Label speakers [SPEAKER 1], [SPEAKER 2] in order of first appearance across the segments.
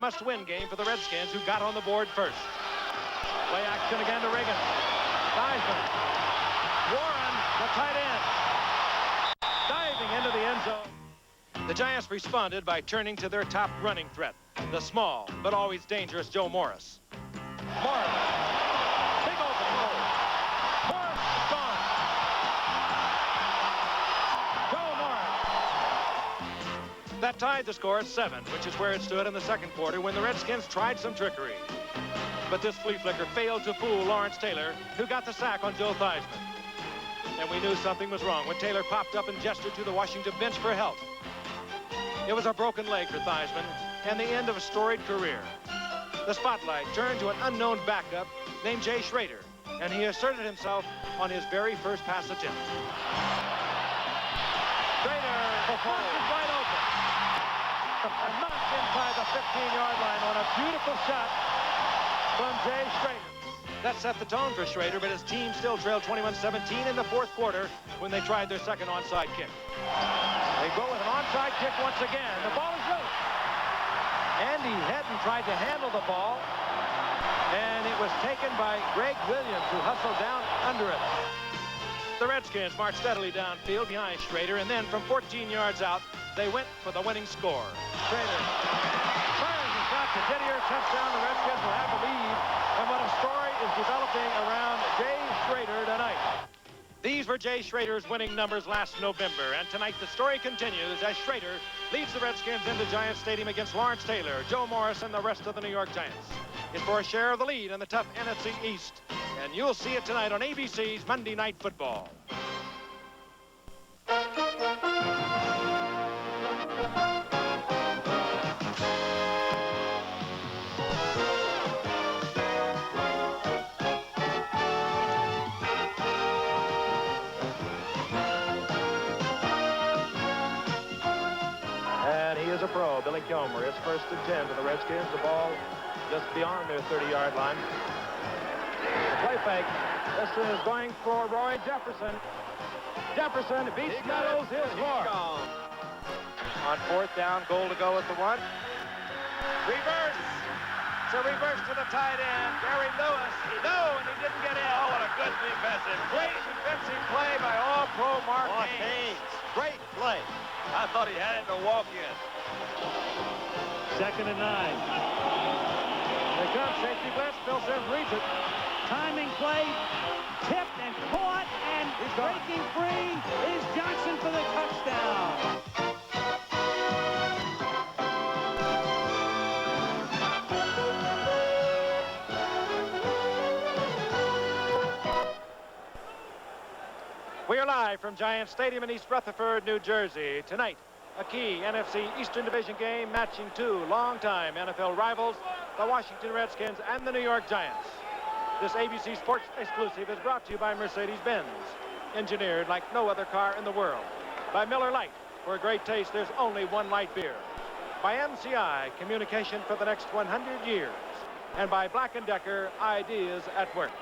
[SPEAKER 1] Must-win game for the Redskins, who got on the board first. Play action again to Reagan. Theismann. Warren, the tight end, diving into the end zone. The Giants responded by turning to their top running threat, the small but always dangerous Joe Morris. Morris. Big open hole. Morris is gone. Joe Morris. That tied the score at 7, which is where it stood in the second quarter when the Redskins tried some trickery. But this flea flicker failed to fool Lawrence Taylor, who got the sack on Joe Theismann. And we knew something was wrong when Taylor popped up and gestured to the Washington bench for help. It was a broken leg for Theismann and the end of a storied career. The spotlight turned to an unknown backup named Jay Schrader, and he asserted himself on his very first pass attempt. Schrader is wide open. And knocked inside the 15-yard line on a beautiful shot from Jay Schrader. That set the tone for Schrader, but his team still trailed 21-17 in the fourth quarter when they tried their second onside kick. They go with an onside kick once again. The ball is loose. Andy Hedden tried to handle the ball, and it was taken by Greg Williams, who hustled down under it. The Redskins marched steadily downfield behind Schrader, and then from 14 yards out, they went for the winning score. Schrader fires a shot to Didier, touchdown. The Redskins will have the lead, and what a story is developing around Jay Schrader tonight. These were Jay Schrader's winning numbers last November, and tonight the story continues as Schrader leads the Redskins into Giants Stadium against Lawrence Taylor, Joe Morris, and the rest of the New York Giants. It's for a share of the lead in the tough NFC East, and you'll see it tonight on ABC's Monday Night Football. A pro, Billy Kilmer. It's 1st and 10 to the Redskins. The ball just beyond their 30-yard line. Play fake. This is going for Roy Jefferson. Jefferson beats Meadows. His score. On 4th down, goal to go at the 1. Reverse. It's a reverse to the tight end. Gary Lewis. No, and he didn't get in. Oh, what a good defensive. Great defensive play by All-Pro Mark Haynes. Great play. I thought he had it to walk in.
[SPEAKER 2] 2nd and 9.
[SPEAKER 1] Here comes safety blitz. Bill Sims reads it.
[SPEAKER 2] Timing play, tipped and caught, and breaking free is Johnson for the touchdown.
[SPEAKER 1] We are live from Giants Stadium in East Rutherford, New Jersey. Tonight, a key NFC Eastern Division game matching two longtime NFL rivals, the Washington Redskins and the New York Giants. This ABC Sports exclusive is brought to you by Mercedes-Benz, engineered like no other car in the world. By Miller Lite, for great taste, there's only one light beer. By MCI, communication for the next 100 years. And by Black & Decker, ideas at work.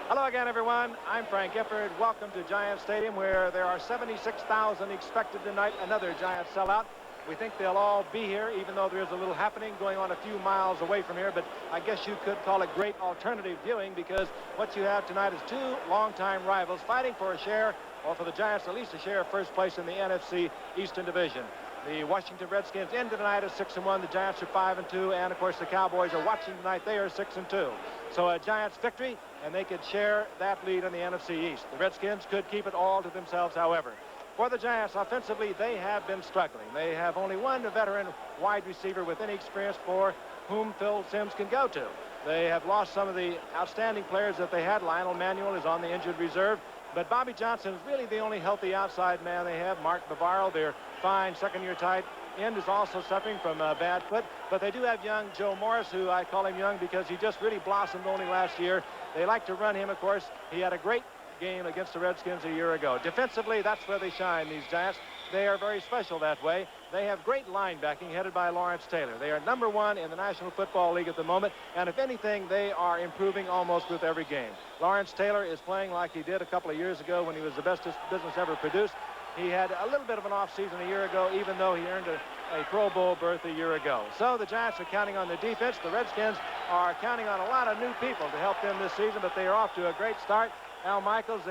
[SPEAKER 1] Hello again, everyone. I'm Frank Gifford. Welcome to Giant Stadium, where there are 76,000 expected tonight. Another Giant sellout. We think they'll all be here, even though there is a little happening going on a few miles away from here. But I guess you could call it great alternative viewing, because what you have tonight is two longtime rivals fighting for a share, or for the Giants at least a share of first place in the NFC Eastern Division. The Washington Redskins ended tonight at 6-1. The Giants are 5-2, and of course the Cowboys are watching tonight. They are 6-2. So a Giants victory, and they could share that lead in the NFC East. The Redskins could keep it all to themselves, however. For the Giants, offensively, they have been struggling. They have only one veteran wide receiver with any experience for whom Phil Simms can go to. They have lost some of the outstanding players that they had. Lionel Manuel is on the injured reserve. But Bobby Johnson is really the only healthy outside man they have. Mark Bavaro, their fine second-year tight end, is also suffering from a bad foot. But they do have young Joe Morris, who I call him young because he just really blossomed only last year. They like to run him, of course. He had a great game against the Redskins a year ago. Defensively, that's where they shine, these Giants. They are very special that way. They have great linebacking headed by Lawrence Taylor. They are #1 in the National Football League at the moment, and if anything, they are improving almost with every game. Lawrence Taylor is playing like he did a couple of years ago when he was the best this business ever produced. He had a little bit of an off season a year ago, even though he earned a Pro Bowl berth a year ago. So the Giants are counting on the defense. The Redskins are counting on a lot of new people to help them this season, but they are off to a great start. Al Michaels,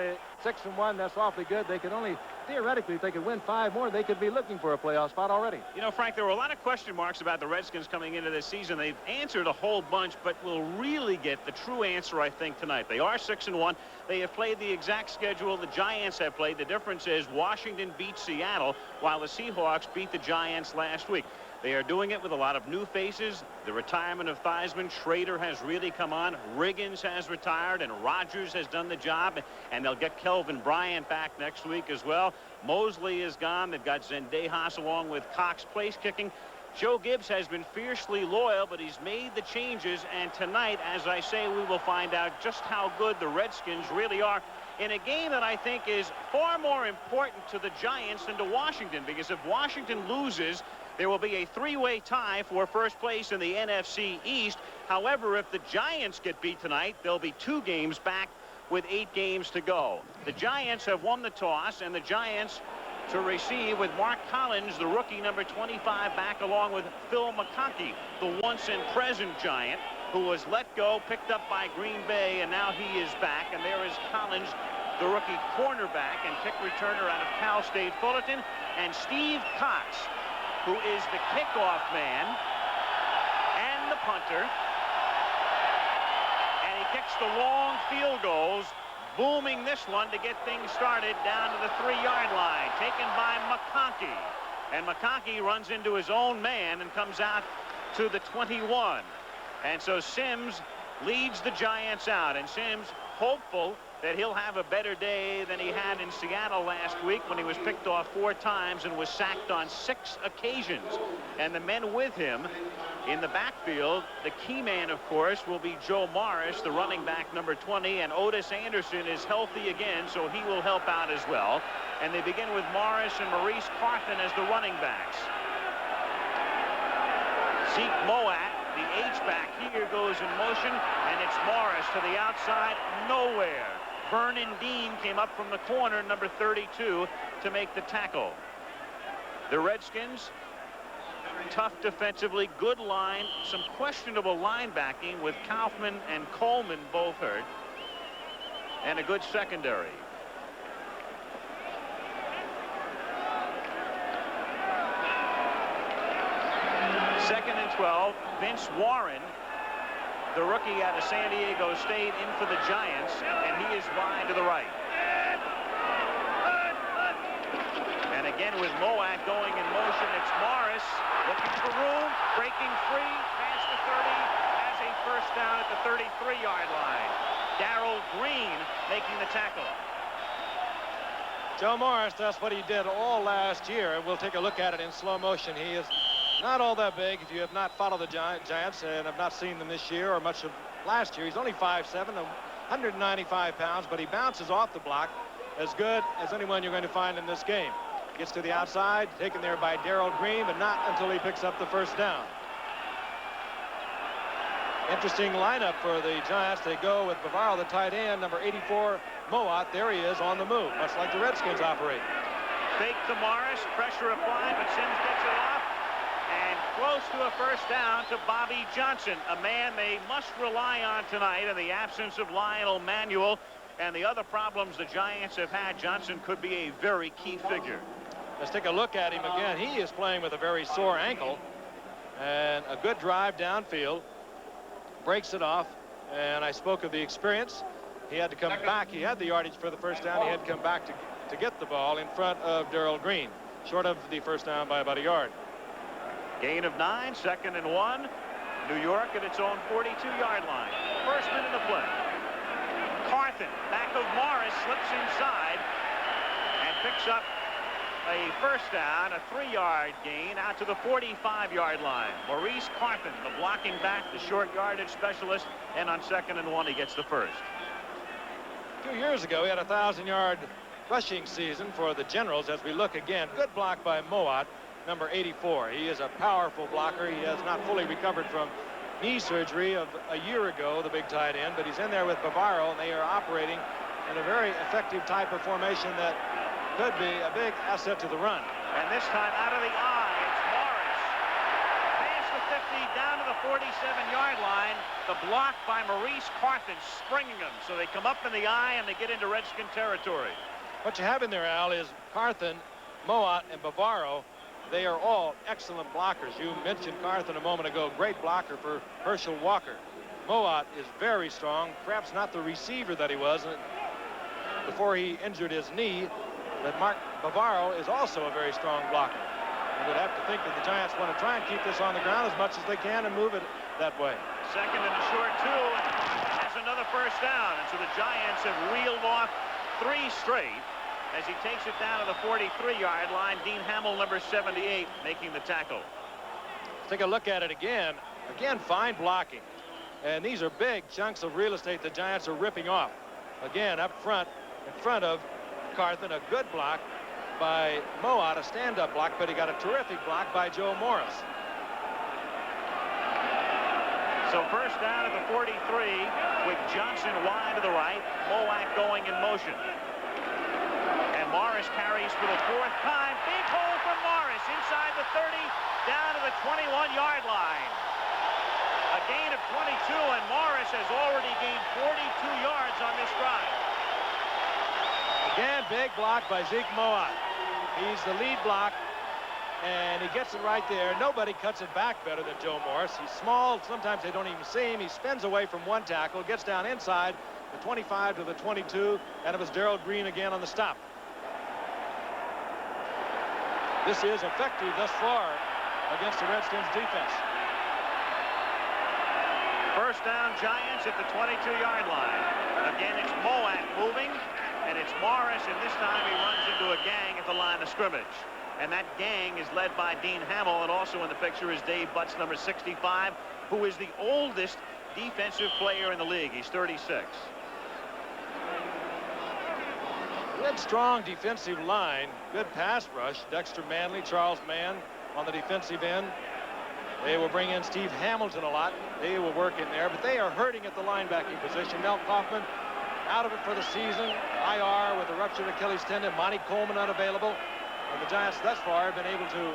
[SPEAKER 1] 6-1, that's awfully good. They could only, theoretically, if they could win 5 more, they could be looking for a playoff spot already.
[SPEAKER 3] You know, Frank, there were a lot of question marks about the Redskins coming into this season. They've answered a whole bunch, but will really get the true answer, I think, tonight. They are 6-1. They have played the exact schedule the Giants have played. The difference is Washington beat Seattle, while the Seahawks beat the Giants last week. They are doing it with a lot of new faces. The retirement of Theismann, Schrader has really come on. Riggins has retired, and Rodgers has done the job. And they'll get Kelvin Bryant back next week as well. Mosley is gone. They've got Zendejas along with Cox place kicking. Joe Gibbs has been fiercely loyal, but he's made the changes. And tonight, as I say, we will find out just how good the Redskins really are in a game that I think is far more important to the Giants than to Washington, because if Washington loses, there will be a 3-way tie for first place in the NFC East. However, if the Giants get beat tonight, they'll be 2 games back with 8 games to go. The Giants have won the toss, and the Giants to receive with Mark Collins, the rookie number 25, back along with Phil McConkey, the once and present Giant, who was let go, picked up by Green Bay, and now he is back. And there is Collins, the rookie cornerback and kick returner out of Cal State Fullerton, and Steve Cox, who is the kickoff man and the punter. And he kicks the long field goals, booming this one to get things started down to the 3-yard line, taken by McConkey. And McConkey runs into his own man and comes out to the 21. And so Sims leads the Giants out, and Sims hopeful that he'll have a better day than he had in Seattle last week when he was picked off 4 times and was sacked on 6 occasions. And the men with him in the backfield, the key man, of course, will be Joe Morris, the running back number 20, and Otis Anderson is healthy again, so he will help out as well. And they begin with Morris and Maurice Carthen as the running backs. Zeke Moat, the H-back here, goes in motion, and it's Morris to the outside, nowhere. Vernon Dean came up from the corner, number 32, to make the tackle. The Redskins, tough defensively, good line, some questionable linebacking with Kaufman and Coleman both hurt, and a good secondary. Second and 12, Vince Warren, the rookie out of San Diego State, in for the Giants, and he is wide to the right. And again with Moat going in motion, it's Morris looking for room, breaking free, past the 30, has a first down at the 33-yard line. Darrell Green making the tackle.
[SPEAKER 1] Joe Morris, that's what he did all last year, and we'll take a look at it in slow motion. He is not all that big. If you have not followed the Giants and have not seen them this year or much of last year, he's only 5'7", 195 pounds, but he bounces off the block as good as anyone you're going to find in this game. Gets to the outside, taken there by Darrell Green, but not until he picks up the first down. Interesting lineup for the Giants. They go with Bavaro, the tight end, number 84, Moat. There he is on the move, much like the Redskins operate.
[SPEAKER 3] Fake to Morris, pressure applied, but Sims gets it off. And close to a first down to Bobby Johnson, a man they must rely on tonight in the absence of Lionel Manuel and the other problems the Giants have had. Johnson could be a very key figure.
[SPEAKER 1] Let's take a look at him again. He is playing with a very sore ankle, and a good drive downfield, breaks it off, and I spoke of the experience. He had to come back. He had the yardage for the first down. He had to come back to get the ball in front of Darrell Green, short of the first down by about a yard.
[SPEAKER 3] Gain of 9, second and 1. New York at its own 42-yard line. First minute of play. Carthen, back of Morris, slips inside and picks up a first down, a 3-yard gain out to the 45-yard line. Maurice Carthen, the blocking back, the short yardage specialist, and on second and 1, he gets the first.
[SPEAKER 1] 2 years ago, he had a 1,000-yard rushing season for the Generals. As we look again, good block by Moat, number 84. He is a powerful blocker. He has not fully recovered from knee surgery of a year ago, the big tight end, but he's in there with Bavaro, and they are operating in a very effective type of formation that could be a big asset to the run.
[SPEAKER 3] And this time out of the eye, it's Morris down to the 47-yard line. The block by Maurice Carthen springing them. So they come up in the eye and they get into Redskin territory.
[SPEAKER 1] What you have in there, Al, is Carthen, Moat, and Bavaro. They are all excellent blockers. You mentioned Carthen a moment ago. Great blocker for Herschel Walker. Moat is very strong, perhaps not the receiver that he was before he injured his knee, but Mark Bavaro is also a very strong blocker. You would have to think that the Giants want to try and keep this on the ground as much as they can and move it that way.
[SPEAKER 3] Second and a short 2, and has another first down. And so the Giants have reeled off 3 straight as he takes it down to the 43-yard line. Dean Hamill, number 78, making the tackle.
[SPEAKER 1] Take a look at it again. Again, fine blocking. And these are big chunks of real estate the Giants are ripping off. Again, up front, in front of Carthen, a good block by Moat, a stand-up block, but he got a terrific block by Joe Morris.
[SPEAKER 3] So first down at the 43 with Johnson wide to the right, Moat going in motion. And Morris carries for the 4th time. Big hole from Morris inside the 30, down to the 21-yard line. A gain of 22, and Morris has already gained 42 yards on this drive.
[SPEAKER 1] Again, big block by Zeke Moat. He's the lead block, and he gets it right there. Nobody cuts it back better than Joe Morris. He's small. Sometimes they don't even see him. He spins away from one tackle, gets down inside the 25 to the 22, and it was Darrell Green again on the stop. This is effective thus far against the Redskins defense.
[SPEAKER 3] First down, Giants at the 22-yard line. Again, it's Moat moving, and it's Morris, and this time he runs into a gang at the line of scrimmage. And that gang is led by Dean Hamill, and also in the picture is Dave Butts, number 65, who is the oldest defensive player in the league. He's 36.
[SPEAKER 1] Good, strong defensive line. Good pass rush. Dexter Manley, Charles Mann on the defensive end. They will bring in Steve Hamilton a lot. They will work in there, but they are hurting at the linebacking position. Mel Kaufman out of it for the season. IR with a ruptured Achilles tendon. Monty Coleman unavailable. And the Giants thus far have been able to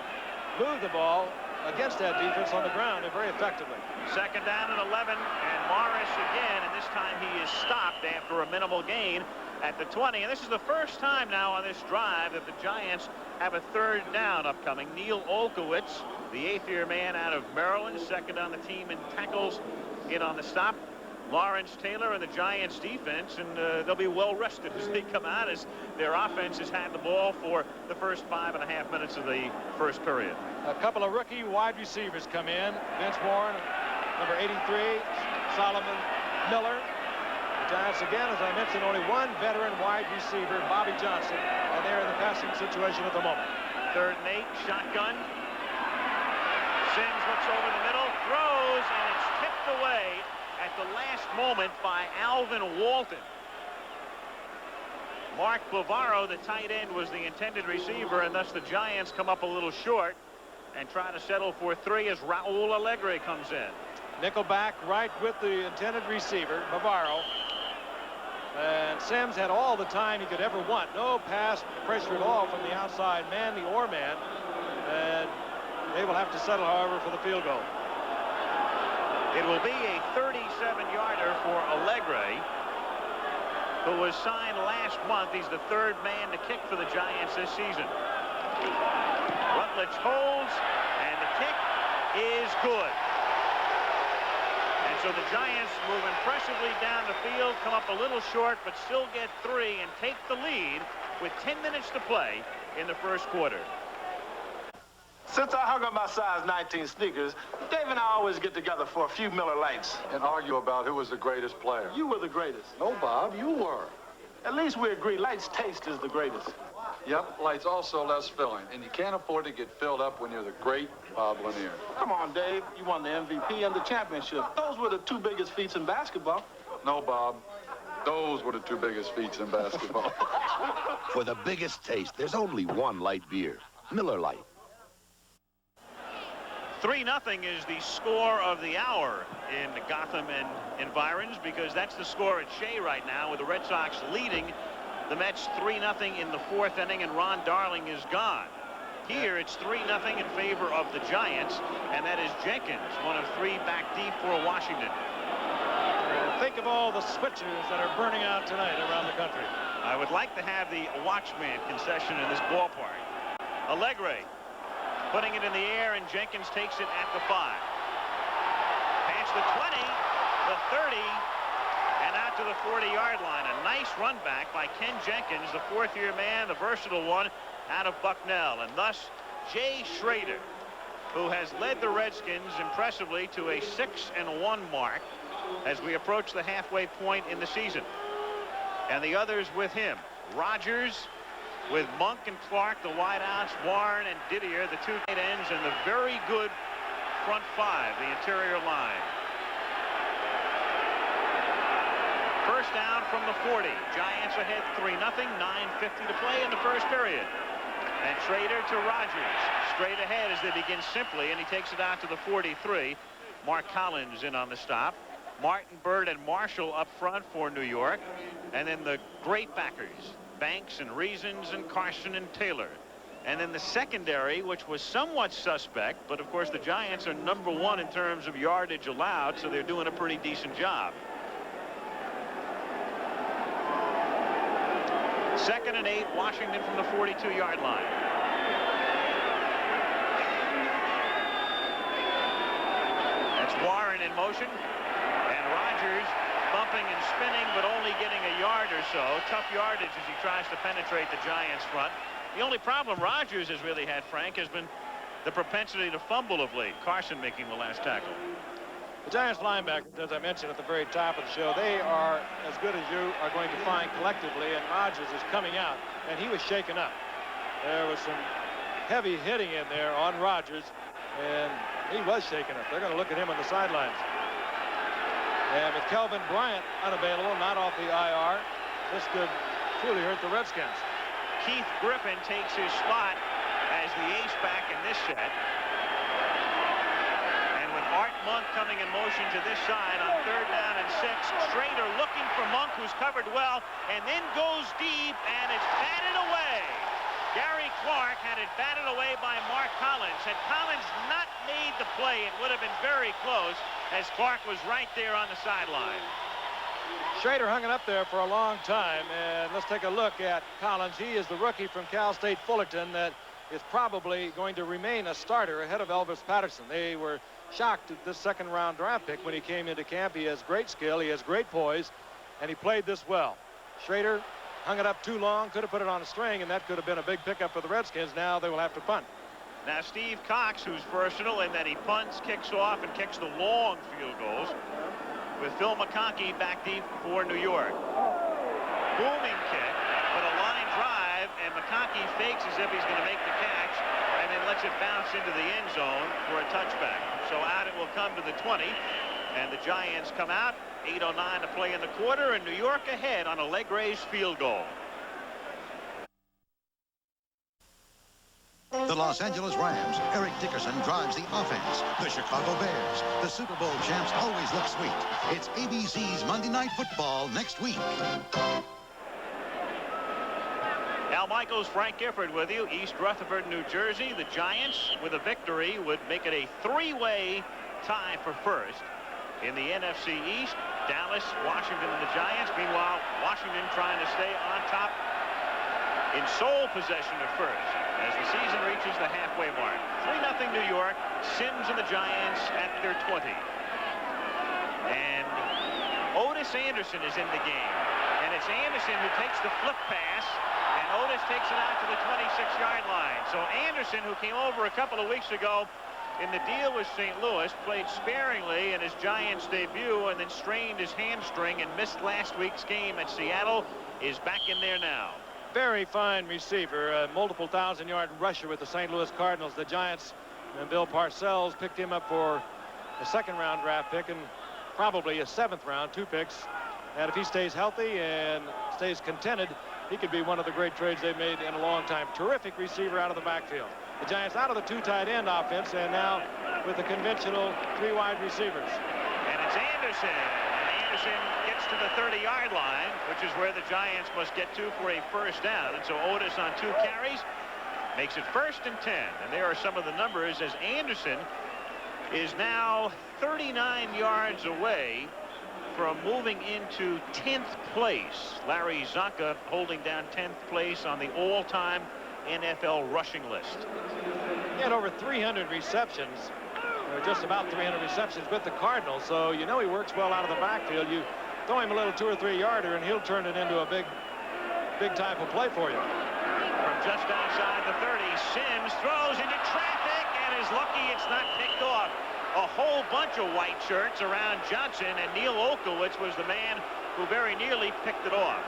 [SPEAKER 1] move the ball against that defense on the ground and very effectively.
[SPEAKER 3] Second down and 11, and Morris again, and this time he is stopped after a minimal gain at the 20. And this is the first time now on this drive that the Giants have a third down upcoming. Neil Olkowitz, the 8th-year man out of Maryland, second on the team in tackles, in on the stop. Lawrence Taylor and the Giants defense, and they'll be well rested as they come out, as their offense has had the ball for the first 5.5 minutes of the first period.
[SPEAKER 1] A couple of rookie wide receivers come in. Vince Warren, number 83, Solomon Miller. The Giants, again, as I mentioned, only one veteran wide receiver, Bobby Johnson, and they're in the passing situation at the moment.
[SPEAKER 3] 3rd and 8, shotgun. Sims looks over the middle, throws, and it's tipped away at the last moment by Alvin Walton. Mark Bavaro, the tight end, was the intended receiver, and thus the Giants come up a little short and try to settle for 3 as Raul Allegre comes in.
[SPEAKER 1] Nickelback right with the intended receiver, Bavaro. And Sims had all the time he could ever want. No pass pressure at all from the outside, Manley or man. And they will have to settle, however, for the field goal.
[SPEAKER 3] It will be a 37-yarder for Allegre, who was signed last month. He's the 3rd man to kick for the Giants this season. Rutledge holds, and the kick is good. And so the Giants move impressively down the field, come up a little short, but still get 3 and take the lead with 10 minutes to play in the first quarter.
[SPEAKER 4] Since I hung up my size 19 sneakers, Dave and I always get together for a few Miller Lights.
[SPEAKER 5] And argue about who was the greatest player.
[SPEAKER 4] You were the greatest.
[SPEAKER 5] No, Bob, you were.
[SPEAKER 4] At least we agree Lights taste is the greatest.
[SPEAKER 5] Yep, Lights also less filling. And you can't afford to get filled up when you're the great Bob Lanier.
[SPEAKER 4] Come on, Dave. You won the MVP and the championship. Those were the 2 biggest feats in basketball.
[SPEAKER 5] No, Bob. Those were the 2 biggest feats in basketball.
[SPEAKER 6] For the biggest taste, there's only one light beer, Miller Lite.
[SPEAKER 3] 3-0 is the score of the hour in Gotham and environs, because that's the score at Shea right now, with the Red Sox leading the Mets 3-0 in the 4th inning, and Ron Darling is gone. Here it's 3-0 in favor of the Giants, and that is Jenkins, one of 3 back deep for Washington.
[SPEAKER 1] Think of all the switchers that are burning out tonight around the country.
[SPEAKER 3] I would like to have the watchman concession in this ballpark. Allegre putting it in the air, and Jenkins takes it at the 5. Past the 20, the 30, and out to the 40-yard line. A nice run back by Ken Jenkins, the 4th-year man, the versatile one, out of Bucknell. And thus, Jay Schrader, who has led the Redskins impressively to a 6-1 mark as we approach the halfway point in the season. And the others with him, Rogers with Monk and Clark, the wideouts, Warren and Didier, the 2 tight ends, and the very good front 5, the interior line. First down from the 40. Giants ahead 3-0, 9:50 to play in the first period. And Schrader to Rogers. Straight ahead as they begin simply, and he takes it out to the 43. Mark Collins in on the stop. Martin, Bird, and Marshall up front for New York. And then the great backers, Banks and Reasons and Carson and Taylor. And then the secondary, which was somewhat suspect, but of course the Giants are number 1 in terms of yardage allowed, so they're doing a pretty decent job. 2nd and 8, Washington from the 42-yard line. That's Warren in motion. And Rogers bumping and spinning, but only getting a yard or so. Tough yardage as he tries to penetrate the Giants front. The only problem Rogers has really had, Frank, has been the propensity to fumble of late. Carson making the last tackle.
[SPEAKER 1] The Giants linebackers, as I mentioned at the very top of the show, they are as good as you are going to find collectively, and Rogers is coming out, and he was shaken up. There was some heavy hitting in there on Rogers, and he was shaken up. They're going to look at him on the sidelines. And with Kelvin Bryant unavailable, not off the IR, this could truly hurt the Redskins.
[SPEAKER 3] Keith Griffin takes his spot as the ace back in this set. And with Art Monk coming in motion to this side on 3rd down and 6, Schrader looking for Monk, who's covered well, and then goes deep, and it's batted away. Gary Clark had it batted away by Mark Collins. Had Collins not made the play, it would have been very close, as Clark was right there on the sideline.
[SPEAKER 1] Schrader hung it up there for a long time, and let's take a look at Collins. He is the rookie from Cal State Fullerton that is probably going to remain a starter ahead of Elvis Patterson. They were shocked at this 2nd-round draft pick when he came into camp. He has great skill, he has great poise, and he played this well. Schrader hung it up too long, could have put it on a string, and that could have been a big pickup for the Redskins. Now they will have to punt.
[SPEAKER 3] Now Steve Cox, who's versatile in that he punts, kicks off, and kicks the long field goals, with Phil McConkey back deep for New York. Booming kick, but a line drive, and McConkey fakes as if he's going to make the catch, and then lets it bounce into the end zone for a touchback. So out it will come to the 20, and the Giants come out. 8:09 to play in the quarter, and New York ahead on Allegre's field goal.
[SPEAKER 7] The Los Angeles Rams, Eric Dickerson drives the offense. The Chicago Bears, the Super Bowl champs, always look sweet. It's ABC's Monday Night Football next week.
[SPEAKER 3] Al Michaels, Frank Gifford with you. East Rutherford, New Jersey. The Giants, with a victory, would make it a 3-way tie for first in the NFC East. Dallas, Washington, and the Giants. Meanwhile, Washington trying to stay on top in sole possession of first as the season reaches the halfway mark. 3-0 New York. Sims and the Giants at their 20. And Otis Anderson is in the game. And it's Anderson who takes the flip pass, and Otis takes it out to the 26-yard line. So Anderson, who came over a couple of weeks ago in the deal with St. Louis, played sparingly in his Giants debut and then strained his hamstring and missed last week's game at Seattle, is back in there now.
[SPEAKER 1] Very fine receiver, a multiple 1,000-yard rusher with the St. Louis Cardinals. The Giants and Bill Parcells picked him up for a 2nd-round draft pick and probably a 7th round, 2 picks. And if he stays healthy and stays contented, he could be one of the great trades they've made in a long time. Terrific receiver out of the backfield. The Giants out of the 2 tight end offense, and now with the conventional 3 wide receivers.
[SPEAKER 3] And it's Anderson. And Anderson gets to the 30-yard line, which is where the Giants must get to for a first down. And so Otis on 2 carries Makes it 1st and 10. And there are some of the numbers as Anderson is now 39 yards away from moving into 10th place. Larry Zonka holding down 10th place on the all-time NFL rushing list.
[SPEAKER 1] He had over 300 receptions, or just about 300 receptions with the Cardinals, so you know he works well out of the backfield. You throw him a little 2 or 3 yarder and he'll turn it into a big type of play for you.
[SPEAKER 3] From just outside the 30, Sims throws into traffic and is lucky it's not picked off. A whole bunch of white shirts around Johnson, and Neil Olkowitz was the man who very nearly picked it off.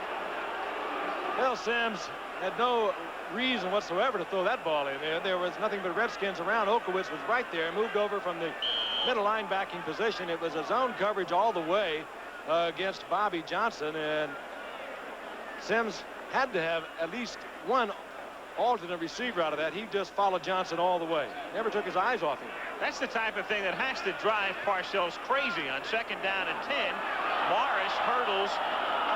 [SPEAKER 1] Bill Sims had no reason whatsoever to throw that ball in there. There was nothing but Redskins around. Olkowitz was right there, moved over from the middle linebacking position. It was a zone coverage all the way against Bobby Johnson, and Sims had to have at least one alternate receiver out of that. He just followed Johnson all the way. Never took his eyes off him.
[SPEAKER 3] That's the type of thing that has to drive Parcells crazy on 2nd down and 10. Morris hurdles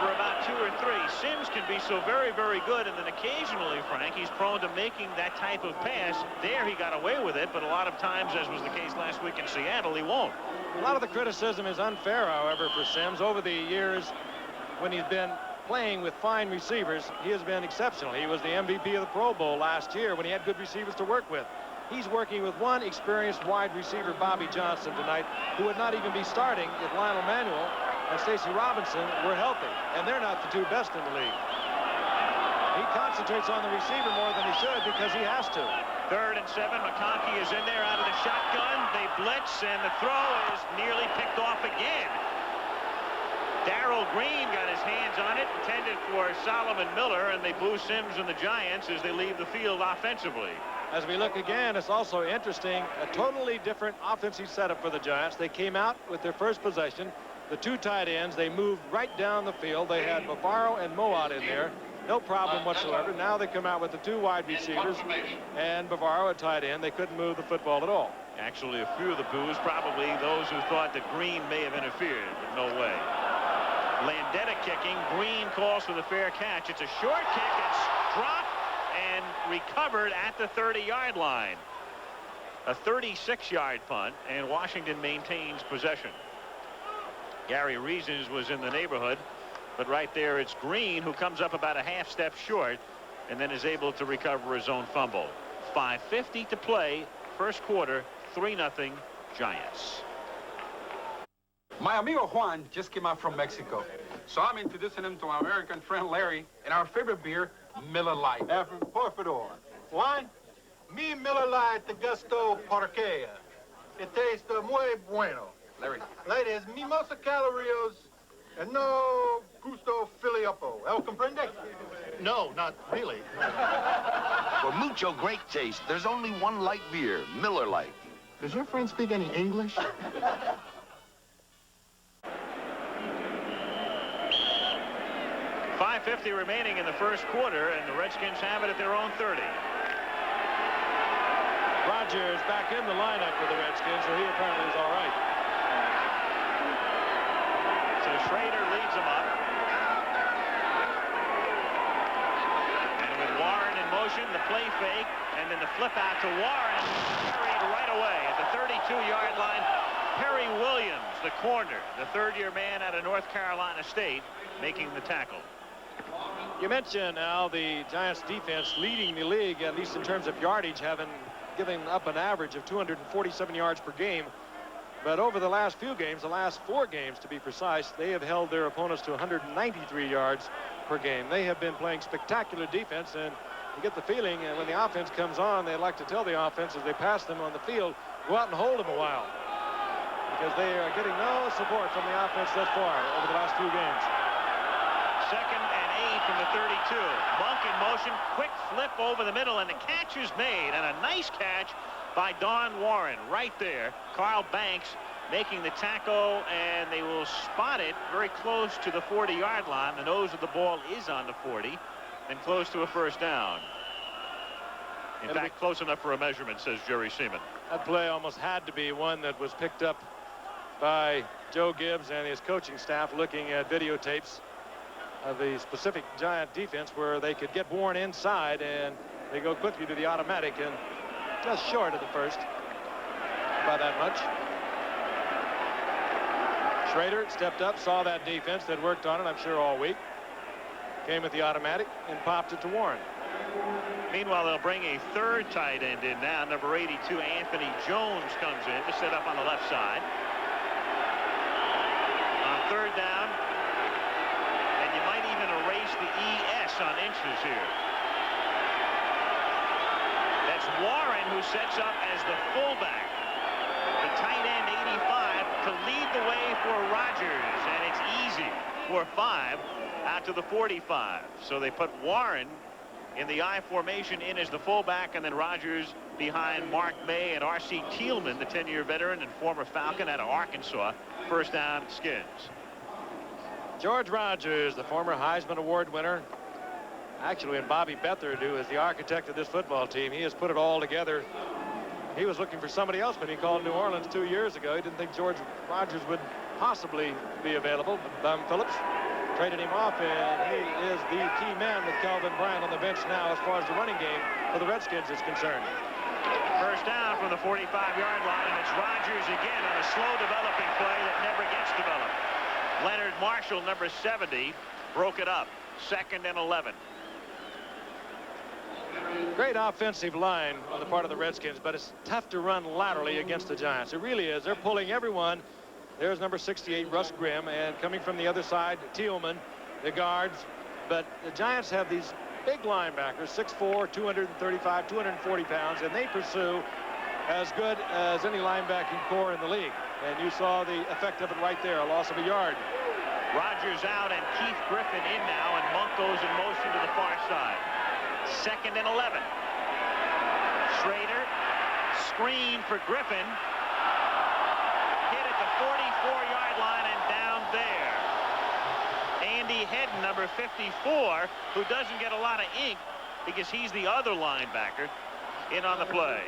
[SPEAKER 3] for about 2 or 3. Sims can be so very, very good, and then occasionally, Frank, he's prone to making that type of pass. There he got away with it, but a lot of times, as was the case last week in Seattle, he won't.
[SPEAKER 1] A lot of the criticism is unfair, however, for Sims. Over the years, when he's been playing with fine receivers, he has been exceptional. He was the MVP of the Pro Bowl last year when he had good receivers to work with. He's working with one experienced wide receiver, Bobby Johnson, tonight, who would not even be starting if Lionel Manuel and Stacy Robinson were healthy, and they're not the 2 best in the league. He concentrates on the receiver more than he should because he has to.
[SPEAKER 3] 3rd and 7. McConkey is in there out of the shotgun. They blitz, and the throw is nearly picked off again. Darrell Green got his hands on it, intended for Solomon Miller, and they boo Sims and the Giants as they leave the field offensively.
[SPEAKER 1] As we look again, it's also interesting, a totally different offensive setup for the Giants. They came out with their first possession, the 2 tight ends. They moved right down the field. They had Bavaro and Moat in there. No problem whatsoever. Now they come out with the 2 wide receivers and Bavaro a tight end. They couldn't move the football at all.
[SPEAKER 3] Actually, a few of the boos, probably those who thought that Green may have interfered, but no way. Landetta kicking. Green calls for the fair catch. It's a short kick. It's dropped and recovered at the 30-yard line. A 36-yard punt, and Washington maintains possession. Gary Reasons was in the neighborhood, but right there it's Green who comes up about a half step short and then is able to recover his own fumble. 5:50 to play, first quarter, 3-0 Giants.
[SPEAKER 5] My amigo Juan just came out from Mexico, so I'm introducing him to my American friend Larry and our favorite beer, Miller Lite.
[SPEAKER 4] Por favor. Juan, mi Miller Lite de gusto porque it tastes muy bueno.
[SPEAKER 5] Larry.
[SPEAKER 4] Ladies, mimosa calorías and no gusto filiopo. El comprende?
[SPEAKER 6] No, not really. For mucho great taste, there's only one light beer, Miller Lite.
[SPEAKER 4] Does your friend speak any English?
[SPEAKER 3] 5:50 remaining in the first quarter, and the Redskins have it at their own 30.
[SPEAKER 1] Rogers back in the lineup for the Redskins, so he apparently is all right.
[SPEAKER 3] So Schrader leads them up. And with Warren in motion, the play fake, and then the flip out to Warren, carried right away at the 32-yard line. Perry Williams, the corner, the 3rd-year man out of North Carolina State, making the tackle.
[SPEAKER 1] You mentioned, Al, the Giants defense leading the league, at least in terms of yardage, having given up an average of 247 yards per game. But over the last few games, the last 4 games to be precise, they have held their opponents to 193 yards per game. They have been playing spectacular defense, and you get the feeling when the offense comes on, they like to tell the offense as they pass them on the field, go out and hold them a while, because they are getting no support from the offense thus far over the last few games.
[SPEAKER 3] 2nd and 8 from the 32. Monk in motion, quick flip over the middle, and the catch is made, and a nice catch by Don Warren right there. Carl Banks making the tackle, and they will spot it very close to the 40-yard line. The nose of the ball is on the 40 and close to a first down. In fact, close enough for a measurement, says Jerry Seaman.
[SPEAKER 1] That play almost had to be one that was picked up by Joe Gibbs and his coaching staff, looking at videotapes of the specific Giant defense where they could get Warren inside, and They go quickly to the automatic and just short of the first by that much. Schrader stepped up, saw that defense that worked on it, I'm sure, all week. Came with the automatic and popped it to Warren.
[SPEAKER 3] Meanwhile, they'll bring a third tight end in now. Number 82, Anthony Jones, comes in to set up on the left side. On third down, and you might even erase the ES on inches here. That's Warren who sets up as the fullback. The tight end 85 to lead the way for Rodgers, and it's easy for 5 out to the 45. So they put Warren in the I formation in as the fullback, and then Rodgers behind Mark May and R.C. Thielman, the 10-year veteran and former Falcon out of Arkansas. First down, Skins.
[SPEAKER 1] George Rodgers, the former Heisman Award winner. Actually, and Bobby Beathard, who is the architect of this football team, he has put it all together. He was looking for somebody else when he called New Orleans 2 years ago. He didn't think George Rodgers would possibly be available. But Bum Phillips traded him off, and he is the key man with Calvin Bryant on the bench now as far as the running game for the Redskins is concerned.
[SPEAKER 3] First down from the 45-yard line, and it's Rodgers again on a slow developing play that never gets developed. Leonard Marshall, number 70, broke it up. 2nd and 11.
[SPEAKER 1] Great offensive line on the part of the Redskins, but it's tough to run laterally against the Giants. It really is. They're pulling everyone. There's number 68, Russ Grimm, and coming from the other side, Thielman, the guards. But the Giants have these big linebackers, 6'4", 235, 240 pounds, and they pursue as good as any linebacking core in the league. And you saw the effect of it right there, a loss of a yard.
[SPEAKER 3] Rodgers out and Keith Griffin in now, and Monk goes in motion to the far side. 2nd and 11. Schrader, screen for Griffin. Hit at the 44-yard line and down there. Andy Hedden, number 54, who doesn't get a lot of ink because he's the other linebacker, in on the play.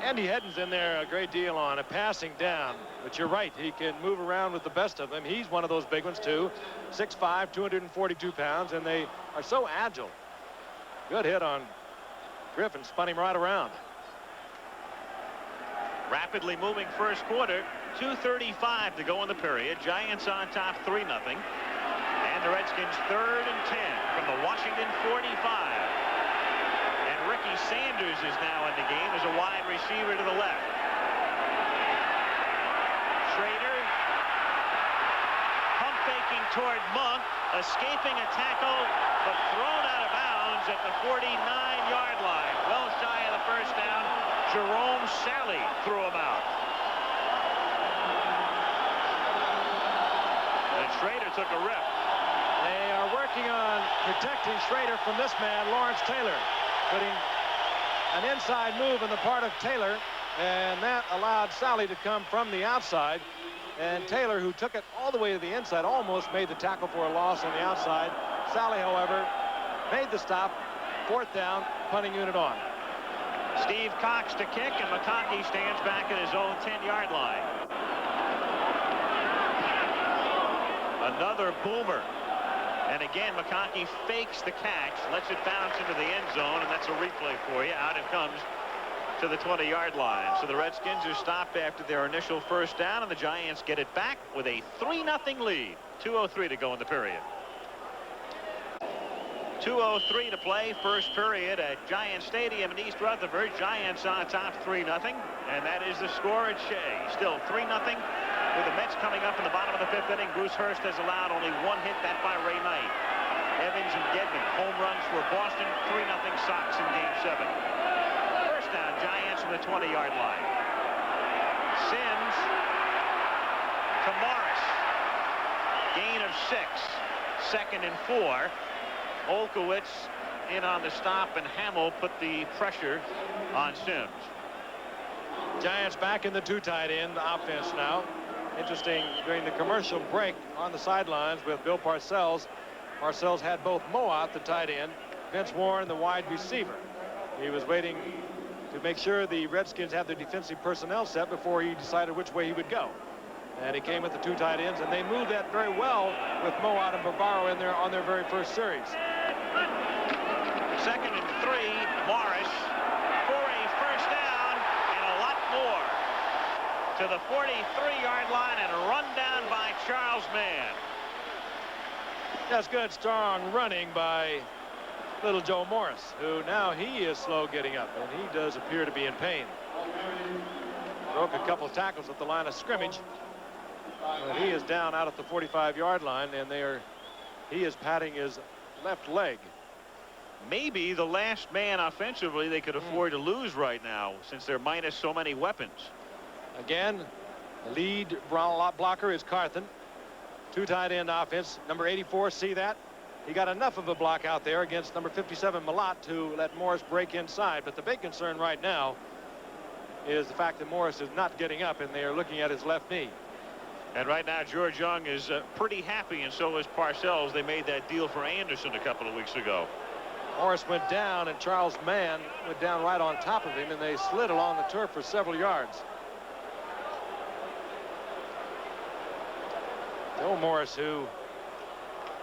[SPEAKER 1] Andy Hedden's in there a great deal on a passing down, but you're right, he can move around with the best of them. He's one of those big ones too, 6'5", 242 pounds, and they are so agile. Good hit on Griffin, spun him right around.
[SPEAKER 3] Rapidly moving first quarter, 2:35 to go in the period. Giants on top 3-0, and the Redskins 3rd and 10 from the Washington 45. Ricky Sanders is now in the game as a wide receiver to the left. Schrader pump faking toward Monk, escaping a tackle, but thrown out of bounds at the 49-yard line. Well shy of the first down. Jerome Sally threw him out. And Schrader took a rip.
[SPEAKER 1] They are working on protecting Schrader from this man, Lawrence Taylor. Putting an inside move on the part of Taylor, and that allowed Sally to come from the outside. And Taylor, who took it all the way to the inside, almost made the tackle for a loss on the outside. Sally, however, made the stop. 4th down, punting unit on.
[SPEAKER 3] Steve Cox to kick, and McConkey stands back at his own 10-yard line. Another boomer. And again, McConkey fakes the catch, lets it bounce into the end zone, and that's a replay for you. Out it comes to the 20-yard line. So the Redskins are stopped after their initial first down, and the Giants get it back with a 3-0 lead. 2:03 to go in the period. 2:03 to play, first period at Giant Stadium in East Rutherford. Giants on top 3-0, and that is the score at Shea. Still 3-0. With the Mets coming up in the bottom of the 5th inning, Bruce Hurst has allowed only 1 hit, that by Ray Knight. Evans and Gedman, home runs for Boston, 3-0 Sox in Game 7. First down, Giants from the 20-yard line. Sims to Morris. Gain of 6. 2nd and 4. Olkowitz in on the stop, and Hamill put the pressure on Sims.
[SPEAKER 1] Giants back in the 2 tight end offense now. Interesting, during the commercial break on the sidelines with Bill Parcells. Parcells had both Moat, the tight end, Vince Warren, the wide receiver. He was waiting to make sure the Redskins had their defensive personnel set before he decided which way he would go. And he came with the 2 tight ends, and they moved that very well with Moat and Barbaro in there on their very first series.
[SPEAKER 3] Second and 3, Morris for a first down and a lot more to the 43-yard line and a run down by Charles Mann.
[SPEAKER 1] That's good, strong running by little Joe Morris, who now he is slow getting up, and he does appear to be in pain. Broke a couple of tackles at the line of scrimmage. But he is down out at the 45-yard line, and he is patting his left leg.
[SPEAKER 3] Maybe the last man offensively they could afford to lose right now, since they're minus so many weapons.
[SPEAKER 1] Again, the lead blocker is Carthen. Two tight end offense. Number 84, see that? He got enough of a block out there against number 57, Malott, to let Morris break inside. But the big concern right now is the fact that Morris is not getting up, and they are looking at his left knee.
[SPEAKER 3] And right now, George Young is pretty happy, and so is Parcells. They made that deal for Anderson a couple of weeks ago.
[SPEAKER 1] Morris went down, and Charles Mann went down right on top of him, and they slid along the turf for several yards. Joe Morris, who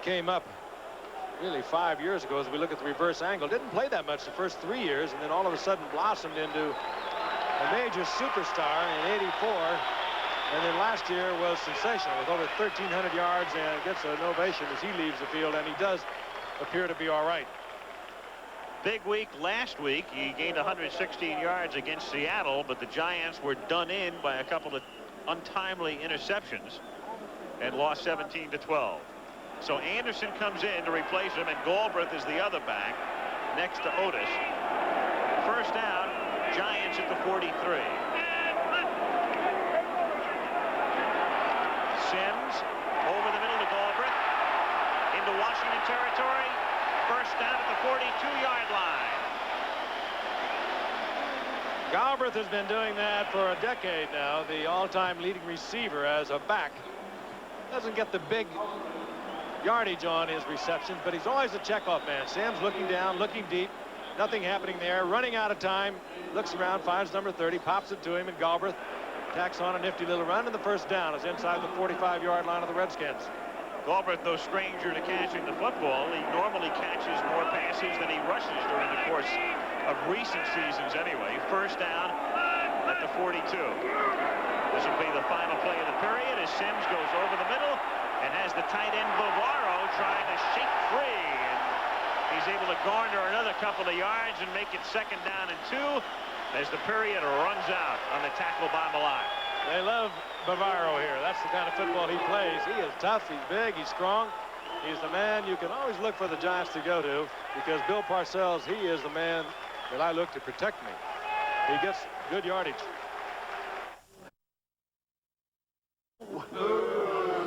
[SPEAKER 1] came up really 5 years ago, as we look at the reverse angle, didn't play that much the first 3 years, and then all of a sudden blossomed into a major superstar in '84, and then last year was sensational with over 1,300 yards and gets an ovation as he leaves the field, and he does appear to be all right.
[SPEAKER 3] Big week last week. He gained 116 yards against Seattle, but the Giants were done in by a couple of untimely interceptions and lost 17-12. So Anderson comes in to replace him, and Galbraith is the other back next to Otis. First down, Giants at the 43. Sims over the middle to Galbraith into Washington territory. First down at the 42-yard line.
[SPEAKER 1] Galbraith has been doing that for a decade now, the all-time leading receiver as a back. Doesn't get the big yardage on his receptions, but he's always a checkoff man. Sims looking down, looking deep, nothing happening there, running out of time, looks around, finds number 30, pops it to him, and Galbraith tacks on a nifty little run, and the first down is inside the 45-yard line of the Redskins.
[SPEAKER 3] Galbraith, no stranger to catching the football. He normally catches more passes than he rushes during the course of recent seasons anyway. First down at the 42. This will be the final play of the period as Sims goes over the middle and has the tight end Bavaro trying to shake free. And he's able to garner another couple of yards and make it second down and 2 as the period runs out on the tackle by Malott.
[SPEAKER 1] They love Bavaro here. That's the kind of football he plays. He is tough, he's big, he's strong. He's the man you can always look for the Giants to go to, because Bill Parcells, he is the man that I look to protect me. He gets good yardage.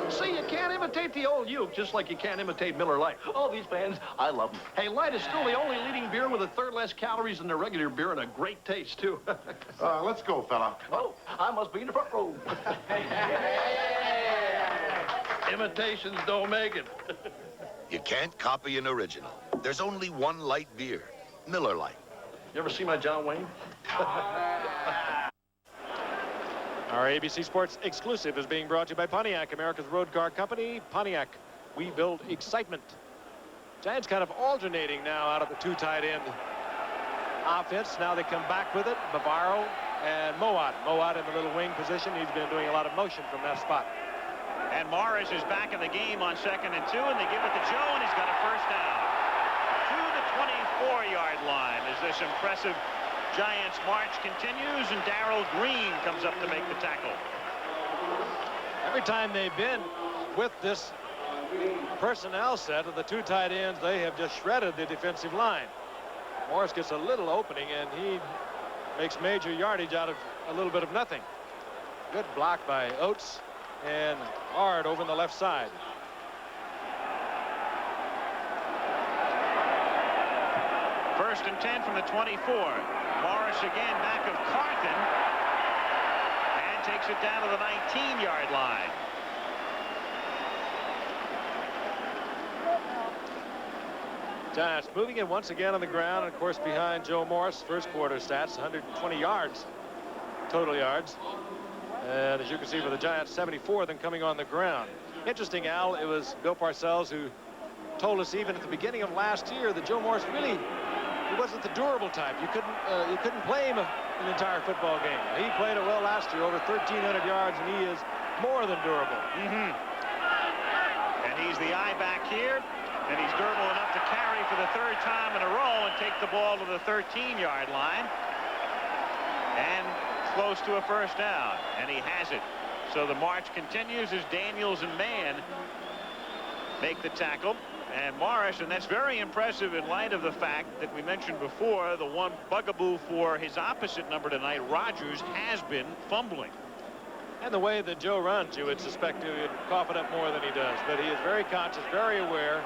[SPEAKER 8] See, you can't imitate the old Uke just like you can't imitate Miller Lite. All these fans, I love them. Hey, Light is still the only leading beer with a third less calories than the regular beer and a great taste, too.
[SPEAKER 6] Let's go, fella.
[SPEAKER 8] Oh, I must be in the front row. Imitations don't make it.
[SPEAKER 6] You can't copy an original. There's only one light beer, Miller Lite.
[SPEAKER 8] You ever see my John Wayne?
[SPEAKER 1] Our ABC Sports exclusive is being brought to you by Pontiac, America's road car company. Pontiac, we build excitement. Giants kind of alternating now out of the two tight end offense. Now they come back with it. Bavaro and Mowat. Mowat in the little wing position. He's been doing a lot of motion from that spot.
[SPEAKER 3] And Morris is back in the game on 2nd and 2, and they give it to Joe, and he's got a first down. To the 24-yard line as this impressive Giants march continues, and Darrell Green comes up to make the tackle.
[SPEAKER 1] Every time they've been with this personnel set of the two tight ends, they have just shredded the defensive line. Morris gets a little opening, and he makes major yardage out of a little bit of nothing. Good block by Oates and Hard over on the left side.
[SPEAKER 3] First and 10 from the 24. Morris again back of Carthen and takes it down to the 19-yard line.
[SPEAKER 1] Giants moving in once again on the ground, and of course behind Joe Morris. First quarter stats, 120 yards, total yards. And as you can see for the Giants, 74 of them coming on the ground. Interesting, Al, it was Bill Parcells who told us even at the beginning of last year that Joe Morris really he wasn't the durable type. You couldn't play him an entire football game. He played it well last year, over 1,300 yards, and he is more than durable.
[SPEAKER 3] And he's the eye back here, and he's durable enough to carry for the 3rd time in a row and take the ball to the 13-yard line. And close to a 1st down, and he has it. So the march continues as Daniels and Mann make the tackle. And Morris, and that's very impressive in light of the fact that we mentioned before, the one bugaboo for his opposite number tonight, Rogers, has been fumbling.
[SPEAKER 1] And the way that Joe runs, you would suspect he would cough it up more than he does. But he is very conscious, very aware.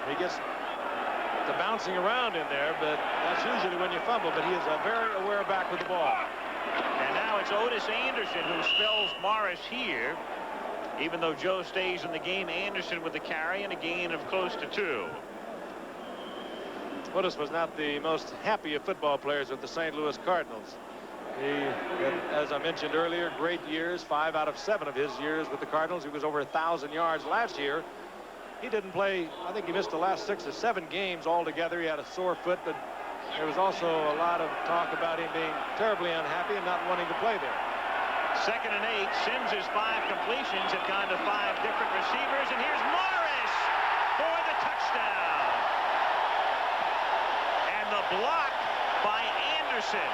[SPEAKER 1] He gets the bouncing around in there, but that's usually when you fumble. But he is a very aware back with the ball.
[SPEAKER 3] And now it's Otis Anderson who spells Morris here. Even though Joe stays in the game, Anderson with the carry and a gain of close to 2.
[SPEAKER 1] Otis was not the most happy of football players with the St. Louis Cardinals. He had, as I mentioned earlier, great years. 5 out of 7 of his years with the Cardinals. He was over 1,000 yards last year. He didn't play. I think he missed the last 6 or 7 games altogether. He had a sore foot, but there was also a lot of talk about him being terribly unhappy and not wanting to play there.
[SPEAKER 3] 2nd and 8. Sims' 5 completions have gone to 5 different receivers, and here's Morris for the touchdown. And the block by Anderson.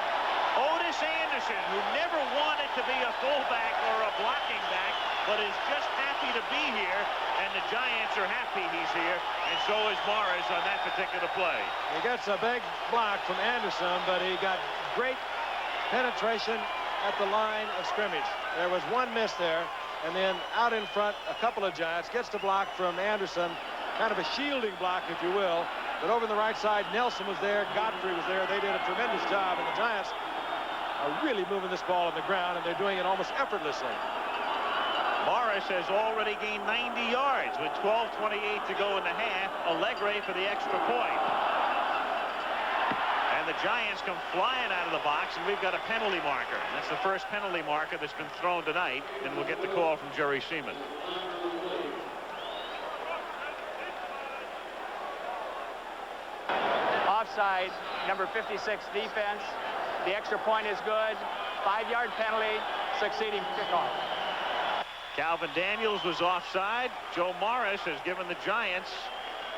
[SPEAKER 3] Otis Anderson, who never wanted to be a fullback or a blocking back, but is just happy to be here, and the Giants are happy he's here, and so is Morris on that particular play.
[SPEAKER 1] He gets a big block from Anderson, but he got great penetration at the line of scrimmage. There was one miss there, and then out in front, a couple of Giants gets the block from Anderson, kind of a shielding block, if you will. But over on the right side, Nelson was there, Godfrey was there. They did a tremendous job, and the Giants are really moving this ball on the ground, and they're doing it almost effortlessly.
[SPEAKER 3] Morris has already gained 90 yards with 12:28 to go in the half. Allegre for the extra point. And the Giants come flying out of the box, and we've got a penalty marker. And that's the first penalty marker that's been thrown tonight, and we'll get the call from Jerry Seaman.
[SPEAKER 9] Offside, number 56 defense. The extra point is good. 5-yard penalty, succeeding kickoff.
[SPEAKER 3] Calvin Daniels was offside. Joe Morris has given the Giants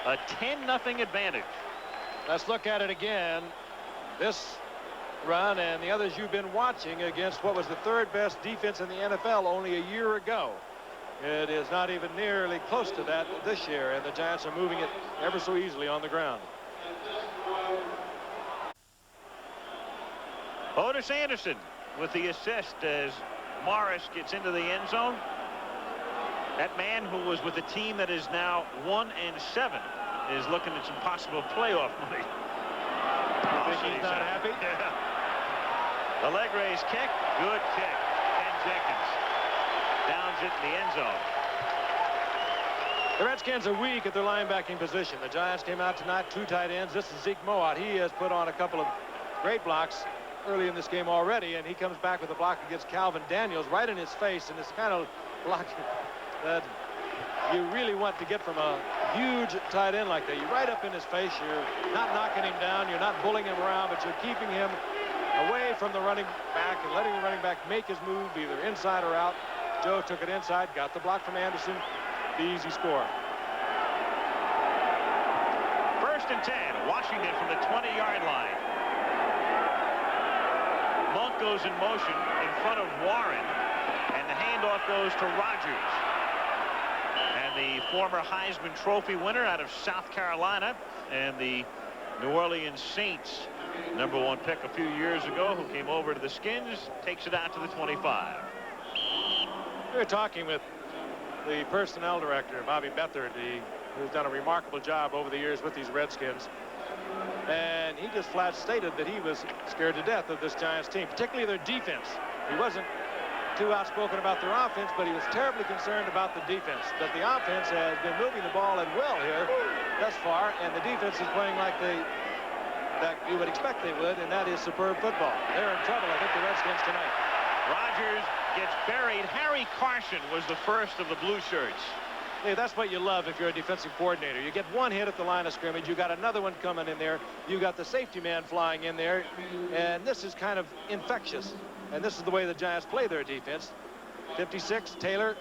[SPEAKER 3] a 10-0 advantage.
[SPEAKER 1] Let's look at it again. This run and the others you've been watching against what was the 3rd best defense in the NFL only a year ago. It is not even nearly close to that this year, and the Giants are moving it ever so easily on the ground.
[SPEAKER 3] Otis Anderson with the assist as Morris gets into the end zone. That man who was with a team that is now 1-7 is looking at some possible playoff money.
[SPEAKER 1] You think he's not happy?
[SPEAKER 3] Yeah. Allegre's kick, good kick. Ken Jenkins downs it in the end zone.
[SPEAKER 1] The Redskins are weak at their linebacking position. The Giants came out tonight, 2 tight ends. This is Zeke Mowatt. He has put on a couple of great blocks early in this game already, and he comes back with a block against Calvin Daniels right in his face, and it's kind of block that you really want to get from a huge tight end like that. You're right up in his face. You're not knocking him down. You're not bullying him around, but you're keeping him away from the running back and letting the running back make his move either inside or out. Joe took it inside, got the block from Anderson. The easy score.
[SPEAKER 3] 1st and 10. Washington from the 20-yard line. Monk goes in motion in front of Warren, and the handoff goes to Rogers. And the former Heisman Trophy winner out of South Carolina and the New Orleans Saints #1 pick a few years ago, who came over to the Skins, takes it out to the 25.
[SPEAKER 1] We were talking with the personnel director, Bobby Beathard, who's done a remarkable job over the years with these Redskins. And he just flat stated that he was scared to death of this Giants team, particularly their defense. He wasn't too outspoken about their offense, but he was terribly concerned about the defense. That the offense has been moving the ball and well here thus far, and the defense is playing like that you would expect they would, and that is superb football. They're in trouble, I think, the Redskins tonight.
[SPEAKER 3] Rogers gets buried. Harry Carson was the first of the blue shirts.
[SPEAKER 1] Hey, that's what you love if you're a defensive coordinator. You get one hit at the line of scrimmage. You got another one coming in there. You got the safety man flying in there. And this is kind of infectious. And this is the way the Giants play their defense. 56, Taylor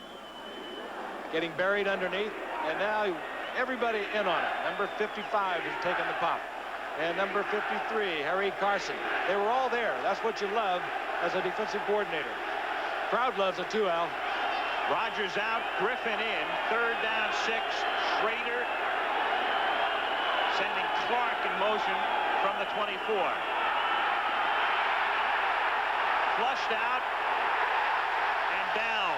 [SPEAKER 1] getting buried underneath. And now everybody in on it. Number 55 is taking the pop. And number 53, Harry Carson. They were all there. That's what you love as a defensive coordinator. Crowd loves it too, Al.
[SPEAKER 3] Rogers out, Griffin in. 3rd down, 6. Schrader sending Clark in motion from the 24. Flushed out and down.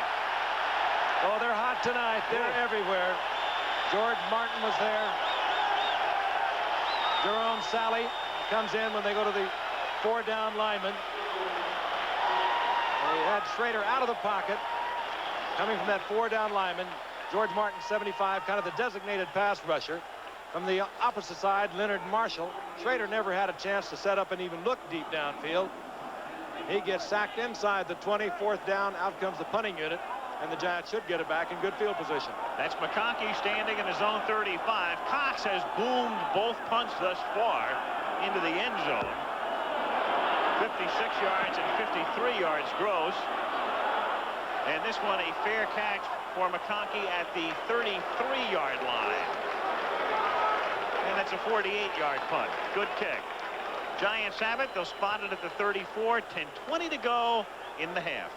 [SPEAKER 1] Oh, they're hot tonight. They're everywhere. George Martin was there. Jerome Sally comes in when they go to the 4-down lineman. They had Schrader out of the pocket. Coming from that 4-down lineman, George Martin, 75, kind of the designated pass rusher. From the opposite side, Leonard Marshall. Schrader never had a chance to set up and even look deep downfield. He gets sacked inside the 24th down. Out comes the punting unit, and the Giants should get it back in good field position.
[SPEAKER 3] That's McConkey standing in his own 35. Cox has boomed both punts thus far into the end zone. 56 yards and 53 yards gross. And this one a fair catch for McConkey at the 33-yard line. And that's a 48-yard punt. Good kick. Giants have it. They'll spot it at the 34. 10:20 to go in the half.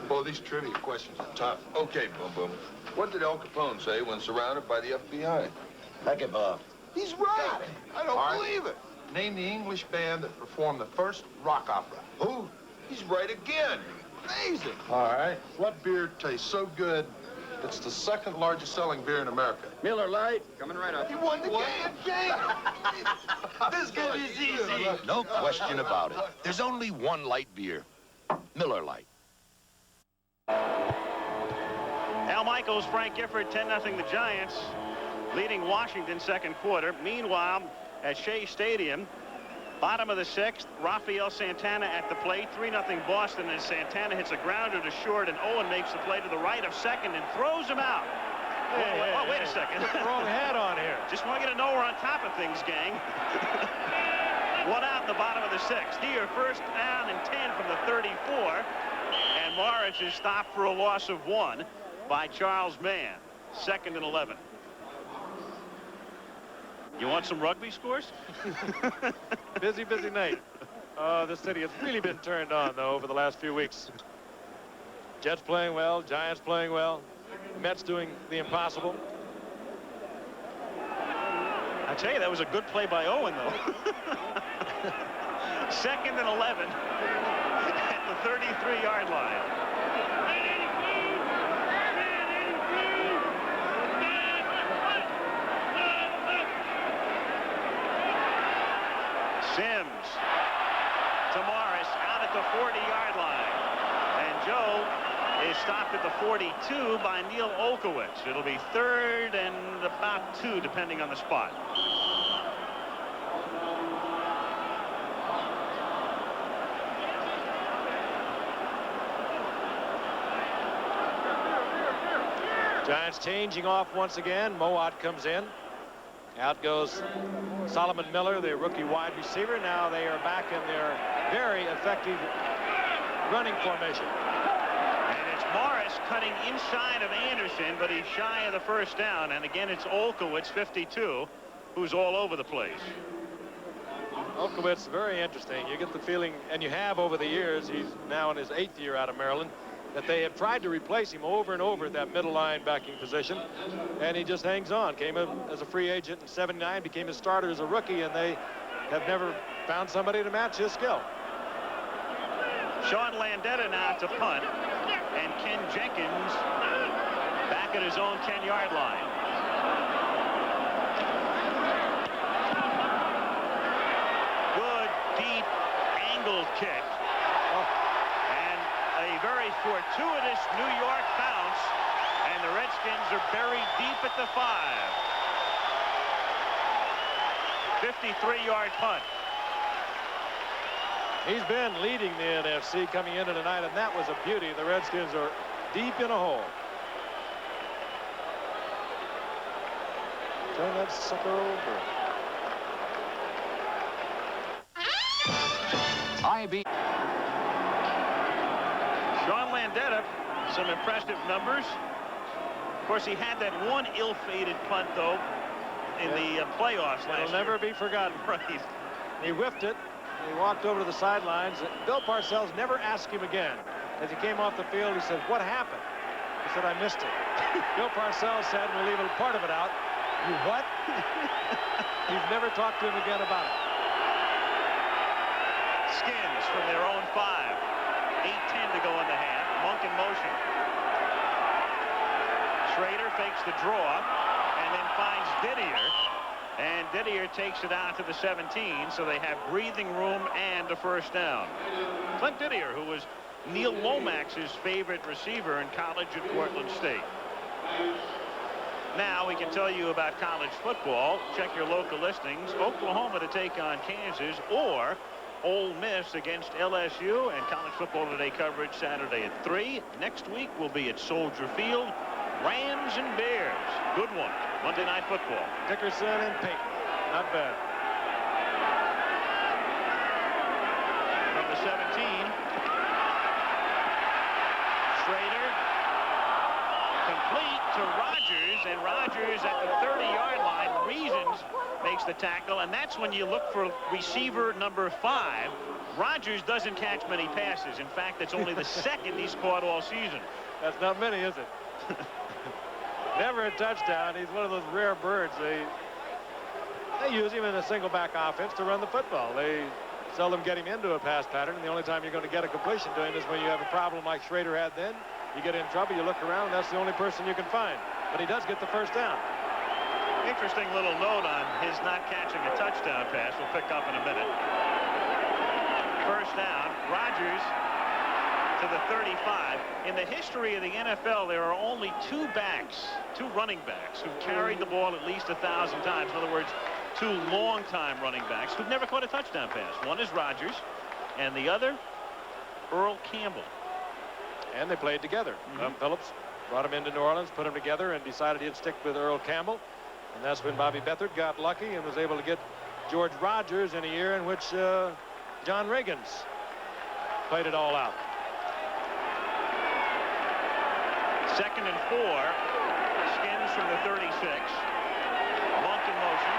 [SPEAKER 6] Well, these trivia questions are tough. Okay, Boom Boom. What did Al Capone say when surrounded by the FBI?
[SPEAKER 4] Heck it, Bob.
[SPEAKER 6] He's right. I don't believe it.
[SPEAKER 4] Name the English band that performed the first rock opera.
[SPEAKER 6] Who? He's right again. Amazing.
[SPEAKER 4] All right. What beer tastes so good it's the 2nd largest selling beer in America?
[SPEAKER 5] Miller Lite. Coming right up.
[SPEAKER 6] He won the game. This game is easy. No question about it. There's only one light beer. Miller Lite.
[SPEAKER 3] Al Michaels, Frank Gifford, 10-0 the Giants, leading Washington 2nd quarter. Meanwhile, at Shea Stadium, bottom of the 6th, Rafael Santana at the plate. 3-0 Boston as Santana hits a grounder to short, and Owen makes the play to the right of second and throws him out. Wait a second.
[SPEAKER 1] Wrong hat on here.
[SPEAKER 3] Just want you to know we're on top of things, gang. 1 out in the bottom of the 6th. Here, 1st down and 10 from the 34. And Morris is stopped for a loss of 1 by Charles Mann. 2nd and 11. You want some rugby scores?
[SPEAKER 1] Busy night. This city has really been turned on, though, over the last few weeks. Jets playing well, Giants playing well, Mets doing the impossible.
[SPEAKER 3] I tell you, that was a good play by Owen, though. 2nd and 11 at the 33-yard line. Sims to Morris out at the 40-yard line. And Joe is stopped at the 42 by Neil Olkowitz. It'll be 3rd and about 2, depending on the spot.
[SPEAKER 1] Giants changing off once again. Mowat comes in. Out goes Solomon Miller, the rookie wide receiver. Now they are back in their very effective running formation.
[SPEAKER 3] And it's Morris cutting inside of Anderson, but he's shy of the 1st down. And again, it's Olkowitz, 52, who's all over the place.
[SPEAKER 1] Olkowitz, very interesting. You get the feeling, and you have over the years, he's now in his 8th year out of Maryland, that they have tried to replace him over and over at that middle linebacking position, and he just hangs on. Came in as a free agent in '79, became a starter as a rookie, and they have never found somebody to match his skill.
[SPEAKER 3] Sean Landetta now to punt, and Ken Jenkins back at his own 10-yard line. Good, deep, angled kick. A very fortuitous New York bounce, and the Redskins are buried deep at the 5. 53-yard punt.
[SPEAKER 1] He's been leading the NFC coming into tonight, and that was a beauty. The Redskins are deep in a hole. Turn that sucker over.
[SPEAKER 10] IB.
[SPEAKER 3] Sean Landeta, some impressive numbers. Of course, he had that one ill-fated punt, though, in the playoffs last year.
[SPEAKER 1] It'll never be forgotten.
[SPEAKER 3] Right.
[SPEAKER 1] He whiffed it. He walked over to the sidelines. Bill Parcells never asked him again. As he came off the field, he said, "What happened?" He said, "I missed it." Bill Parcells said, and we'll leave a part of it out, "You what?" He's never talked to him again about it.
[SPEAKER 3] Skins from their own 5. 8:10 to go in the half. Monk in motion. Schrader fakes the draw and then finds Didier. And Didier takes it out to the 17, so they have breathing room and a first down. Clint Didier, who was Neil Lomax's favorite receiver in college at Portland State. Now we can tell you about college football. Check your local listings. Oklahoma to take on Kansas, or Ole Miss against LSU, and College Football Today coverage Saturday at 3. Next week will be at Soldier Field. Rams and Bears. Good one. Monday Night Football.
[SPEAKER 1] Dickerson and Payton. Not bad.
[SPEAKER 3] From the 17. Schrader. Complete to Rogers, and Rogers at the 30-yard line. Reasons makes the tackle, and that's when you look for receiver number 5. Rogers doesn't catch many passes. In fact, it's only the second he's caught all season.
[SPEAKER 1] That's not many, is it? Never a touchdown. He's one of those rare birds. They use him in a single back offense to run the football. They seldom get him into a pass pattern, and the only time you're going to get a completion to him is when you have a problem like Schrader had then. You get in trouble, you look around, that's the only person you can find. But he does get the first down.
[SPEAKER 3] Interesting little note on his not catching a touchdown pass. We'll pick up in a minute. First down. Rogers to the 35. In the history of the NFL, there are only two running backs who've carried the ball at least 1,000 times. In other words, 2 long-time running backs who've never caught a touchdown pass. One is Rogers, and the other, Earl Campbell.
[SPEAKER 1] And they played together. Phillips brought him into New Orleans, put them together, and decided he'd stick with Earl Campbell. And that's when Bobby Beathard got lucky and was able to get George Rogers in a year in which John Riggins played it all out.
[SPEAKER 3] 2nd and 4. Skins from the 36. Monk in motion.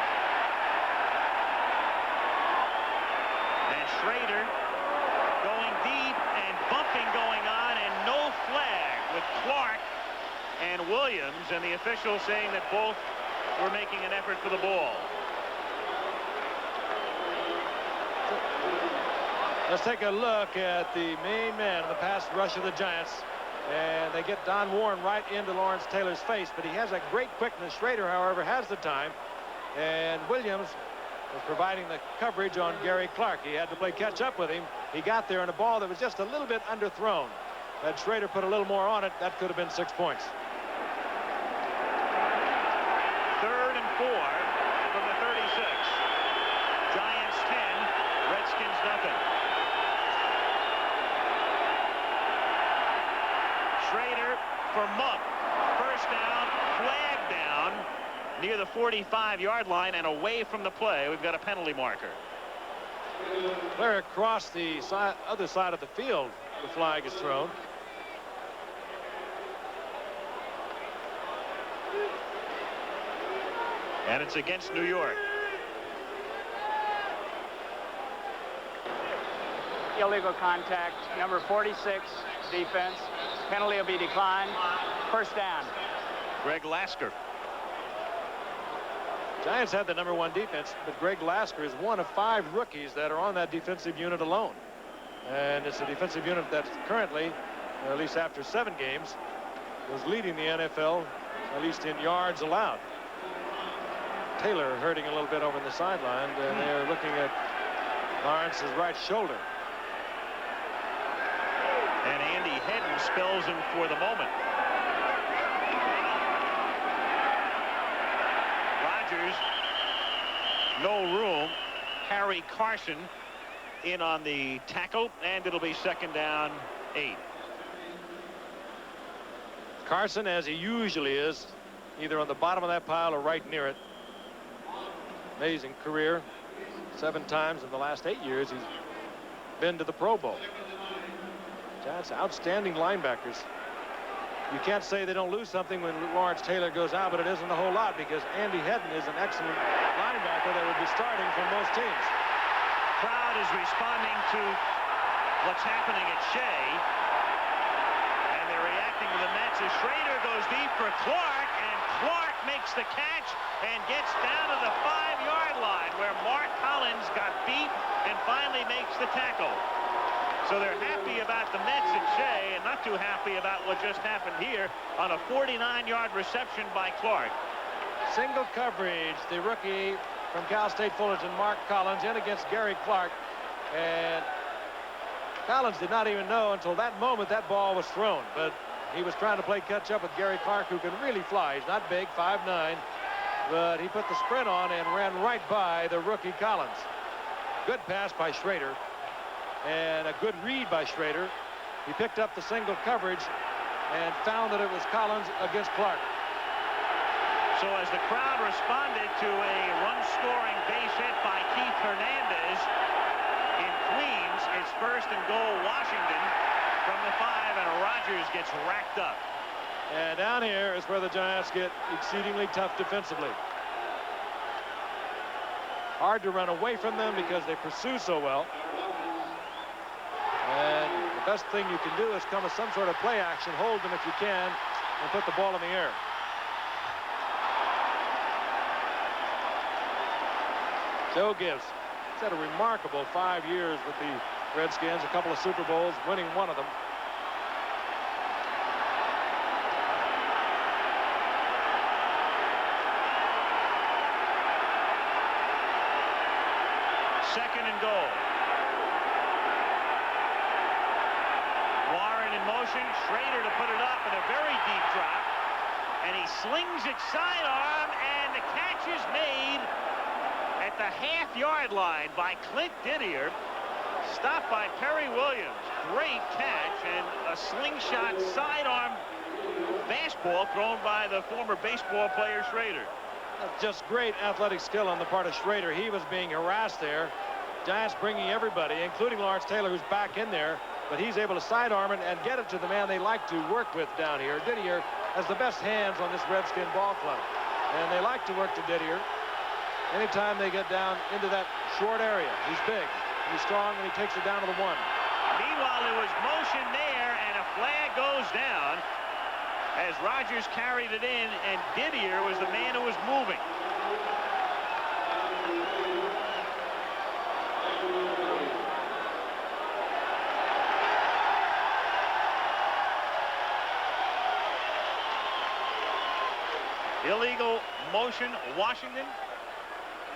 [SPEAKER 3] And Schrader going deep and bumping going on, and no flag with Clark and Williams, and the official saying that both were making an effort for the ball.
[SPEAKER 1] Let's take a look at the main man in the pass rush of the Giants. And they get Don Warren right into Lawrence Taylor's face, but he has a great quickness. Schrader, however, has the time. And Williams was providing the coverage on Gary Clark. He had to play catch up with him. He got there in a ball that was just a little bit underthrown. Had Schrader put a little more on it, that could have been 6 points.
[SPEAKER 3] 3rd and 4 from the 36. Giants 10, Redskins nothing. Schrader for Monk. First down, flag down near the 45-yard line and away from the play. We've got a penalty marker.
[SPEAKER 1] Clear across the other side of the field, the flag is thrown.
[SPEAKER 3] And it's against New York.
[SPEAKER 9] Illegal contact, number 46, defense. Penalty will be declined. First down.
[SPEAKER 3] Greg Lasker.
[SPEAKER 1] Giants had the #1 defense, but Greg Lasker is one of 5 rookies that are on that defensive unit alone. And it's a defensive unit that's currently, at least after 7 games, was leading the NFL, at least in yards allowed. Taylor hurting a little bit over the sideline, and they're looking at Lawrence's right shoulder.
[SPEAKER 3] And Andy Hedden spells him for the moment. Rogers, no room. Harry Carson in on the tackle, and it'll be 2nd down, 8.
[SPEAKER 1] Carson, as he usually is, either on the bottom of that pile or right near it, Amazing career. 7 times in the last 8 years he's been to the Pro Bowl. Giants outstanding linebackers. You can't say they don't lose something when Lawrence Taylor goes out, but it isn't a whole lot because Andy Hedden is an excellent linebacker that would be starting for most teams.
[SPEAKER 3] Crowd is responding to what's happening at Shea, and they're reacting to the Mets as Schrader goes deep for Clark, and Clark makes the catch and gets down to the 5-yard line where Mark Collins got beat and finally makes the tackle. So they're happy about the Mets at Shea and not too happy about what just happened here on a 49-yard reception by Clark.
[SPEAKER 1] Single coverage, the rookie from Cal State Fullerton, Mark Collins, in against Gary Clark, and Collins did not even know until that moment that ball was thrown, but he was trying to play catch up with Gary Clark, who can really fly. He's not big, 5'9", but he put the sprint on and ran right by the rookie Collins. Good pass by Schrader and a good read by Schrader. He picked up the single coverage and found that it was Collins against Clark.
[SPEAKER 3] So as the crowd responded to a run-scoring base hit by Keith Hernandez in Queens, it's 1st and goal Washington from the 5, and Rodgers gets racked up.
[SPEAKER 1] And down here is where the Giants get exceedingly tough defensively. Hard to run away from them because they pursue so well. And the best thing you can do is come with some sort of play action, hold them if you can, and put the ball in the air. Joe Gibbs. He's had a remarkable 5 years with the Redskins, a couple of Super Bowls, winning one of them.
[SPEAKER 3] Second and goal. Warren in motion, Schrader to put it up in a very deep drop, and he slings it sidearm, and the catch is made at the half-yard line by Clint Didier, stopped by Perry Williams. Great catch, and a slingshot sidearm fastball thrown by the former baseball player Schrader.
[SPEAKER 1] Just great athletic skill on the part of Schrader. He was being harassed there. Giants bringing everybody, including Lawrence Taylor, who's back in there, but he's able to sidearm it and get it to the man they like to work with down here. Didier has the best hands on this Redskin ball club, and they like to work to Didier anytime they get down into that short area. He's big, he's strong, and he takes it down to the 1.
[SPEAKER 3] Meanwhile, there was motion there, and a flag goes down as Rodgers carried it in, and Didier was the man who was moving. Illegal motion, Washington.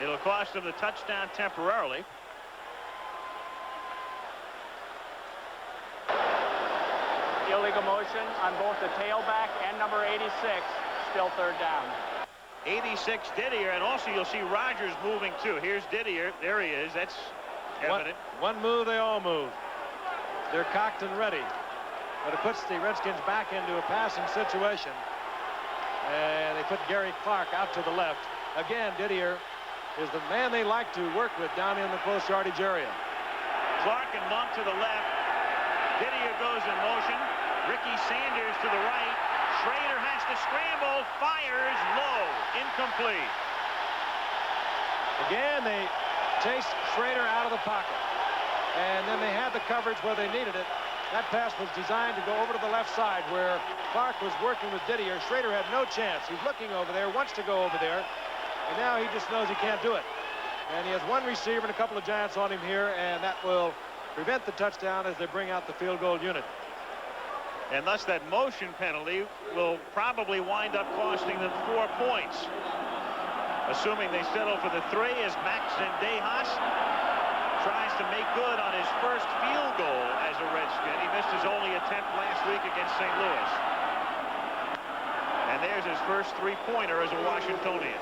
[SPEAKER 3] It'll cost them the touchdown temporarily.
[SPEAKER 9] Illegal motion on both the tailback and number 86. Still 3rd down.
[SPEAKER 3] 86 Didier, and also you'll see Rodgers moving too. Here's Didier. There he is. That's evident.
[SPEAKER 1] One move, they all move. They're cocked and ready. But it puts the Redskins back into a passing situation. And they put Gary Clark out to the left. Again, Didier is the man they like to work with down in the close yardage area.
[SPEAKER 3] Clark and Monk to the left. Didier goes in motion. Ricky Sanders to the right. Schrader has to scramble. Fires low. Incomplete.
[SPEAKER 1] Again, they chased Schrader out of the pocket. And then they had the coverage where they needed it. That pass was designed to go over to the left side where Clark was working with Didier. Schrader had no chance. He's looking over there, wants to go over there, and now he just knows he can't do it. And he has one receiver and a couple of Giants on him here, and that will prevent the touchdown as they bring out the field goal unit.
[SPEAKER 3] And thus that motion penalty will probably wind up costing them 4 points. Assuming they settle for the 3 as Max Zendejas tries to make good on his first field goal as a Redskin. He missed his only attempt last week against St. Louis. And there's his first 3-pointer as a Washingtonian.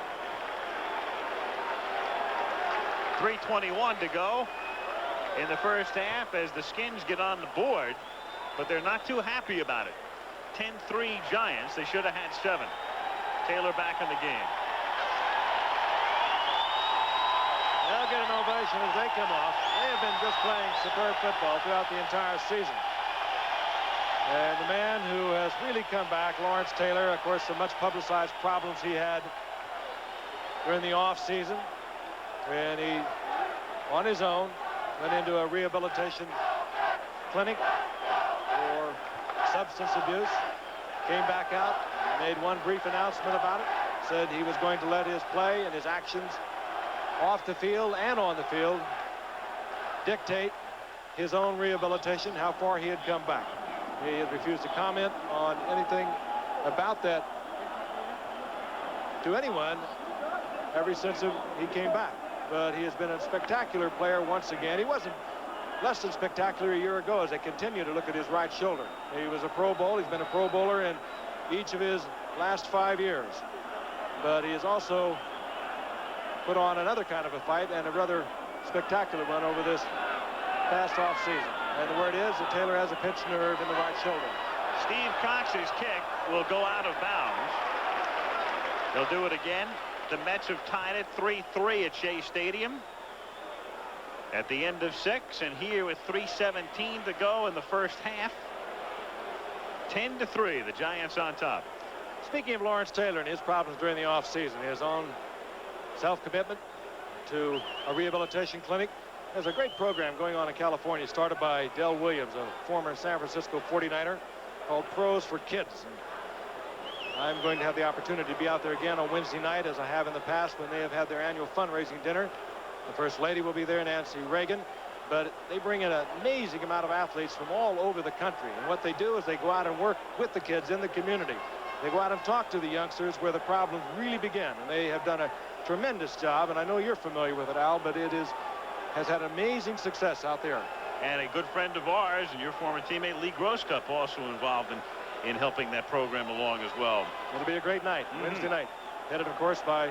[SPEAKER 3] 3:21 to go in the first half as the Skins get on the board, but they're not too happy about it. 10-3 Giants. They should have had 7. Taylor back in the game.
[SPEAKER 1] get an ovation as they come off. They have been just playing superb football throughout the entire season. And the man who has really come back, Lawrence Taylor, of course, the much publicized problems he had during the off season when he, on his own, went into a rehabilitation clinic for substance abuse, came back out, made one brief announcement about it, said he was going to let his play and his actions off the field and on the field dictate his own rehabilitation, how far he had come back. He has refused to comment on anything about that to anyone ever since he came back. But he has been a spectacular player once again. He wasn't less than spectacular a year ago as they continue to look at his right shoulder. He was a Pro Bowl. He's been a Pro Bowler in each of his last 5 years. But he has also put on another kind of a fight and a rather spectacular one over this past off season. And the word is that Taylor has a pinched nerve in the right shoulder.
[SPEAKER 3] Steve Cox's kick will go out of bounds. They'll do it again. The Mets have tied it 3-3 at Shea Stadium at the end of 6, and here with 3:17 to go in the first half, 10-3, the Giants on top.
[SPEAKER 1] Speaking of Lawrence Taylor and his problems during the offseason, his own self-commitment to a rehabilitation clinic. There's a great program going on in California started by Del Williams, a former San Francisco 49er, called Pros for Kids. I'm going to have the opportunity to be out there again on Wednesday night, as I have in the past when they have had their annual fundraising dinner. The First Lady will be there, Nancy Reagan. But they bring in an amazing amount of athletes from all over the country. And what they do is they go out and work with the kids in the community. They go out and talk to the youngsters where the problems really begin. And they have done a tremendous job. And I know you're familiar with it, Al, but it has had amazing success out there.
[SPEAKER 3] And a good friend of ours and your former teammate Lee Groscup also involved in helping that program along as well.
[SPEAKER 1] It'll be a great night, Wednesday night. Headed, of course, by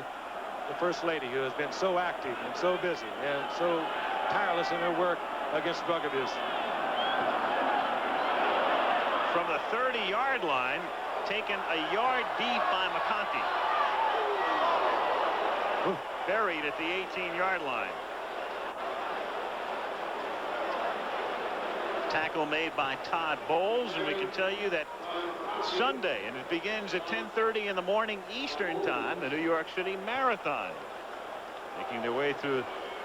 [SPEAKER 1] the First Lady, who has been so active and so busy and so tireless in her work against drug abuse.
[SPEAKER 3] From the 30-yard line, taken a yard deep by McConkey. Buried at the 18-yard line. Tackle made by Todd Bowles, and we can tell you that Sunday, and it begins at 10:30 in the morning Eastern time, the New York City Marathon. Making their way through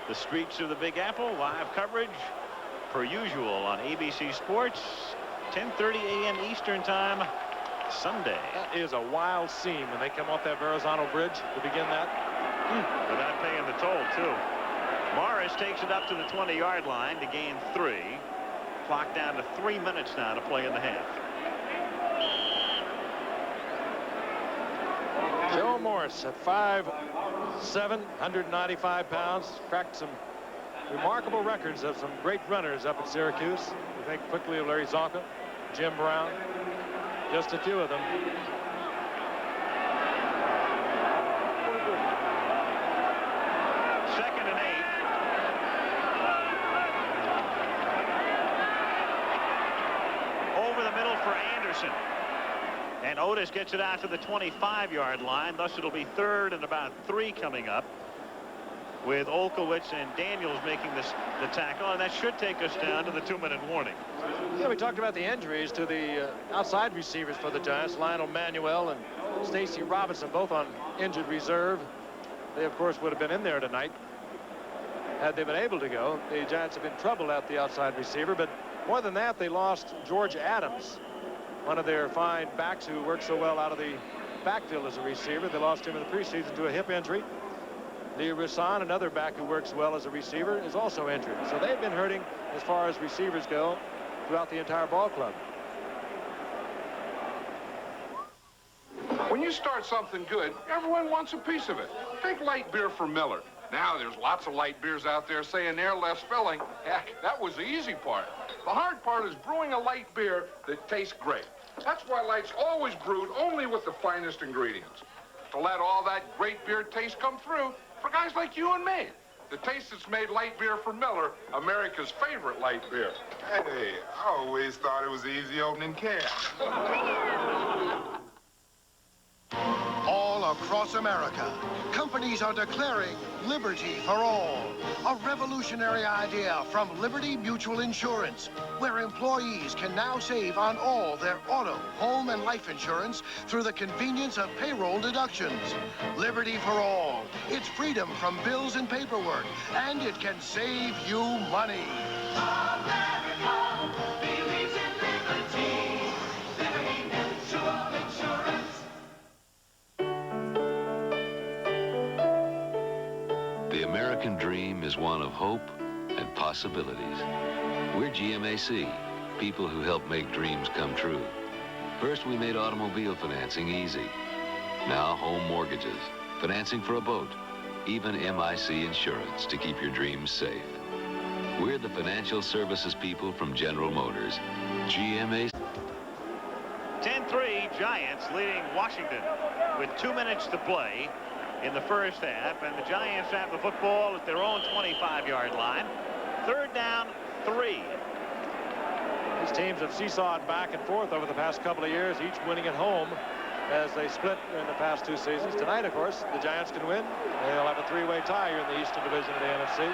[SPEAKER 3] the streets of the Big Apple. Live coverage, per usual, on ABC Sports, 10:30 a.m. Eastern time, Sunday.
[SPEAKER 1] That is a wild scene when they come off that Verrazano Bridge to begin that.
[SPEAKER 3] Without paying the toll, too. Morris takes it up to the 20-yard line to gain 3. Clock down to 3 minutes now to play in the half.
[SPEAKER 1] Joe Morris at 5'7", 195 pounds, cracked some remarkable records of some great runners up at Syracuse. We think quickly of Larry Zonka, Jim Brown, just a few of them.
[SPEAKER 3] Second and 8. Over the middle for Anderson. And Otis gets it out to the 25-yard line. Thus, it'll be 3rd and about 3 coming up, with Olkowitz and Daniels making the tackle. And that should take us down to the 2-minute warning.
[SPEAKER 1] Yeah, we talked about the injuries to the outside receivers for the Giants, Lionel Manuel and Stacy Robinson, both on injured reserve. They, of course, would have been in there tonight had they been able to go. The Giants have been troubled at the outside receiver, but more than that, they lost George Adams, one of their fine backs who worked so well out of the backfield as a receiver. They lost him in the preseason to a hip injury. Lee Risson, another back who works well as a receiver, is also injured. So they've been hurting as far as receivers go throughout the entire ball club.
[SPEAKER 10] When you start something good, everyone wants a piece of it. Take light beer from Miller. Now there's lots of light beers out there saying they're less filling. Heck, that was the easy part. The hard part is brewing a light beer that tastes great. That's why Light's always brewed only with the finest ingredients. To let all that great beer taste come through for guys like you and me. The taste that's made light beer from Miller, America's favorite light beer.
[SPEAKER 11] Hey, I always thought it was easy opening can.
[SPEAKER 7] All
[SPEAKER 12] across America, companies are declaring liberty for all. A revolutionary idea from Liberty Mutual Insurance, where employees can now save on all their auto, home, and life insurance through the convenience of payroll deductions. Liberty for all. It's freedom from bills and paperwork, and it can save you money. America believes in liberty. Liberty Mutual Insurance.
[SPEAKER 13] The American dream is one of hope and possibilities. We're GMAC, people who help make dreams come true. First, we made automobile financing easy. Now, home mortgages, financing for a boat, even MIC insurance to keep your dreams safe. We're the financial services people from General Motors. GMAC.
[SPEAKER 3] 10-3, Giants leading Washington with 2 minutes to play in the first half, and the Giants have the football at their own 25-yard line. Third down, 3.
[SPEAKER 1] These teams have seesawed back and forth over the past couple of years, each winning at home as they split in the past 2 seasons. Tonight, of course, the Giants can win. They'll have a 3-way tie here in the Eastern Division of the NFC.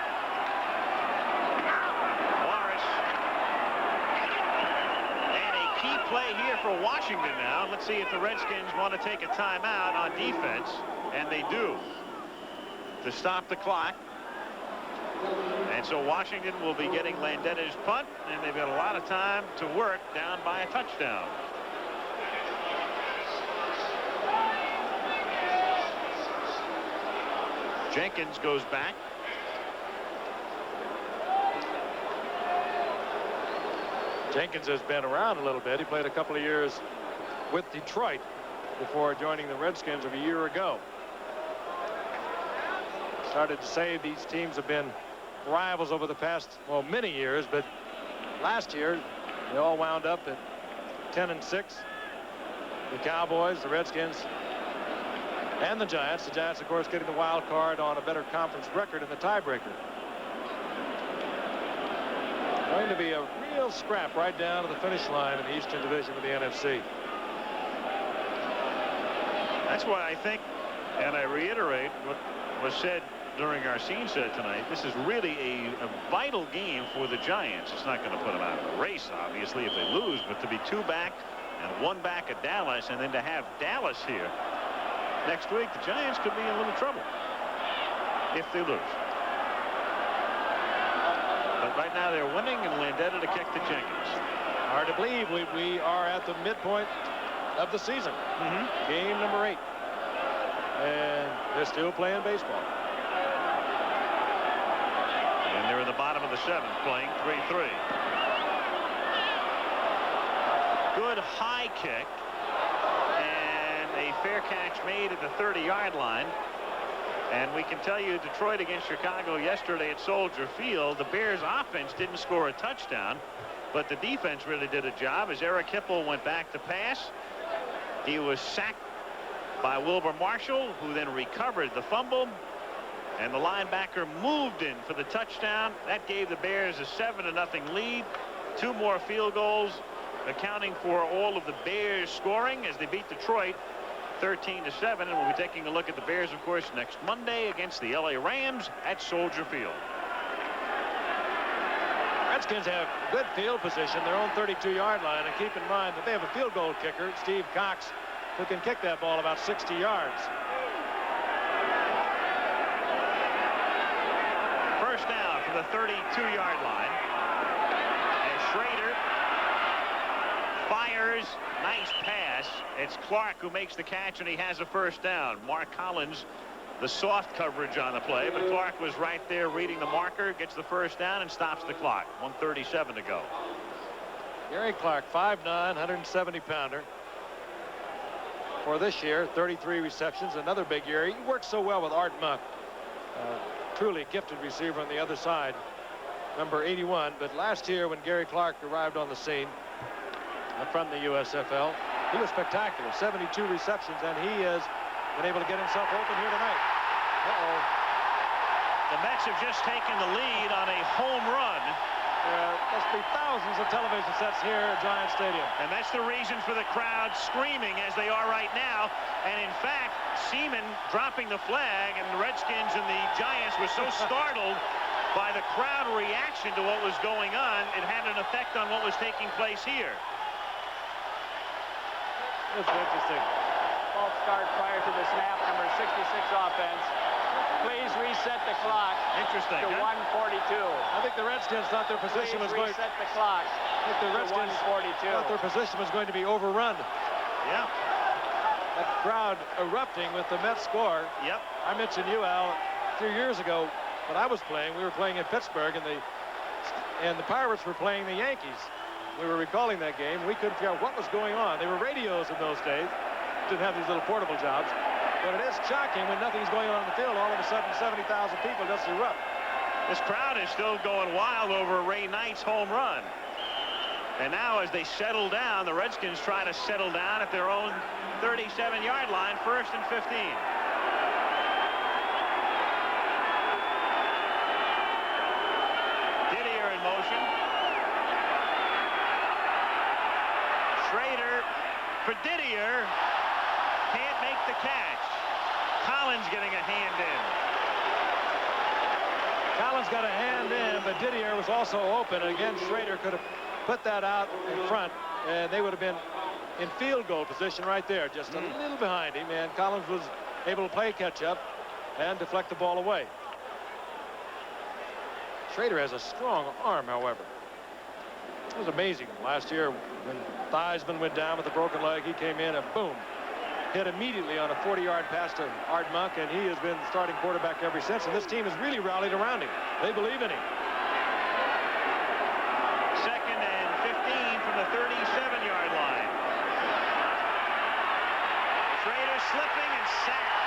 [SPEAKER 3] Morris. And a key play here for Washington now. Let's see if the Redskins want to take a timeout on defense. And they do, to stop the clock. And so Washington will be getting Landetta's punt, and they've got a lot of time to work down by a touchdown. Jenkins goes back.
[SPEAKER 1] Jenkins has been around a little bit. He played a couple of years with Detroit before joining the Redskins a year ago. Started to say these teams have been rivals over the past, well, many years, but last year they all wound up at 10-6. The Cowboys, the Redskins, and the Giants. The Giants, of course, getting the wild card on a better conference record in the tiebreaker. Going to be a real scrap right down to the finish line in the Eastern Division of the NFC.
[SPEAKER 3] That's why I think, and I reiterate what was said during our scene set tonight, this is really a vital game for the Giants. It's not going to put them out of the race, obviously, if they lose, but to be 2 back and 1 back at Dallas, and then to have Dallas here next week, the Giants could be in a little trouble if they lose. But right now they're winning, and Landetta to kick to Jenkins.
[SPEAKER 1] Hard to believe we are at the midpoint of the season. Game number 8. And they're still playing baseball.
[SPEAKER 3] And they're in the bottom of the 7th, playing 3-3. Good high kick. And a fair catch made at the 30-yard line. And we can tell you, Detroit against Chicago yesterday at Soldier Field, the Bears offense didn't score a touchdown, but the defense really did a job as Eric Hipple went back to pass. He was sacked by Wilbur Marshall, who then recovered the fumble, and the linebacker moved in for the touchdown. That gave the Bears a 7-0 lead. 2 more field goals, accounting for all of the Bears scoring as they beat Detroit 13-7. And we'll be taking a look at the Bears, of course, next Monday against the LA Rams at Soldier Field.
[SPEAKER 1] Redskins have good field position, their own 32-yard line, and keep in mind that they have a field goal kicker, Steve Cox, who can kick that ball about 60 yards.
[SPEAKER 3] First down from the 32-yard line. And Schrader fires. Nice pass. It's Clark who makes the catch, and he has a first down. Mark Collins, the soft coverage on the play, but Clark was right there reading the marker, gets the first down, and stops the clock. 1:37 to go.
[SPEAKER 1] Gary Clark, 5'9", 170-pounder. For this year, 33 receptions, another big year. He works so well with Art Monk. Truly gifted receiver on the other side, number 81. But last year, when Gary Clark arrived on the scene from the USFL, he was spectacular. 72 receptions, and he has been able to get himself open here tonight.
[SPEAKER 3] The Mets have just taken the lead on a home run
[SPEAKER 1] There must be thousands of television sets here at Giant Stadium.
[SPEAKER 3] And that's the reason for the crowd screaming as they are right now. And in fact, Seaman dropping the flag, and the Redskins and the Giants were so startled by the crowd reaction to what was going on, it had an effect on what was taking place here.
[SPEAKER 1] It's interesting.
[SPEAKER 9] False start prior to the snap, number 66 offense. Please reset the clock.
[SPEAKER 3] Interesting,
[SPEAKER 9] to 1:42.
[SPEAKER 1] I think the Redskins thought their position was going.
[SPEAKER 9] Reset the clock.
[SPEAKER 1] I think the Redskins
[SPEAKER 9] 1:42.
[SPEAKER 1] thought their position was going to be overrun.
[SPEAKER 3] Yeah.
[SPEAKER 1] That crowd erupting with the Mets score.
[SPEAKER 3] Yep.
[SPEAKER 1] I mentioned you, Al, a few years ago when I was playing. We were playing in Pittsburgh, and the Pirates were playing the Yankees. We were recalling that game. We couldn't figure out what was going on. They were radios in those days. Didn't have these little portable jobs. But it is shocking when nothing's going on in the field. All of a sudden, 70,000 people just erupt.
[SPEAKER 3] This crowd is still going wild over Ray Knight's home run. And now as they settle down, the Redskins try to settle down at their own 37-yard line, 1st and 15. Didier in motion. Schrader for Didier. Can't make the catch. Collins getting a hand in.
[SPEAKER 1] Collins got a hand in, but Didier was also open. And again, Schrader could have put that out in front, and they would have been in field goal position right there, just a little behind him, and Collins was able to play catch-up and deflect the ball away. Schrader has a strong arm, however. It was amazing. Last year, when Theismann went down with a broken leg, he came in and boom, hit immediately on a 40-yard pass to Art Monk, and he has been starting quarterback ever since, and this team has really rallied around him. They believe in him.
[SPEAKER 3] 2nd and 15 from the 37-yard line. Schrader slipping and sacked.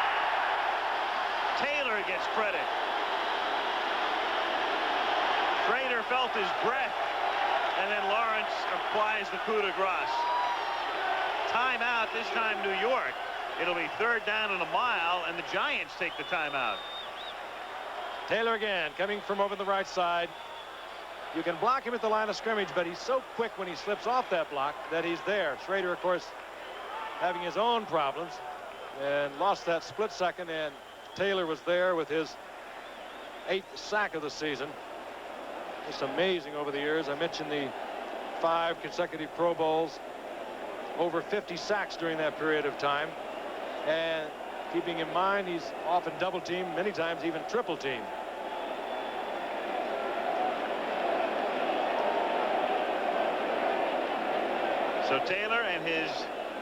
[SPEAKER 3] Taylor gets credit. Schrader felt his breath, and then Lawrence applies the coup de grace. Timeout, this time New York. It'll be 3rd down and a mile, and the Giants take the timeout.
[SPEAKER 1] Taylor again coming from over the right side. You can block him at the line of scrimmage, but he's so quick when he slips off that block that he's there. Schrader, of course, having his own problems and lost that split second, and Taylor was there with his 8th sack of the season. Just amazing over the years. I mentioned the 5 consecutive Pro Bowls, over 50 sacks during that period of time, and keeping in mind he's often double teamed, many times even triple teamed.
[SPEAKER 3] So Taylor and his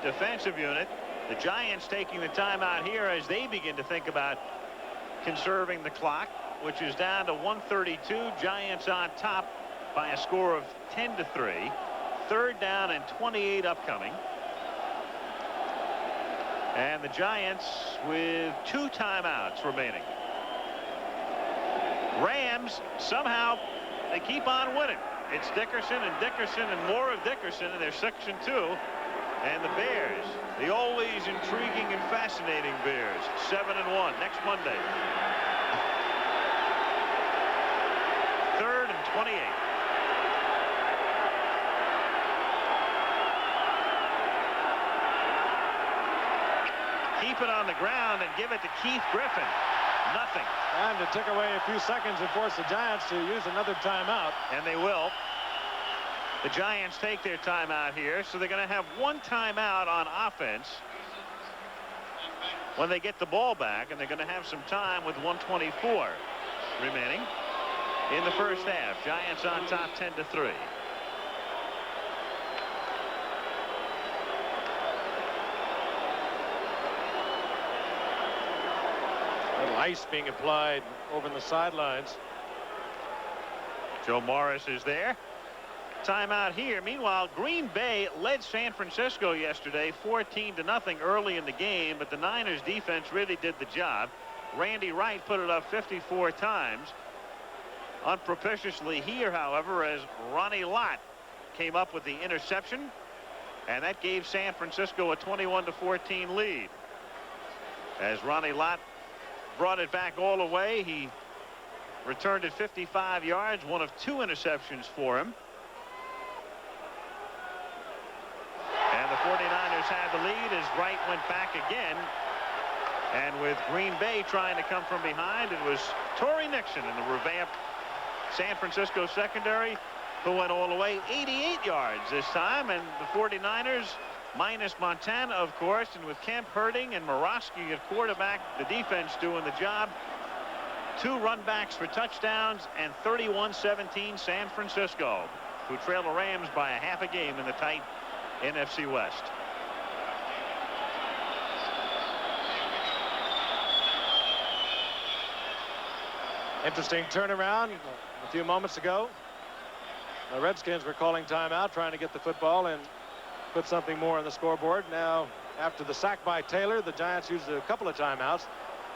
[SPEAKER 3] defensive unit, the Giants taking the timeout here as they begin to think about conserving the clock, which is down to 1:32. Giants on top by a score of 10-3. 3rd down and 28 upcoming. And the Giants with 2 timeouts remaining. Rams, somehow they keep on winning. It's Dickerson and Dickerson and more of Dickerson, and they're 6-2. And the Bears, the always intriguing and fascinating Bears, 7-1 next Monday. 3rd and 28. Keep it on the ground and give it to Keith Griffin. Nothing.
[SPEAKER 1] Time to tick away a few seconds and force the Giants to use another timeout.
[SPEAKER 3] And they will. The Giants take their timeout here, so they're going to have 1 timeout on offense when they get the ball back, and they're going to have some time with 1:24 remaining in the first half. Giants on top 10-3.
[SPEAKER 1] Ice being applied over the sidelines.
[SPEAKER 3] Joe Morris is there. Timeout here. Meanwhile, Green Bay led San Francisco yesterday 14-0 early in the game, but the Niners defense really did the job. Randy Wright put it up 54 times. Unpropitiously here, however, as Ronnie Lott came up with the interception, and that gave San Francisco a 21-14 lead. As Ronnie Lott brought it back all the way, he returned it 55 yards, one of 2 interceptions for him. And the 49ers had the lead as Wright went back again. And with Green Bay trying to come from behind, it was Torrey Nixon in the revamped San Francisco secondary who went all the way 88 yards this time. And the 49ers, minus Montana, of course, and with Kemp hurting and Morosky at quarterback, the defense doing the job. 2 runbacks for touchdowns, and 31-17 San Francisco, who trail the Rams by a half a game in the tight NFC West.
[SPEAKER 1] Interesting turnaround a few moments ago. The Redskins were calling timeout, trying to get the football and put something more on the scoreboard. Now, after the sack by Taylor, the Giants used a couple of timeouts,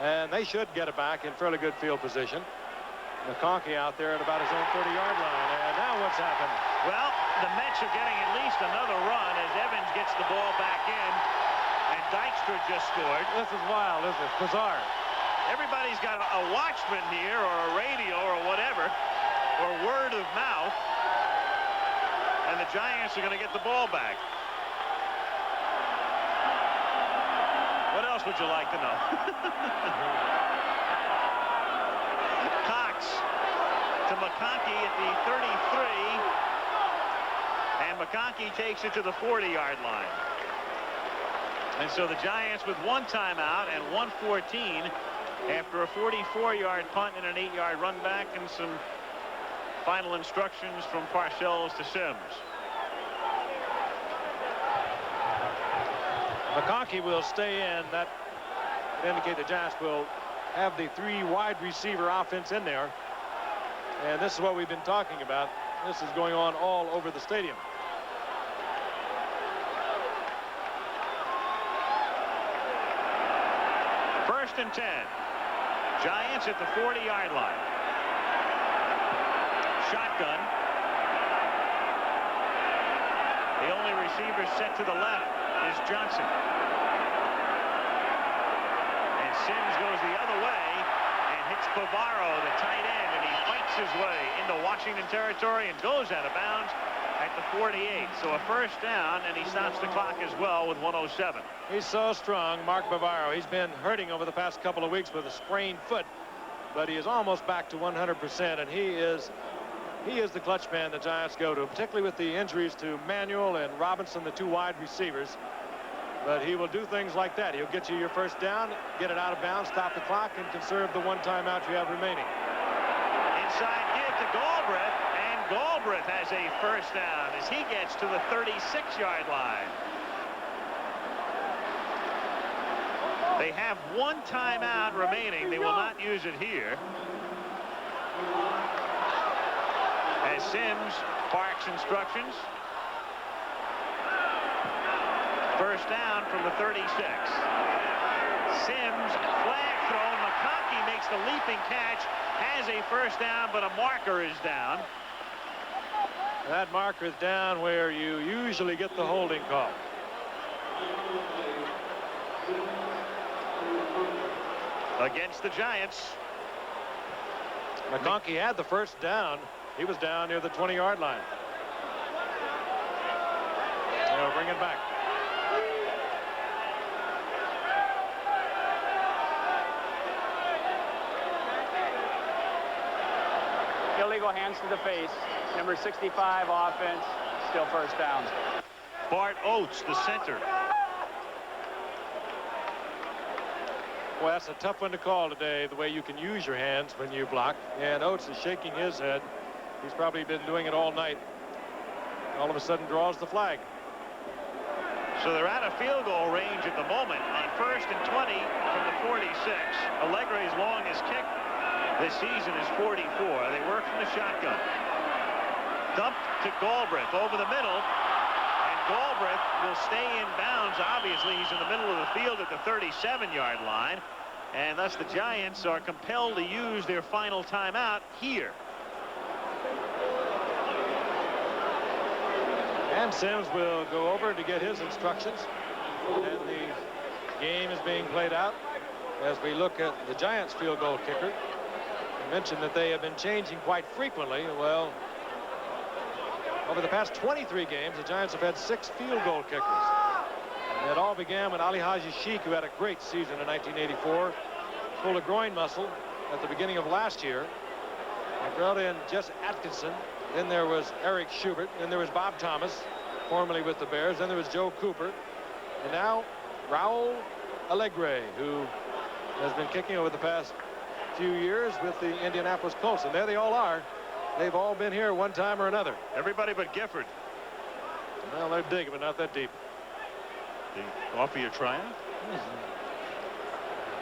[SPEAKER 1] and they should get it back in fairly good field position. McConkey out there at about his own 30-yard line. And now what's happened?
[SPEAKER 3] Well, the Mets are getting at least another run as Evans gets the ball back in, and Dykstra just scored.
[SPEAKER 1] This is wild, isn't it? Bizarre.
[SPEAKER 3] Everybody's got a watchman here, or a radio, or whatever, or word of mouth, and the Giants are going to get the ball back. What else would you like to know? Cox to McConkey at the 33, and McConkey takes it to the 40-yard line. And so the Giants with 1 timeout and 1:14 after a 44-yard punt and an 8-yard run back, and some final instructions from Parcells to Sims.
[SPEAKER 1] McConkey will stay in. That would indicate the Giants will have the 3 wide receiver offense in there. And this is what we've been talking about. This is going on all over the stadium.
[SPEAKER 3] First and 10. Giants at the 40-yard line. Shotgun. The only receiver set to the left is Johnson. And Sims goes the other way and hits Bavaro, the tight end, and he fights his way into Washington territory and goes out of bounds at the 48. So a first down, and he stops the clock as well with 1:07.
[SPEAKER 1] He's so strong, Mark Bavaro. He's been hurting over the past couple of weeks with a sprained foot, but he is almost back to 100%, and he is the clutch man the Giants go to, particularly with the injuries to Manuel and Robinson, the 2 wide receivers. But he will do things like that. He'll get you your first down, get it out of bounds, stop the clock, and conserve the 1 timeout you have remaining.
[SPEAKER 3] Inside give to Galbraith, and Galbraith has a first down as he gets to the 36-yard line. They have 1 timeout remaining. They will not use it here. As Sims barks instructions. First down from the 36. Sims, flag thrown. McConkey makes the leaping catch, has a first down, but a marker is down.
[SPEAKER 1] That marker is down where you usually get the holding call.
[SPEAKER 3] Against the Giants.
[SPEAKER 1] McConkey had the first down. He was down near the 20-yard line. They'll bring it back.
[SPEAKER 9] Illegal hands to the face. Number 65 offense. Still first down.
[SPEAKER 3] Bart Oates, the center.
[SPEAKER 1] Well, that's a tough one to call today, the way you can use your hands when you block. And Oates is shaking his head. He's probably been doing it all night. All of a sudden draws the flag.
[SPEAKER 3] So they're out of field goal range at the moment on 1st and 20 from the 46. Allegre's longest kick this season is 44. They work from the shotgun. Dumped to Galbraith over the middle. And Galbraith will stay in bounds. Obviously, he's in the middle of the field at the 37-yard line. And thus the Giants are compelled to use their final timeout here.
[SPEAKER 1] And Sims will go over to get his instructions. And the game is being played out as we look at the Giants field goal kicker. And mentioned that they have been changing quite frequently. Well, over the past 23 games, the Giants have had 6 field goal kickers. And it all began with Ali Haji Sheikh, who had a great season in 1984, pulled a groin muscle at the beginning of last year. They brought in Jess Atkinson. Then there was Eric Schubert. Then there was Bob Thomas, formerly with the Bears. Then there was Joe Cooper. And now Raul Alegre, who has been kicking over the past few years with the Indianapolis Colts. And there they all are. They've all been here one time or another.
[SPEAKER 3] Everybody but Gifford.
[SPEAKER 1] Well, they're digging, but not that deep.
[SPEAKER 3] They offer you a tryout?
[SPEAKER 1] I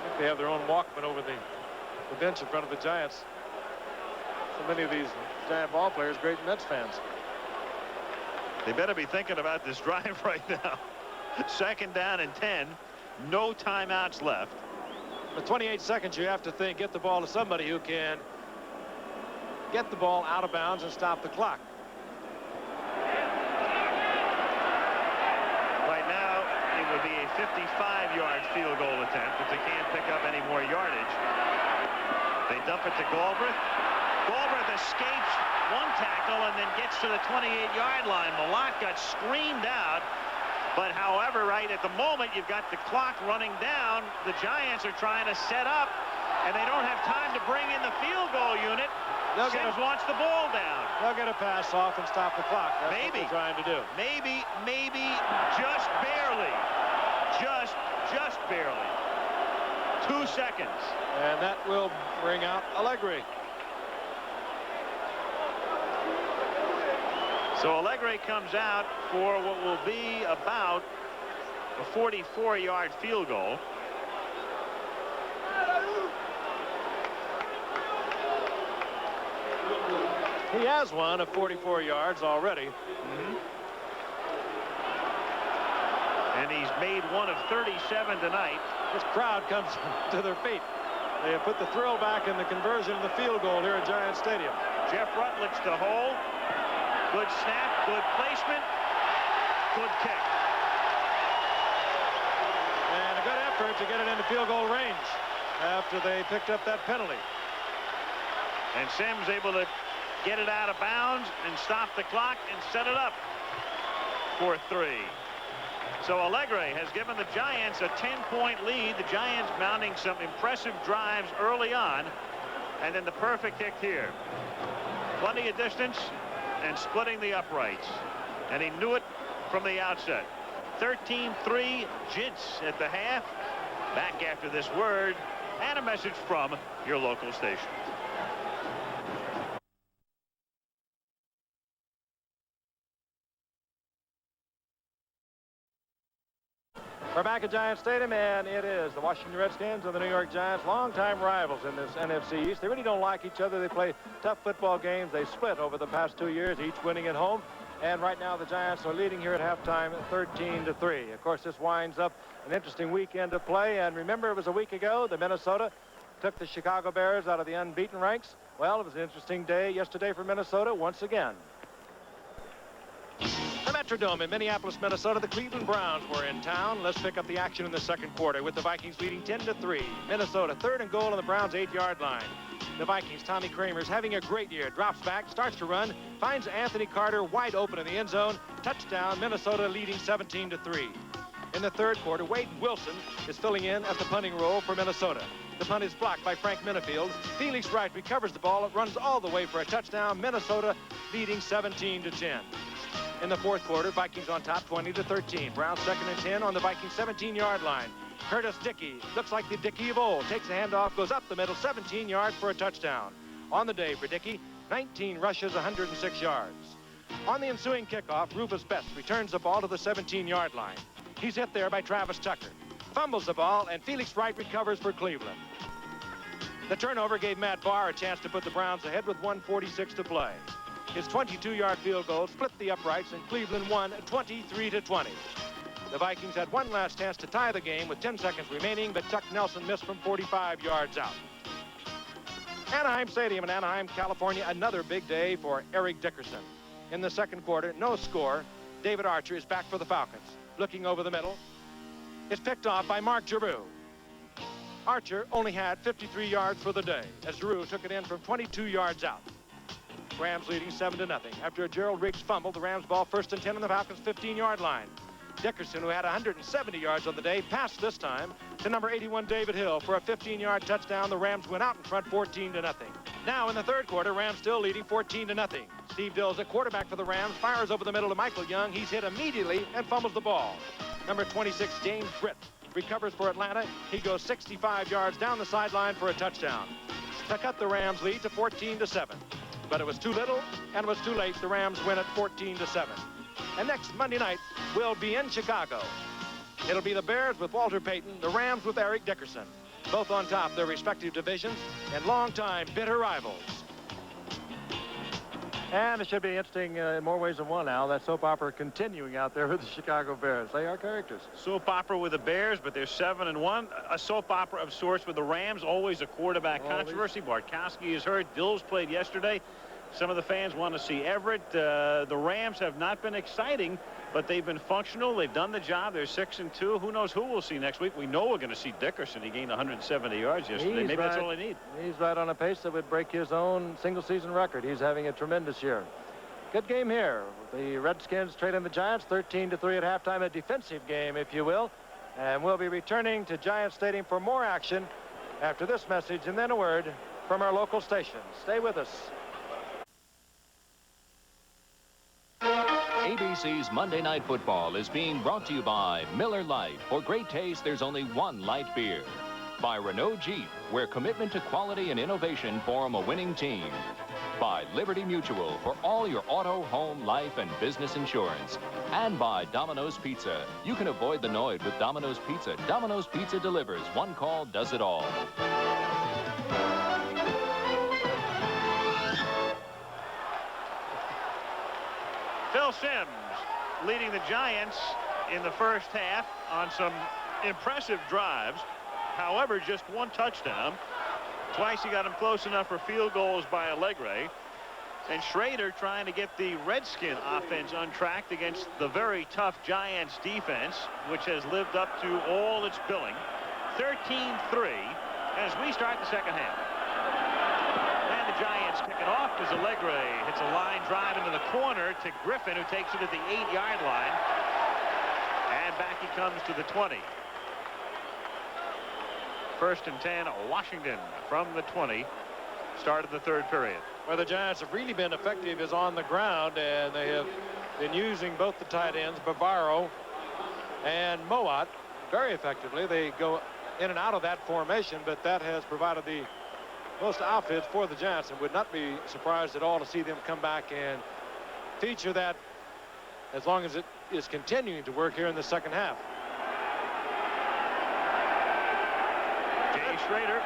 [SPEAKER 1] think they have their own Walkman over the bench in front of the Giants. So many of these Giant ball players, great Mets fans.
[SPEAKER 3] They better be thinking about this drive right now. 2nd down and 10. No timeouts left.
[SPEAKER 1] For 28 seconds, you have to think, get the ball to somebody who can get the ball out of bounds and stop the clock.
[SPEAKER 3] Right now, it would be a 55-yard field goal attempt if they can't pick up any more yardage. They dump it to Galbraith. Galbraith escapes one tackle and then gets to the 28-yard line. Malott got screamed out. But however, right at the moment, you've got the clock running down. The Giants are trying to set up, and they don't have time to bring in the field goal unit. Sims wants the ball down.
[SPEAKER 1] They'll get a pass off and stop the clock. That's
[SPEAKER 3] maybe
[SPEAKER 1] what they're trying to do.
[SPEAKER 3] Maybe, just barely. Just barely. 2 seconds.
[SPEAKER 1] And that will bring out Allegri.
[SPEAKER 3] So Allegri comes out for what will be about a 44-yard field goal.
[SPEAKER 1] He has one of 44 yards already.
[SPEAKER 3] And he's made one of 37 tonight.
[SPEAKER 1] This crowd comes to their feet. They have put the thrill back in the conversion of the field goal here at Giant Stadium.
[SPEAKER 3] Jeff Rutledge to hold. Good snap, good placement, good kick.
[SPEAKER 1] And a good effort to get it into field goal range after they picked up that penalty.
[SPEAKER 3] And Sims able to get it out of bounds and stop the clock and set it up for 3. So Allegri has given the Giants a 10-point lead. The Giants mounting some impressive drives early on, and then the perfect kick here. Plenty of distance and splitting the uprights, and he knew it from the outset. 13-3 Gents at the half. Back after this word and a message from your local station.
[SPEAKER 1] We're back at Giant Stadium, and it is the Washington Redskins and the New York Giants, longtime rivals in this NFC East. They really don't like each other. They play tough football games. They split over the past 2 years, each winning at home. And right now the Giants are leading here at halftime 13-3. Of course, this winds up an interesting weekend of play. And remember, it was a week ago that Minnesota took the Chicago Bears out of the unbeaten ranks. Well, it was an interesting day yesterday for Minnesota once again. The Metrodome in Minneapolis, Minnesota. The Cleveland Browns were in town. Let's pick up the action in the second quarter with the Vikings leading 10-3. Minnesota 3rd and goal on the Browns' 8-yard line. The Vikings, Tommy Kramer's having a great year. Drops back, starts to run, finds Anthony Carter wide open in the end zone. Touchdown, Minnesota leading 17-3. In the third quarter, Wade Wilson is filling in at the punting role for Minnesota. The punt is blocked by Frank Minifield. Felix Wright recovers the ball. It runs all the way for a touchdown. Minnesota leading 17-10. In the fourth quarter, Vikings on top 20-13. Browns 2nd and 10 on the Vikings 17-yard line. Curtis Dickey looks like the Dickey of old. Takes a handoff, goes up the middle, 17 yards for a touchdown. On the day for Dickey, 19 rushes, 106 yards. On the ensuing kickoff, Rufus Betts returns the ball to the 17-yard line. He's hit there by Travis Tucker. Fumbles the ball, and Felix Wright recovers for Cleveland. The turnover gave Matt Barr a chance to put the Browns ahead with 1:46 to play. His 22-yard field goal split the uprights, and Cleveland won 23-20. The Vikings had one last chance to tie the game with 10 seconds remaining, but Chuck Nelson missed from 45 yards out. Anaheim Stadium in Anaheim, California, another big day for Eric Dickerson. In the second quarter, no score. David Archer is back for the Falcons. Looking over the middle. It's picked off by Mark Giroux. Archer only had 53 yards for the day as Giroux took it in from 22 yards out. Rams leading 7-0. After a Gerald Riggs fumble, the Rams ball 1st and 10 on the Falcons' 15-yard line. Dickerson, who had 170 yards on the day, passed this time to number 81 David Hill for a 15-yard touchdown. The Rams went out in front 14-0. Now in the third quarter, Rams still leading 14-0. Steve Dills, a quarterback for the Rams, fires over the middle to Michael Young. He's hit immediately and fumbles the ball. Number 26 James Britt recovers for Atlanta. He goes 65 yards down the sideline for a touchdown to cut the Rams lead to 14-7. But it was too little and it was too late. The Rams win at 14-7. And next Monday night will be in Chicago. It'll be the Bears with Walter Payton, the Rams with Eric Dickerson, both on top of their respective divisions and longtime bitter rivals. And it should be interesting in more ways than one, Al. That soap opera continuing out there with the Chicago Bears. They are characters.
[SPEAKER 3] Soap opera with the Bears, but they're 7-1. A soap opera of sorts with the Rams. Always a quarterback controversy. Bartkowski is hurt. Dills played yesterday. Some of the fans want to see Everett. The Rams have not been exciting, but they've been functional. They've done the job. They're 6-2. Who knows who we'll see next week? We know we're going to see Dickerson. He gained 170 yards yesterday. Maybe that's all he needs.
[SPEAKER 1] He's right on a pace that would break his own single-season record. He's having a tremendous year. Good game here. The Redskins trailing the Giants 13-3 at halftime. A defensive game, if you will. And we'll be returning to Giant Stadium for more action after this message and then a word from our local station. Stay with us.
[SPEAKER 14] ABC's Monday Night Football is being brought to you by Miller Lite. For great taste, there's only one light beer. By Renault Jeep, where commitment to quality and innovation form a winning team. By Liberty Mutual for all your auto, home, life, and business insurance. And by Domino's Pizza. You can avoid the Noid with Domino's Pizza. Domino's Pizza delivers. One call does it all.
[SPEAKER 3] Phil Simms leading the Giants in the first half on some impressive drives. However, just one touchdown. Twice he got him close enough for field goals by Allegre. And Schrader trying to get the Redskin offense untracked against the very tough Giants defense, which has lived up to all its billing. 13-3 as we start the second half. And the Giants kick it off as Allegre hits a line drive into the corner to Griffin, who takes it at the 8-yard line. And back he comes to the 20. 1st and 10, Washington from the 20. Start of the third period.
[SPEAKER 1] Where the Giants have really been effective is on the ground, and they have been using both the tight ends, Bavaro and Moat, very effectively. They go in and out of that formation, but that has provided the most offense for the Giants, and would not be surprised at all to see them come back and feature that as long as it is continuing to work here in the second half.
[SPEAKER 3] Jay Schrader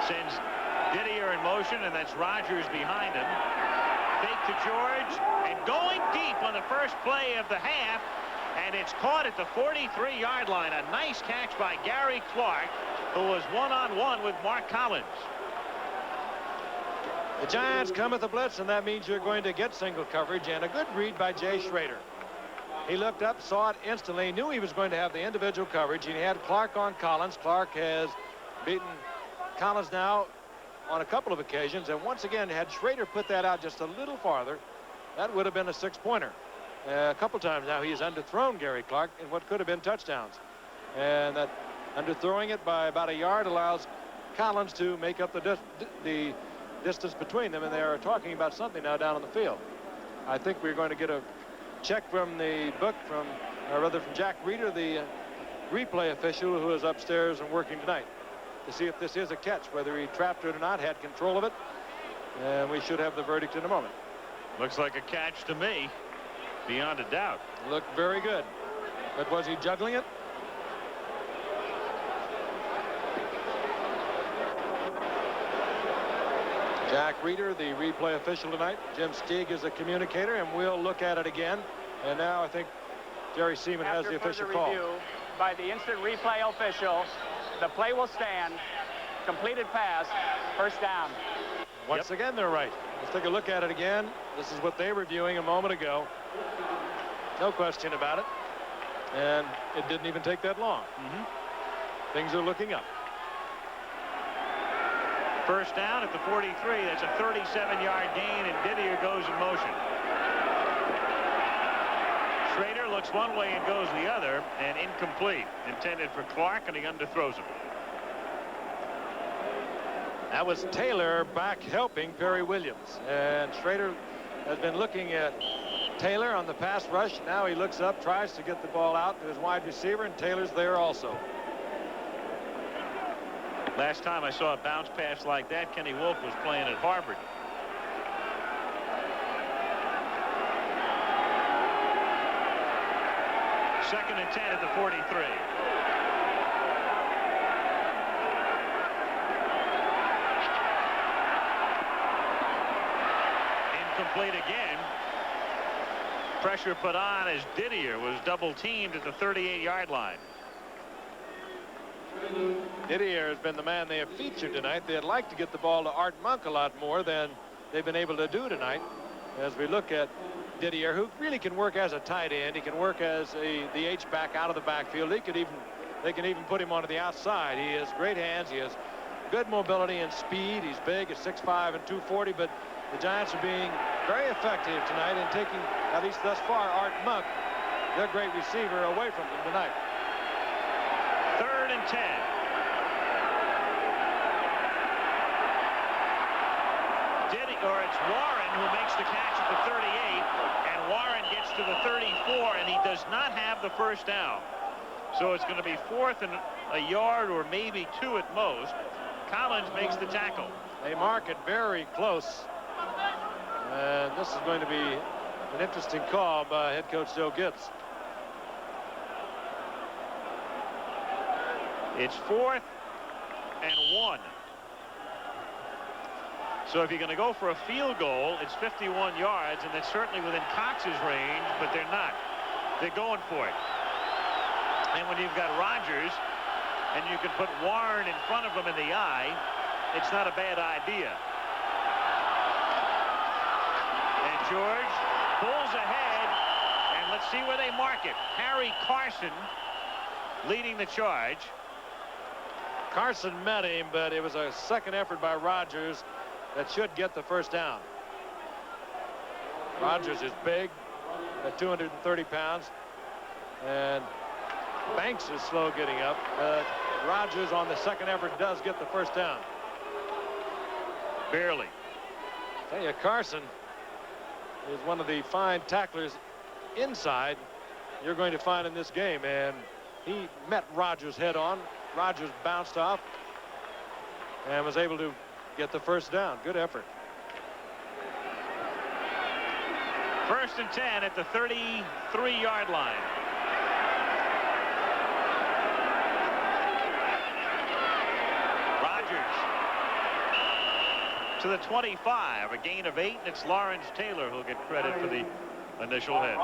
[SPEAKER 3] sends Didier in motion, and that's Rogers behind him. Fake to George, and going deep on the first play of the half, and it's caught at the 43-yard line. A nice catch by Gary Clark, who was one-on-one with Mark Collins.
[SPEAKER 1] The Giants come with the blitz, and that means you're going to get single coverage, and a good read by Jay Schrader. He looked up, saw it instantly, knew he was going to have the individual coverage, and he had Clark on Collins. Clark has beaten Collins now on a couple of occasions, and once again, had Schrader put that out just a little farther, that would have been a 6-pointer. A couple times now he has underthrown Gary Clark in what could have been touchdowns, and that underthrowing it by about a yard allows Collins to make up the distance between them, and they are talking about something now down on the field. I think we're going to get a check from the book from Jack Reeder, the replay official who is upstairs and working tonight, to see if this is a catch, whether he trapped it or not, had control of it, and we should have the verdict in a moment.
[SPEAKER 3] Looks like a catch to me, beyond a doubt.
[SPEAKER 1] Looked very good, but was he juggling it? Jack Reeder, the replay official tonight. Jim Steig is the communicator, and we'll look at it again. And now I think Jerry Seaman has the official call.
[SPEAKER 9] Review by the instant replay official, the play will stand. Completed pass, first down.
[SPEAKER 1] Once again, they're right. Let's take a look at it again. This is what they were reviewing a moment ago. No question about it. And it didn't even take that long. Things are looking up.
[SPEAKER 3] First down at the 43. That's a 37-yard gain, and Didier goes in motion. Schrader looks one way and goes the other, and incomplete. Intended for Clark, and he underthrows him.
[SPEAKER 1] That was Taylor back helping Perry Williams. And Schrader has been looking at Taylor on the pass rush. Now he looks up, tries to get the ball out to his wide receiver, and Taylor's there also.
[SPEAKER 3] Last time I saw a bounce pass like that, Kenny Wolf was playing at Harvard. Second and 10 at the 43. Incomplete again. Pressure put on as Didier was double teamed at the 38-yard line.
[SPEAKER 1] Didier has been the man they have featured tonight. They'd like to get the ball to Art Monk a lot more than they've been able to do tonight. As we look at Didier, who really can work as a tight end. He can work as the H-back out of the backfield. They can even put him onto the outside. He has great hands. He has good mobility and speed. He's big at 6'5" and 240, but the Giants are being very effective tonight in taking, at least thus far, Art Monk, their great receiver, away from them tonight.
[SPEAKER 3] Third and 10. It's Warren who makes the catch at the 38, and Warren gets to the 34, and he does not have the first down. So it's going to be 4th and a yard or maybe 2 at most. Collins makes the tackle.
[SPEAKER 1] They mark it very close. And this is going to be an interesting call by head coach Joe Gibbs.
[SPEAKER 3] It's 4th and 1. So if you're going to go for a field goal, it's 51 yards, and it's certainly within Cox's range, but they're not. They're going for it. And when you've got Rodgers, and you can put Warren in front of him in the eye, it's not a bad idea. And George pulls ahead, and let's see where they mark it. Harry Carson leading the charge.
[SPEAKER 1] Carson met him, but it was a second effort by Rodgers that should get the first down. Rodgers is big at 230 pounds, and Banks is slow getting up, but Rodgers on the second effort does get the first down.
[SPEAKER 3] Barely.
[SPEAKER 1] Tell you, Carson is one of the fine tacklers inside you're going to find in this game, and he met Rodgers head on. Rodgers bounced off and was able to get the first down. Good effort.
[SPEAKER 3] First and 10 at the 33-yard line. Rodgers to the 25, a gain of 8, and it's Lawrence Taylor who'll get credit for the initial hit.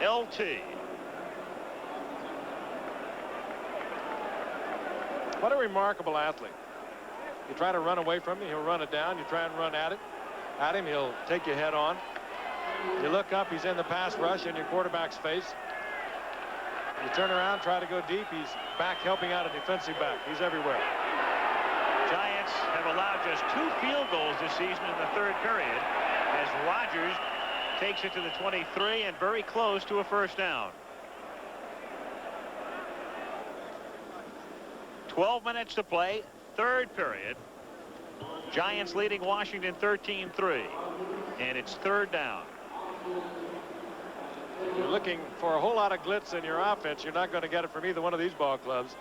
[SPEAKER 3] LT.
[SPEAKER 1] What a remarkable athlete. You try to run away from him, he'll run it down. You try and run at him, he'll take your head on. You look up, he's in the pass rush in your quarterback's face. You turn around, try to go deep, he's back helping out a defensive back. He's everywhere.
[SPEAKER 3] Giants have allowed just 2 field goals this season in the third period as Rodgers takes it to the 23 and very close to a first down. 12 minutes to play, third period. Giants leading Washington 13-3, and it's third down.
[SPEAKER 1] You're looking for a whole lot of glitz in your offense. You're not going to get it from either one of these ball clubs.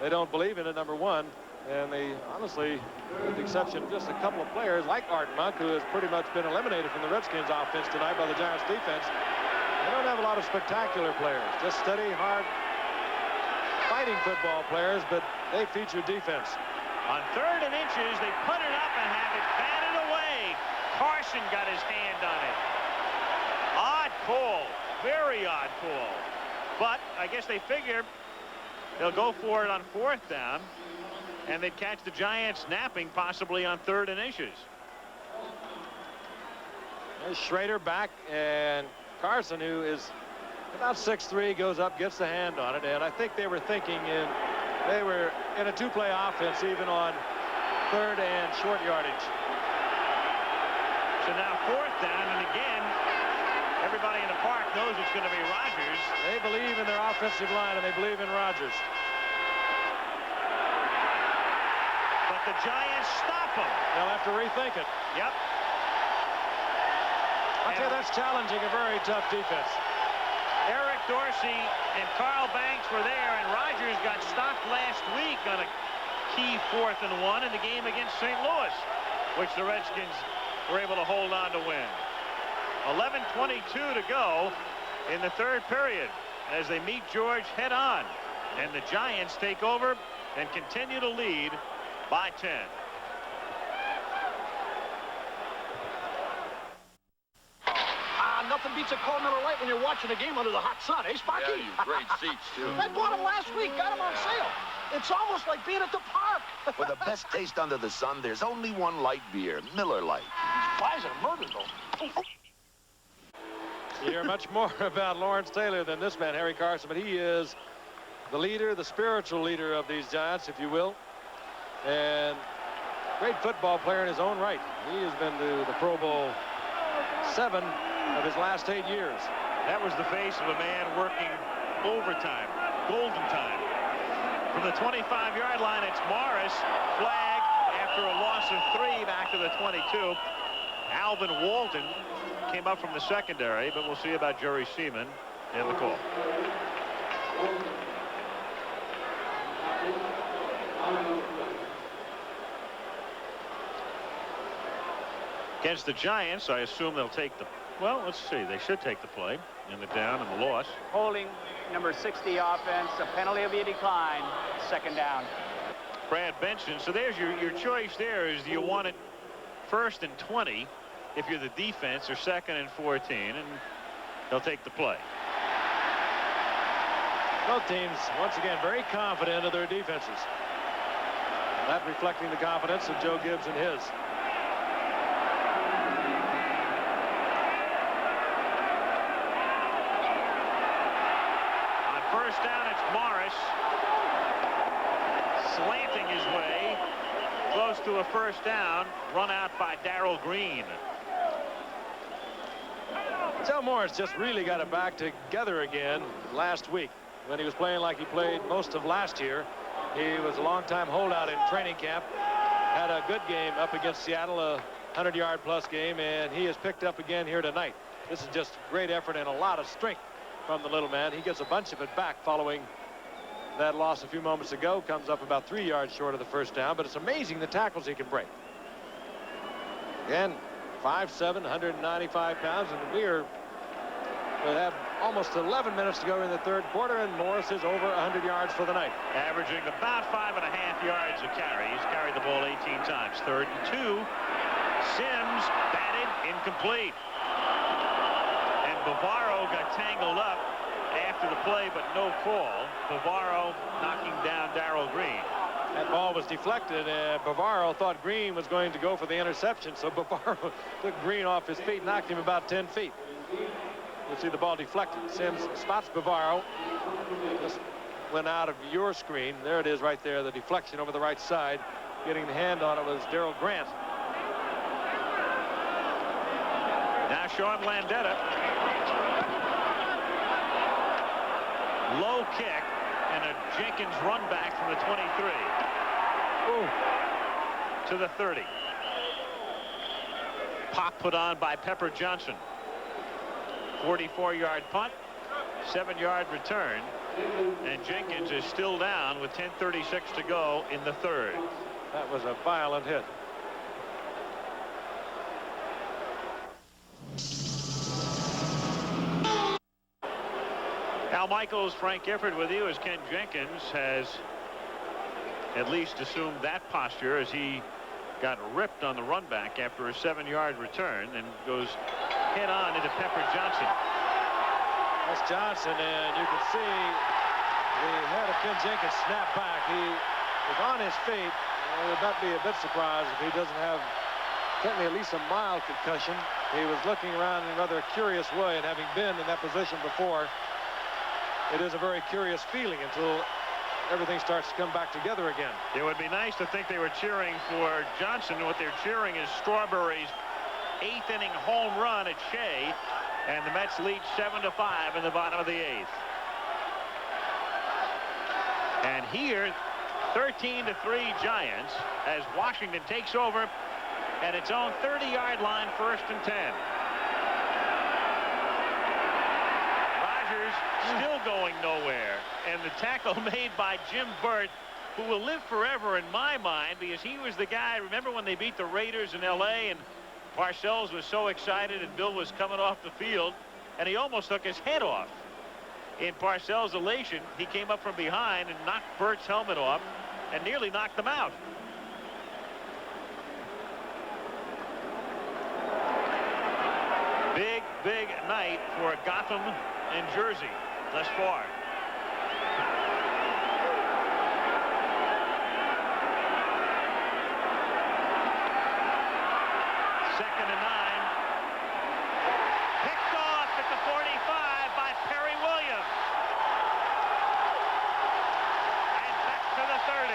[SPEAKER 1] They don't believe in it, number one, and they honestly, with the exception of just a couple of players like Art Monk, who has pretty much been eliminated from the Redskins offense tonight by the Giants defense, they don't have a lot of spectacular players. Just steady, hard fighting football players, but they feature defense.
[SPEAKER 3] On 3rd and inches, they put it up and have it batted away. Carson got his hand on it. Odd call, very odd call. But I guess they figure they'll go for it on 4th down, and they'd catch the Giants napping possibly on 3rd and inches.
[SPEAKER 1] There's Schrader back, and Carson, who is about 6'3", goes up, gets the hand on it, and I think they were thinking they were in a two-play offense even on third and short yardage.
[SPEAKER 3] So now fourth down, and again, everybody in the park knows it's going to be Rodgers.
[SPEAKER 1] They believe in their offensive line, and they believe in Rodgers.
[SPEAKER 3] But the Giants stop him.
[SPEAKER 1] They'll have to rethink it.
[SPEAKER 3] Yep.
[SPEAKER 1] I'll tell you, that's challenging a very tough defense.
[SPEAKER 3] Eric Dorsey and Carl Banks were there, and Rodgers got stopped last week on a key 4th and 1 in the game against St. Louis, which the Redskins were able to hold on to win. 11:22 to go in the third period as they meet George head on, and the Giants take over and continue to lead by 10.
[SPEAKER 8] Nothing beats a cold Miller Lite when you're watching a game under the hot sun, eh, Sparky?
[SPEAKER 11] Yeah, you great seats, too.
[SPEAKER 8] I bought them last week, got them on sale. It's almost like being at the park.
[SPEAKER 6] For the best taste under the sun, there's only one light beer, Miller Lite.
[SPEAKER 8] Flies are murder, though.
[SPEAKER 1] You hear much more about Lawrence Taylor than this man, Harry Carson, but he is the leader, the spiritual leader of these Giants, if you will, and great football player in his own right. He has been to the Pro Bowl 7 of his last 8 years.
[SPEAKER 3] That was the face of a man working overtime, golden time. From the 25-yard line, it's Morris. Flag after a loss of 3 back to the 22. Alvin Walton came up from the secondary, but we'll see about Jerry Seaman in the call. Against the Giants, I assume they'll take the, well, let's see, they should take the play in the down and the loss.
[SPEAKER 9] Holding number 60 offense, a penalty will be a decline, 2nd down.
[SPEAKER 3] Brad Benson, so there's your choice there. Is do you want it 1st and 20 if you're the defense, or 2nd and 14, and they'll take the play.
[SPEAKER 1] Both teams, once again, very confident of their defenses. And that reflecting the confidence of Joe Gibbs and his.
[SPEAKER 3] On 1st down, it's Morris. Slanting his way. Close to a 1st down. Run out by Darrell Green.
[SPEAKER 1] Joe Morris just really got it back together again last week when he was playing like he played most of last year. He was a long-time holdout in training camp, had a good game up against Seattle, a 100-yard plus game, and he has picked up again here tonight. This is just great effort and a lot of strength from the little man. He gets a bunch of it back following that loss a few moments ago. Comes up about 3 yards short of the 1st down, but it's amazing the tackles he can break. Again, 5'7", 195 pounds, and we'll have almost 11 minutes to go in the third quarter, and Morris is over 100 yards for the night.
[SPEAKER 3] Averaging about 5.5 yards a carry. He's carried the ball 18 times. 3rd and 2. Sims batted incomplete. And Bavaro got tangled up after the play, but no call. Bavaro knocking down Darrell Green.
[SPEAKER 1] That ball was deflected, and Bavaro thought Green was going to go for the interception, so Bavaro took Green off his feet, knocked him about 10 feet. You'll see the ball deflected. Sims spots Bavaro. Just went out of your screen. There it is right there, the deflection over the right side. Getting the hand on it was Darrell Grant.
[SPEAKER 3] Now Sean Landetta. Low kick and a Jenkins run back from the 23. Ooh. To the 30. Pop put on by Pepper Johnson. 44-yard punt, 7-yard return, and Jenkins is still down with 10:36 to go in the third.
[SPEAKER 1] That was a violent hit.
[SPEAKER 3] Al Michaels, Frank Gifford with you as Ken Jenkins has at least assumed that posture as he got ripped on the run back after a 7-yard return and goes head on into Pepper Johnson.
[SPEAKER 1] That's Johnson, and you can see the head of Ken Jenkins snap back. He is on his feet. I would not be a bit surprised if he doesn't have certainly at least a mild concussion. He was looking around in a rather curious way, and having been in that position before, it is a very curious feeling until everything starts to come back together again.
[SPEAKER 3] It would be nice to think they were cheering for Johnson. What they're cheering is Strawberry's 8th inning home run at Shea, and the Mets lead 7-5 in the bottom of the 8th. And here, 13-3 Giants as Washington takes over at its own 30-yard line, 1st and 10. Rogers still going nowhere, and the tackle made by Jim Burt, who will live forever in my mind because he was the guy. Remember when they beat the Raiders in L.A. and Parcells was so excited and Bill was coming off the field and he almost took his head off. In Parcells' elation, he came up from behind and knocked Burt's helmet off and nearly knocked them out. Big, big night for Gotham and Jersey thus far. Second and 9. Picked off at the 45 by Perry Williams. And back to the 30.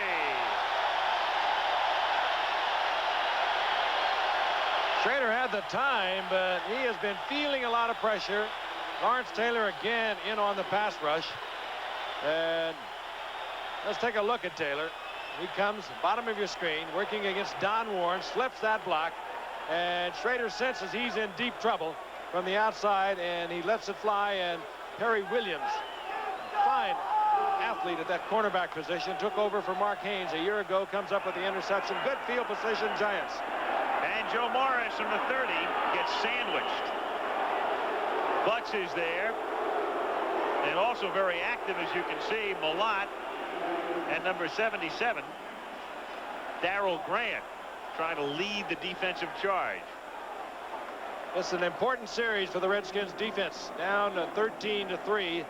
[SPEAKER 1] Schrader had the time, but he has been feeling a lot of pressure. Lawrence Taylor again in on the pass rush. And let's take a look at Taylor. He comes bottom of your screen, working against Don Warren, slips that block. And Schrader senses he's in deep trouble from the outside, and he lets it fly. And Perry Williams, fine athlete at that cornerback position, took over for Mark Haynes a year ago, comes up with the interception. Good field position, Giants.
[SPEAKER 3] And Joe Morris from the 30 gets sandwiched. Butts is there. And also very active, as you can see, Malott and number 77, Darrell Grant, trying to lead the defensive charge.
[SPEAKER 1] It's an important series for the Redskins defense. Down 13-3.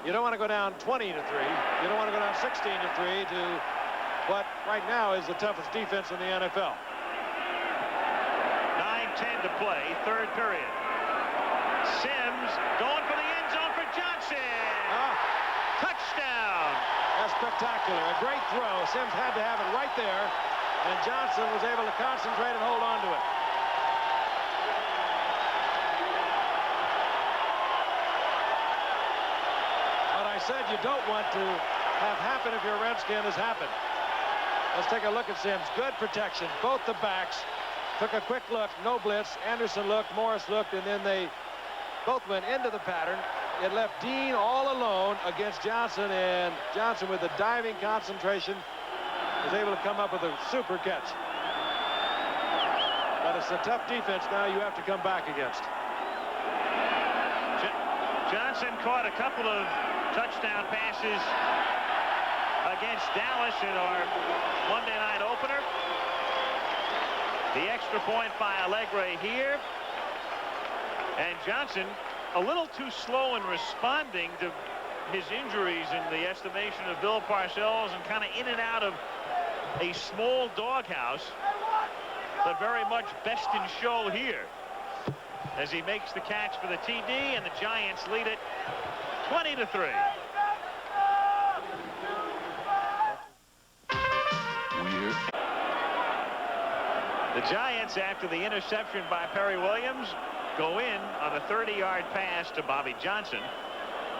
[SPEAKER 1] You don't want to go down 20-3. You don't want to go down 16-3 to what right now is the toughest defense in the NFL.
[SPEAKER 3] 9:10 to play, 3rd period. Sims going for the end zone for Johnson. Touchdown.
[SPEAKER 1] That's spectacular. A great throw. Sims had to have it right there, and Johnson was able to concentrate and hold on to it. What I said you don't want to have happen if you're a Redskin has happened. Let's take a look at Sims. Good protection. Both the backs took a quick look. No blitz. Anderson looked. Morris looked. And then they both went into the pattern. It left Dean all alone against Johnson. And Johnson, with the diving concentration, was able to come up with a super catch. But it's a tough defense now you have to come back against.
[SPEAKER 3] Johnson caught a couple of touchdown passes against Dallas in our Monday night opener. The extra point by Allegre here. And Johnson a little too slow in responding to his injuries in the estimation of Bill Parcells, and kind of in and out of a small doghouse, but very much best in show here as he makes the catch for the TD, and the Giants lead it 20-3. The Giants, after the interception by Perry Williams, go in on a 30-yard pass to Bobby Johnson.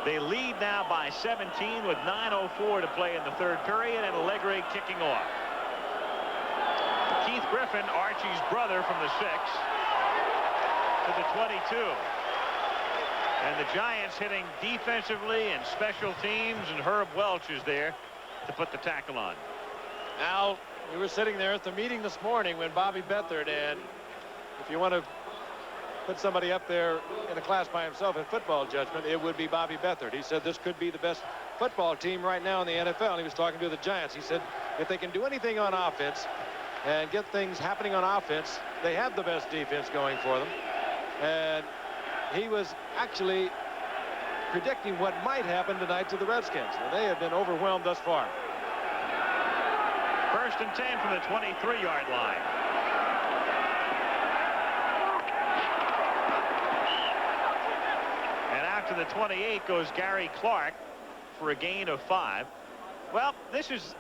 [SPEAKER 3] They lead now by 17 with 9:04 to play in the 3rd period, and Allegre kicking off. Keith Griffin, Archie's brother, from the 6 to the 22. And the Giants hitting defensively and special teams, and Herb Welch is there to put the tackle on.
[SPEAKER 1] Now, we were sitting there at the meeting this morning when Bobby Beathard, and if you want to put somebody up there in a class by himself in football judgment, it would be Bobby Beathard. He said this could be the best football team right now in the NFL. He was talking to the Giants. He said if they can do anything on offense and get things happening on offense, they have the best defense going for them. And he was actually predicting what might happen tonight to the Redskins. And they have been overwhelmed thus far.
[SPEAKER 3] 1st and 10 from the 23-yard line. to the 28 goes Gary Clark for a gain of 5. Well, this is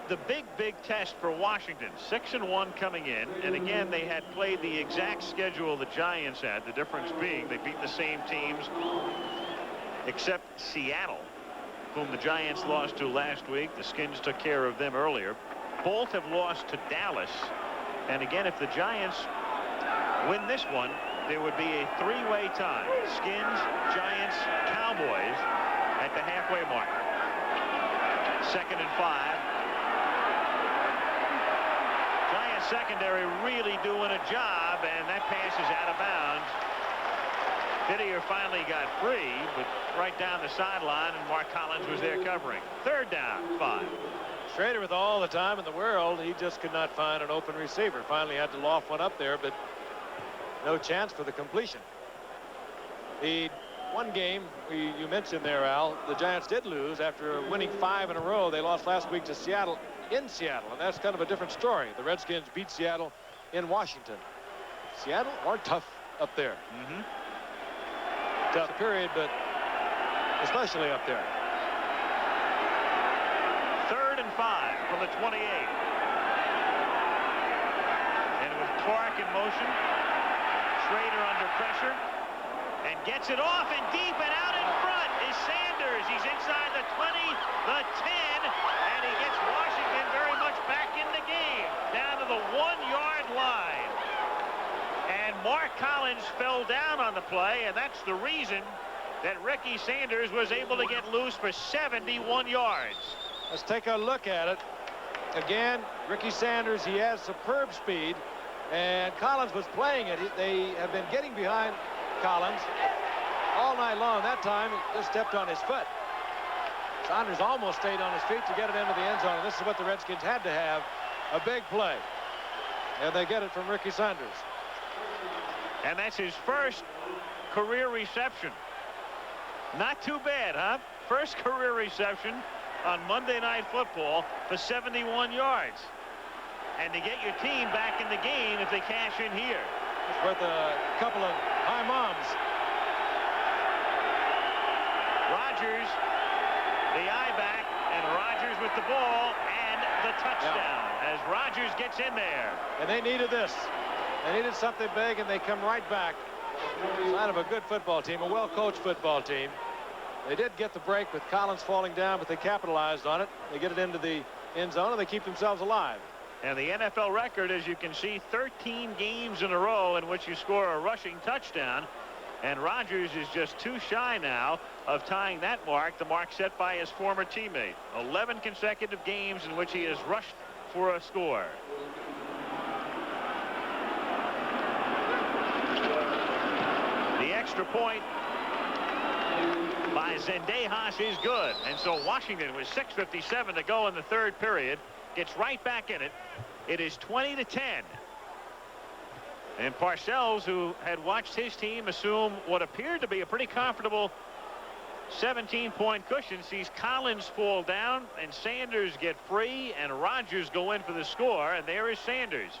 [SPEAKER 3] the big test for Washington. 6-1 coming in, and again they had played the exact schedule the Giants had, the difference being they beat the same teams except Seattle, whom the Giants lost to last week. The Skins took care of them earlier. Both have lost to Dallas, and again, if the Giants win this one, there would be a three-way tie. Skins, Giants, Cowboys at the halfway mark. 2nd and 5. Giants secondary really doing a job, and that pass is out of bounds. Didier finally got free, but right down the sideline, and Mark Collins was there covering. 3rd down, 5.
[SPEAKER 1] Schrader, with all the time in the world, he just could not find an open receiver. Finally had to loft one up there, but no chance for the completion. The one game you mentioned there, Al, the Giants did lose after winning 5 in a row. They lost last week to Seattle in Seattle, and that's kind of a different story. The Redskins beat Seattle in Washington. Seattle are tough up there. Tough period, but especially up there.
[SPEAKER 3] 3rd and 5 from the 28. And with Clark in motion, Schrader under pressure, and gets it off and deep, and out in front is Sanders. He's inside the 20, the 10, and he gets Washington very much back in the game, down to the 1-yard line. And Mark Collins fell down on the play, and that's the reason that Ricky Sanders was able to get loose for 71 yards.
[SPEAKER 1] Let's take a look at it. Again, Ricky Sanders, he has superb speed, and Collins was playing it. They have been getting behind Collins all night long. That time, he just stepped on his foot. Sanders almost stayed on his feet to get it into the end zone, and this is what the Redskins had to have, a big play. And they get it from Ricky Sanders.
[SPEAKER 3] And that's his first career reception. Not too bad, huh? First career reception on Monday Night Football for 71 yards. And to get your team back in the game if they cash in here.
[SPEAKER 1] It's worth a couple of high moms.
[SPEAKER 3] Rodgers, the eye back, and Rodgers with the ball and the touchdown as Rodgers gets in there.
[SPEAKER 1] And they needed this. They needed something big, and they come right back. Sign of a good football team, a well-coached football team. They did get the break with Collins falling down, but they capitalized on it. They get it into the end zone, and they keep themselves alive.
[SPEAKER 3] And the NFL record, as you can see, 13 games in a row in which you score a rushing touchdown. And Rodgers is just too shy now of tying that mark, the mark set by his former teammate. 11 consecutive games in which he has rushed for a score. The extra point by Zendejas is good. And so Washington, with 6:57 to go in the 3rd period, gets right back in it. It is 20-10. And Parcells, who had watched his team assume what appeared to be a pretty comfortable 17-point cushion, sees Collins fall down and Sanders get free and Rodgers go in for the score, and there is Sanders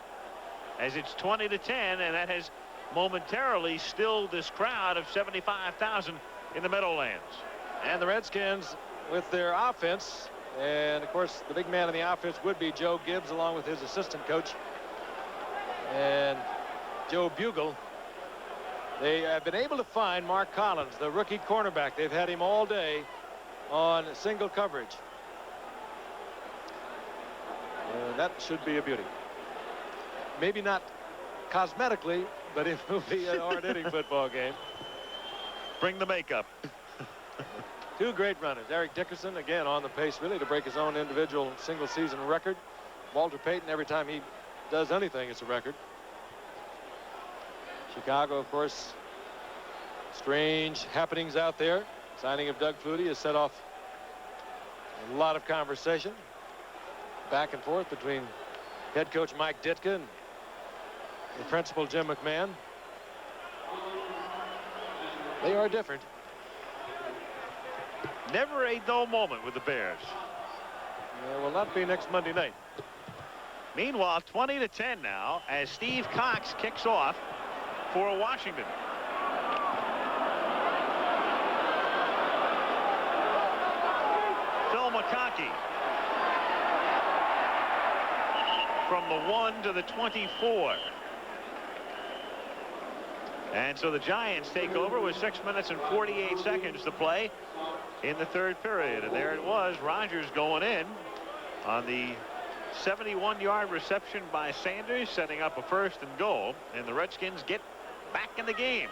[SPEAKER 3] as it's 20-10, and that has momentarily stilled this crowd of 75,000 in the Meadowlands.
[SPEAKER 1] And the Redskins with their offense, and of course the big man in the offense would be Joe Gibbs along with his assistant coach and Joe Bugle. They have been able to find Mark Collins, the rookie cornerback. They've had him all day on single coverage. That should be a beauty. Maybe not cosmetically, but it will be a hard-hitting football game.
[SPEAKER 3] Bring the makeup.
[SPEAKER 1] Two great runners. Eric Dickerson, again, on the pace, really, to break his own individual single-season record. Walter Payton, every time he does anything, it's a record. Chicago, of course, strange happenings out there. Signing of Doug Flutie has set off a lot of conversation back and forth between head coach Mike Ditka and the principal Jim McMahon. They are different.
[SPEAKER 3] Never a dull moment with the Bears.
[SPEAKER 1] It will not be next Monday night.
[SPEAKER 3] Meanwhile, 20-10 now as Steve Cox kicks off for Washington. McConkey. From the 1 to the 24. And so the Giants take over with 6 minutes and 48 seconds to play in the third period. And there it was, Rodgers going in on the 71-yard reception by Sanders, setting up a 1st and goal, and the Redskins get back in the game.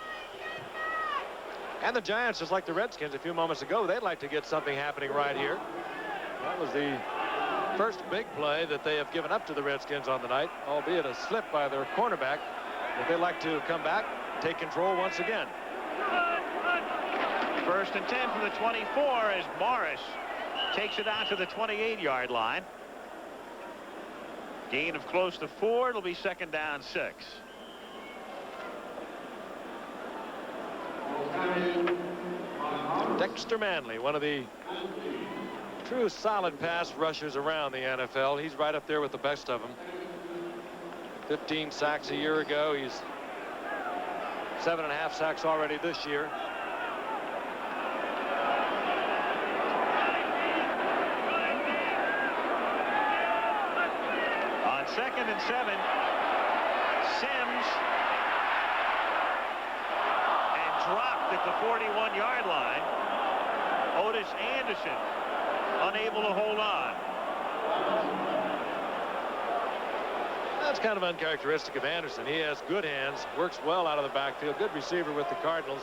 [SPEAKER 1] And the Giants, just like the Redskins a few moments ago, they'd like to get something happening right here. That was the first big play that they have given up to the Redskins on the night, albeit a slip by their cornerback. But they'd like to come back, take control once again.
[SPEAKER 3] 1st and 10 from the 24 as Morris takes it out to the 28-yard line. Gain of close to 4. It'll be 2nd down 6.
[SPEAKER 1] Dexter Manley, one of the true solid pass rushers around the NFL. He's right up there with the best of them. 15 sacks a year ago. He's 7.5 sacks already this year.
[SPEAKER 3] On 2nd and 7, Sims, and dropped at the 41-yard line. Otis Anderson unable to hold on.
[SPEAKER 1] That's kind of uncharacteristic of Anderson. He has good hands, works well out of the backfield, good receiver with the Cardinals.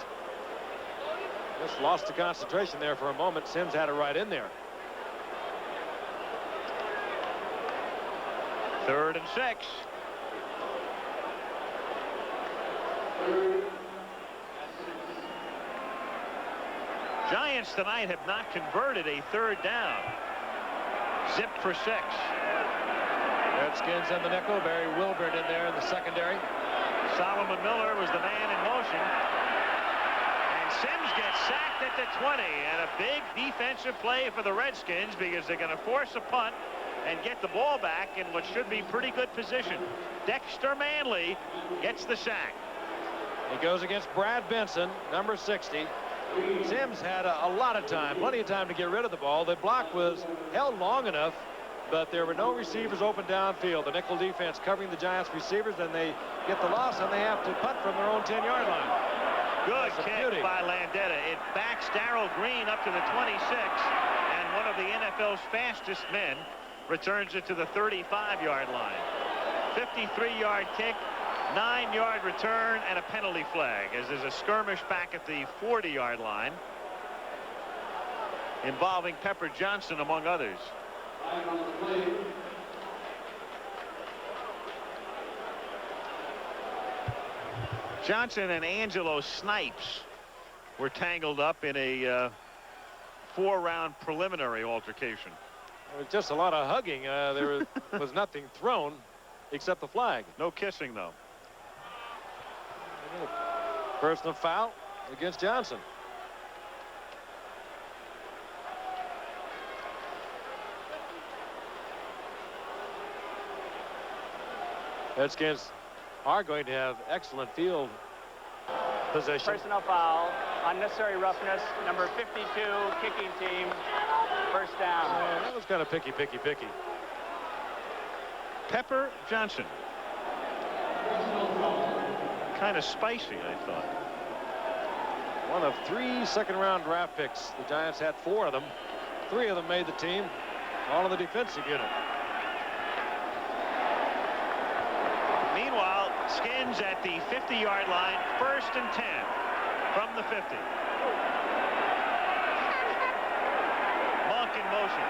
[SPEAKER 1] Just lost the concentration there for a moment. Sims had it right in there.
[SPEAKER 3] 3rd and 6. Giants tonight have not converted a 3rd down. Zip for 6.
[SPEAKER 1] Redskins in the nickel. Barry Wilburn in there in the secondary.
[SPEAKER 3] Solomon Miller was the man in motion. And Sims gets sacked at the 20. And a big defensive play for the Redskins because they're going to force a punt and get the ball back in what should be pretty good position. Dexter Manley gets the sack.
[SPEAKER 1] He goes against Brad Benson, number 60. Sims had a lot of time, plenty of time to get rid of the ball. The block was held long enough, but there were no receivers open downfield. The nickel defense covering the Giants receivers, then they get the loss and they have to punt from their own 10-yard line.
[SPEAKER 3] Good kick by Landeta. It backs Darrell Green up to the 26, and one of the NFL's fastest men returns it to the 35-yard line. 53-yard kick, 9-yard return, and a penalty flag as there's a skirmish back at the 40-yard line involving Pepper Johnson among others. Johnson and Angelo Snipes were tangled up in a 4-round preliminary altercation.
[SPEAKER 1] It was just a lot of hugging. There was nothing thrown except the flag.
[SPEAKER 3] No kissing, though.
[SPEAKER 1] Personal foul against Johnson. Redskins are going to have excellent field position.
[SPEAKER 9] Personal foul, unnecessary roughness, number 52, kicking team, 1st down.
[SPEAKER 1] That was kind of picky.
[SPEAKER 3] Pepper Johnson. Kind of spicy, I thought.
[SPEAKER 1] One of 3 second-round draft picks. The Giants had 4 of them. 3 of them made the team, all in the defensive unit.
[SPEAKER 3] Meanwhile, Skins at the 50-yard line, 1st and 10 from the 50. Monk in motion.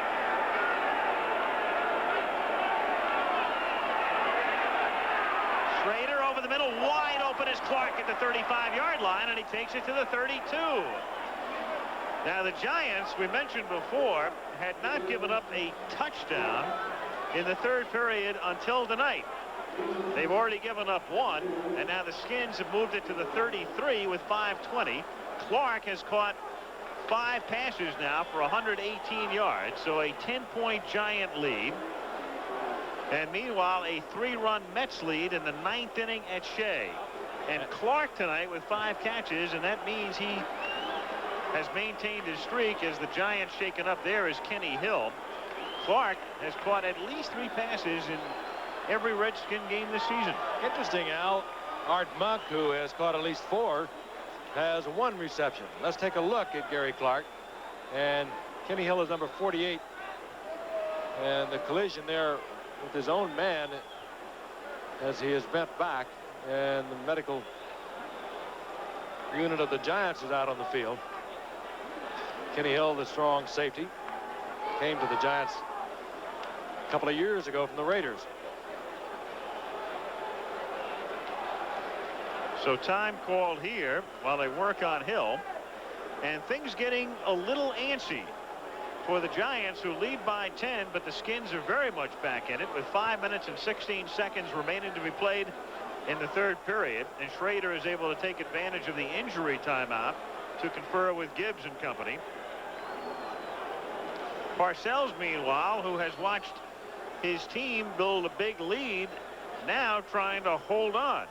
[SPEAKER 3] Schrader over the middle, wide open is Clark at the 35-yard line, and he takes it to the 32. Now the Giants, we mentioned before, had not given up a touchdown in the 3rd period until tonight. They've already given up 1, and now the Skins have moved it to the 33 with 5:20. Clark has caught 5 passes now for 118 yards, so a 10-point Giant lead. And meanwhile, a 3-run Mets lead in the 9th inning at Shea. And Clark tonight with 5 catches, and that means he has maintained his streak as the Giants shaken up there is Kenny Hill. Clark has caught at least 3 passes in every Redskin game this season.
[SPEAKER 1] Interesting, Al. Art Monk, who has caught at least 4, has 1 reception. Let's take a look at Gary Clark. And Kenny Hill is number 48. And the collision there with his own man as he is bent back, and the medical unit of the Giants is out on the field. Kenny Hill, the strong safety, came to the Giants a couple of years ago from the Raiders.
[SPEAKER 3] So time called here while they work on Hill, and things getting a little antsy for the Giants, who lead by 10, but the Skins are very much back in it with 5 minutes and 16 seconds remaining to be played in the 3rd period, and Schrader is able to take advantage of the injury timeout to confer with Gibbs and company. Parcells, meanwhile, who has watched his team build a big lead, now trying to hold on.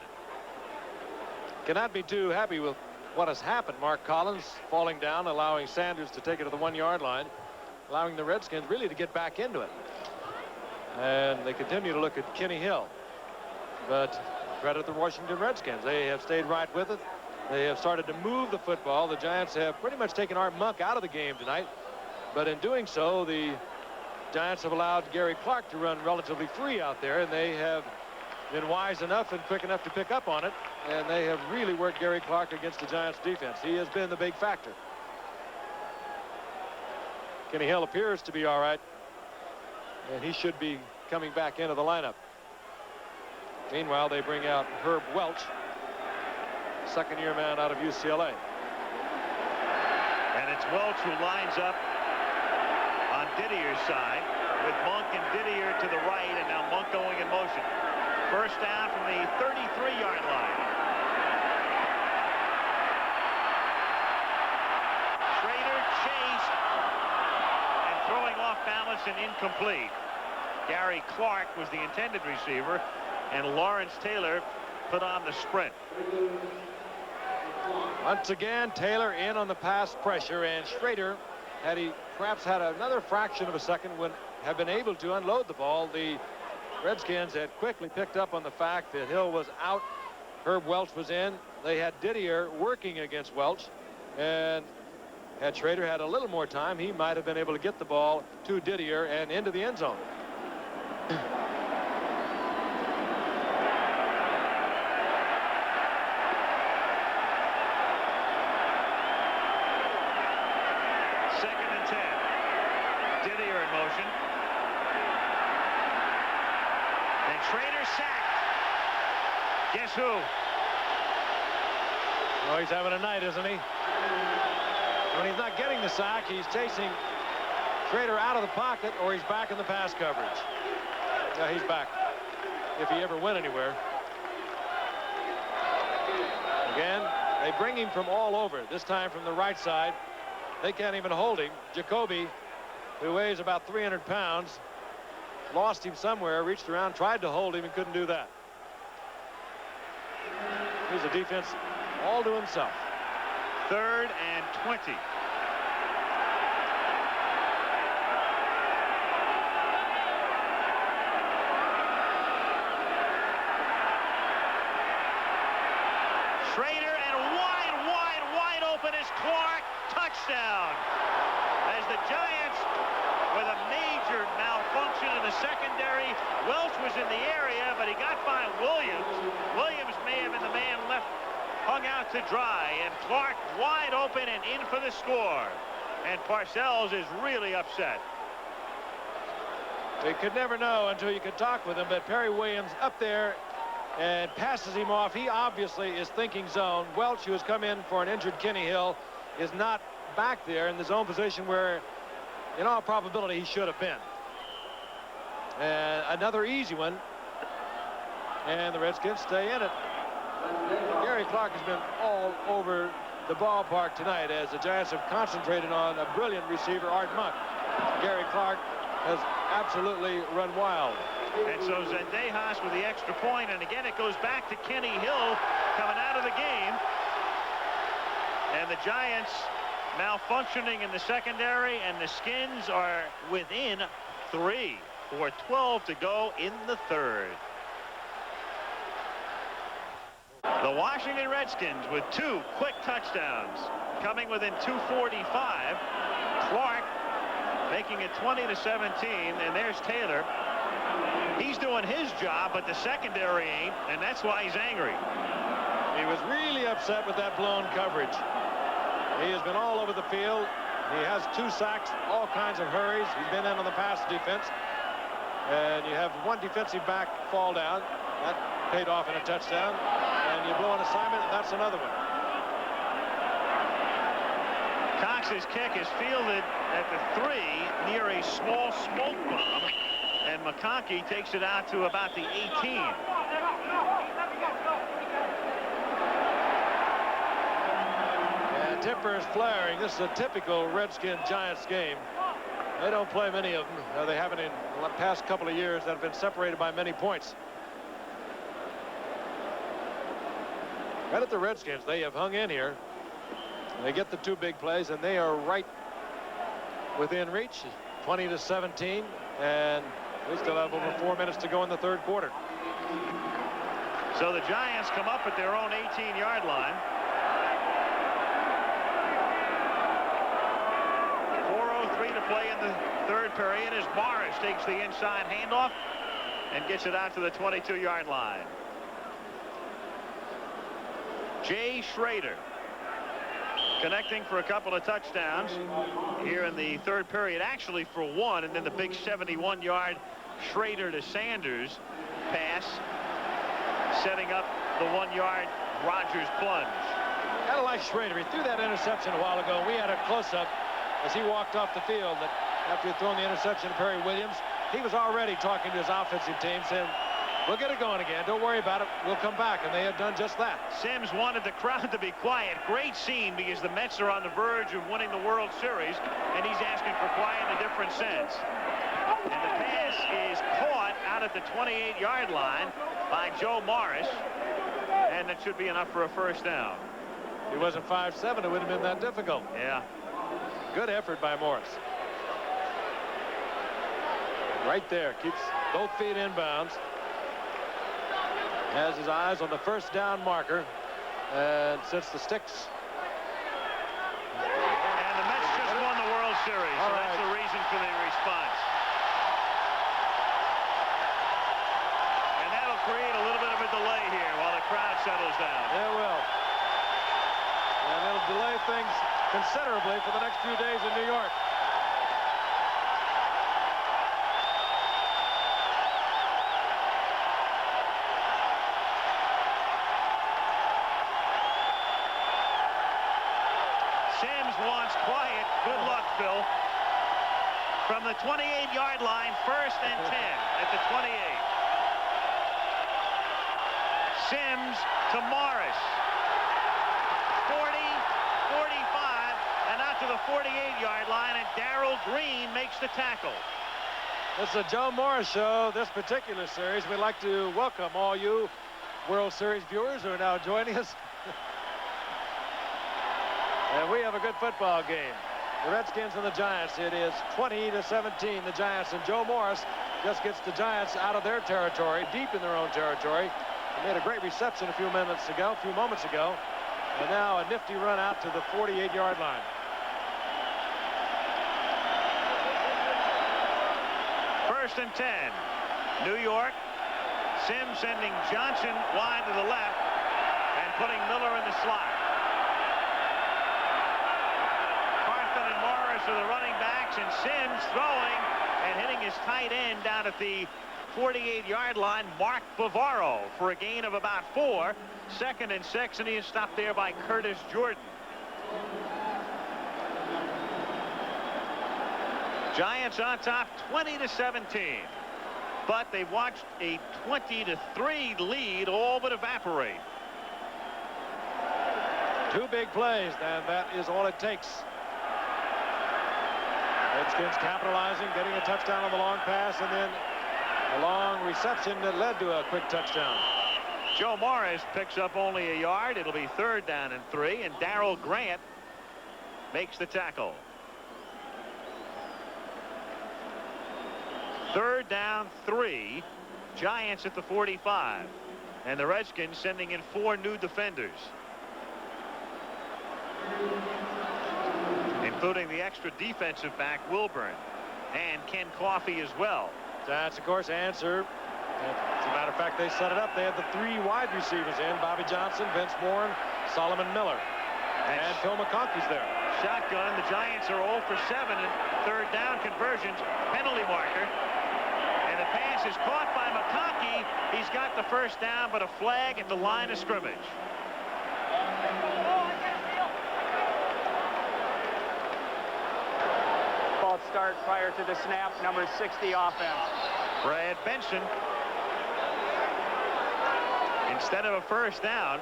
[SPEAKER 1] Cannot be too happy with what has happened. Mark Collins falling down, allowing Sanders to take it to the 1-yard line, allowing the Redskins really to get back into it. And they continue to look at Kenny Hill. But credit the Washington Redskins. They have stayed right with it. They have started to move the football. The Giants have pretty much taken Art Monk out of the game tonight. But in doing so, the Giants have allowed Gary Clark to run relatively free out there, and they have been wise enough and quick enough to pick up on it, and they have really worked Gary Clark against the Giants defense. He has been the big factor. Kenny Hill appears to be all right, and he should be coming back into the lineup. Meanwhile, they bring out Herb Welch, second-year man out of UCLA.
[SPEAKER 3] And it's Welch who lines up on Didier's side with Monk and Didier to the right, and now Monk going in motion. First down from the 33-yard line. Schrader chased and throwing off balance and incomplete. Gary Clark was the intended receiver, and Lawrence Taylor put on the sprint.
[SPEAKER 1] Once again, Taylor in on the pass pressure, and Schrader, had he perhaps had another fraction of a second, would have been able to unload the ball. The Redskins had quickly picked up on the fact that Hill was out, Herb Welch was in. They had Didier working against Welch, and had Schrader had a little more time, he might have been able to get the ball to Didier and into the end zone.
[SPEAKER 3] Second and 10. Didier in motion. And Schrader sacked. Guess who?
[SPEAKER 1] Oh, he's having a night, isn't he? When he's not getting the sack, he's chasing Schrader out of the pocket, or he's back in the pass coverage. Yeah, he's back, if he ever went anywhere. Again, they bring him from all over, this time from the right side. They can't even hold him. Jacoby, who weighs about 300 pounds, lost him somewhere, reached around, tried to hold him, and couldn't do that. He's a defense all to himself.
[SPEAKER 3] 3rd and 20. Schrader, and wide open is Clark. Touchdown. As the Giants, with a major malfunction in the secondary, Welch was in the area, but he got by Williams. Williams may have been the man left hung out to dry, and Clark wide open and in for the score. And Parcells is really upset.
[SPEAKER 1] You could never know until you could talk with him, but Perry Williams up there and passes him off. He obviously is thinking zone. Welch, who has come in for an injured Kenny Hill, is not back there in the zone position where, in all probability, he should have been. And another easy one, and the Redskins stay in it. Gary Clark has been all over the ballpark tonight as the Giants have concentrated on a brilliant receiver, Art Monk. Gary Clark has absolutely run wild.
[SPEAKER 3] And so Zendejas with the extra point, and again it goes back to Kenny Hill coming out of the game. And the Giants malfunctioning in the secondary, and the Skins are within 3. 4:12 to go in the third. The Washington Redskins with 2 quick touchdowns, coming within 2:45. Clark making it 20-17, and there's Taylor. He's doing his job, but the secondary ain't, and that's why he's angry.
[SPEAKER 1] He was really upset with that blown coverage. He has been all over the field. He has 2 sacks, all kinds of hurries. He's been in on the pass defense. And you have one defensive back fall down. That paid off in a touchdown. And you blow an assignment, and that's another one.
[SPEAKER 3] Cox's kick is fielded at the 3 near a small smoke bomb. And McConkey takes it out to about the 18.
[SPEAKER 1] And Tipper is flaring. This is a typical Redskin-Giants game. They don't play many of them. They haven't in the past couple of years that have been separated by many points. Right at the Redskins, they have hung in here. They get the 2 big plays, and they are right within reach, 20-17, and we still have over 4 minutes to go in the third quarter.
[SPEAKER 3] So the Giants come up at their own 18-yard line. 4:03 to play in the third period as Morris takes the inside handoff and gets it out to the 22-yard line. Jay Schrader connecting for a couple of touchdowns here in the third period, actually for 1, and then the big 71-yard Schrader to Sanders pass, setting up the 1-yard Rogers plunge.
[SPEAKER 1] Kind of like Schrader. He threw that interception a while ago. We had a close-up as he walked off the field that after he'd thrown the interception to Perry Williams, he was already talking to his offensive team, saying, we'll get it going again. Don't worry about it. We'll come back. And they have done just that.
[SPEAKER 3] Sims wanted the crowd to be quiet. Great scene because the Mets are on the verge of winning the World Series, and he's asking for quiet in a different sense. And the pass is caught out at the 28-yard line by Joe Morris, and that should be enough for a first down.
[SPEAKER 1] If he wasn't 5'7", it wouldn't have been that difficult.
[SPEAKER 3] Yeah.
[SPEAKER 1] Good effort by Morris. Right there. Keeps both feet inbounds. Has his eyes on the first down marker. And since the sticks.
[SPEAKER 3] And the Mets just won the World Series. So that's the reason for the response. And that'll create a little bit of a delay here while the crowd settles down.
[SPEAKER 1] It will. And it'll delay things considerably for the next few days in New York.
[SPEAKER 3] Sims wants quiet. Good luck, Phil. From the 28-yard line, 1st and 10 at the 28. Sims to Morris. 40, 45, and out to the 48-yard line, and Darrell Green makes the tackle.
[SPEAKER 1] This is a Joe Morris show. This particular series, we'd like to welcome all you World Series viewers who are now joining us. And we have a good football game. The Redskins and the Giants. It is 20-17, the Giants, and Joe Morris just gets the Giants out of their territory, deep in their own territory. He made a great reception a few moments ago, and now a nifty run out to the 48-yard line.
[SPEAKER 3] First and 10. New York. Sims sending Johnson wide to the left and putting Miller in the slot. Carthen and Morris are the running backs, and Sims throwing and hitting his tight end down at the 48-yard line, Mark Bavaro, for a gain of about 4. 2nd and 6, and he is stopped there by Curtis Jordan. Giants on top 20-17, but they've watched a 20-3 lead all but evaporate.
[SPEAKER 1] 2 big plays, and that is all it takes. Redskins capitalizing, getting a touchdown on the long pass, and then a long reception that led to a quick touchdown.
[SPEAKER 3] Joe Morris picks up only a yard. It'll be 3rd down and 3, and Darrell Grant makes the tackle. Third down, 3. Giants at the 45. And the Redskins sending in 4 new defenders, including the extra defensive back Wilburn and Ken Coffey as well.
[SPEAKER 1] That's, of course, answer. As a matter of fact, they set it up. They had the 3 wide receivers in: Bobby Johnson, Vince Warren, Solomon Miller, and Phil McConkey's there.
[SPEAKER 3] Shotgun. The Giants are 0 for 7 in third down conversions. Penalty marker. And the pass is caught by McConkey. He's got the first down, but a flag at the line of scrimmage.
[SPEAKER 9] False start prior to the snap, number 60 offense.
[SPEAKER 3] Brad Benson. Instead of a first down,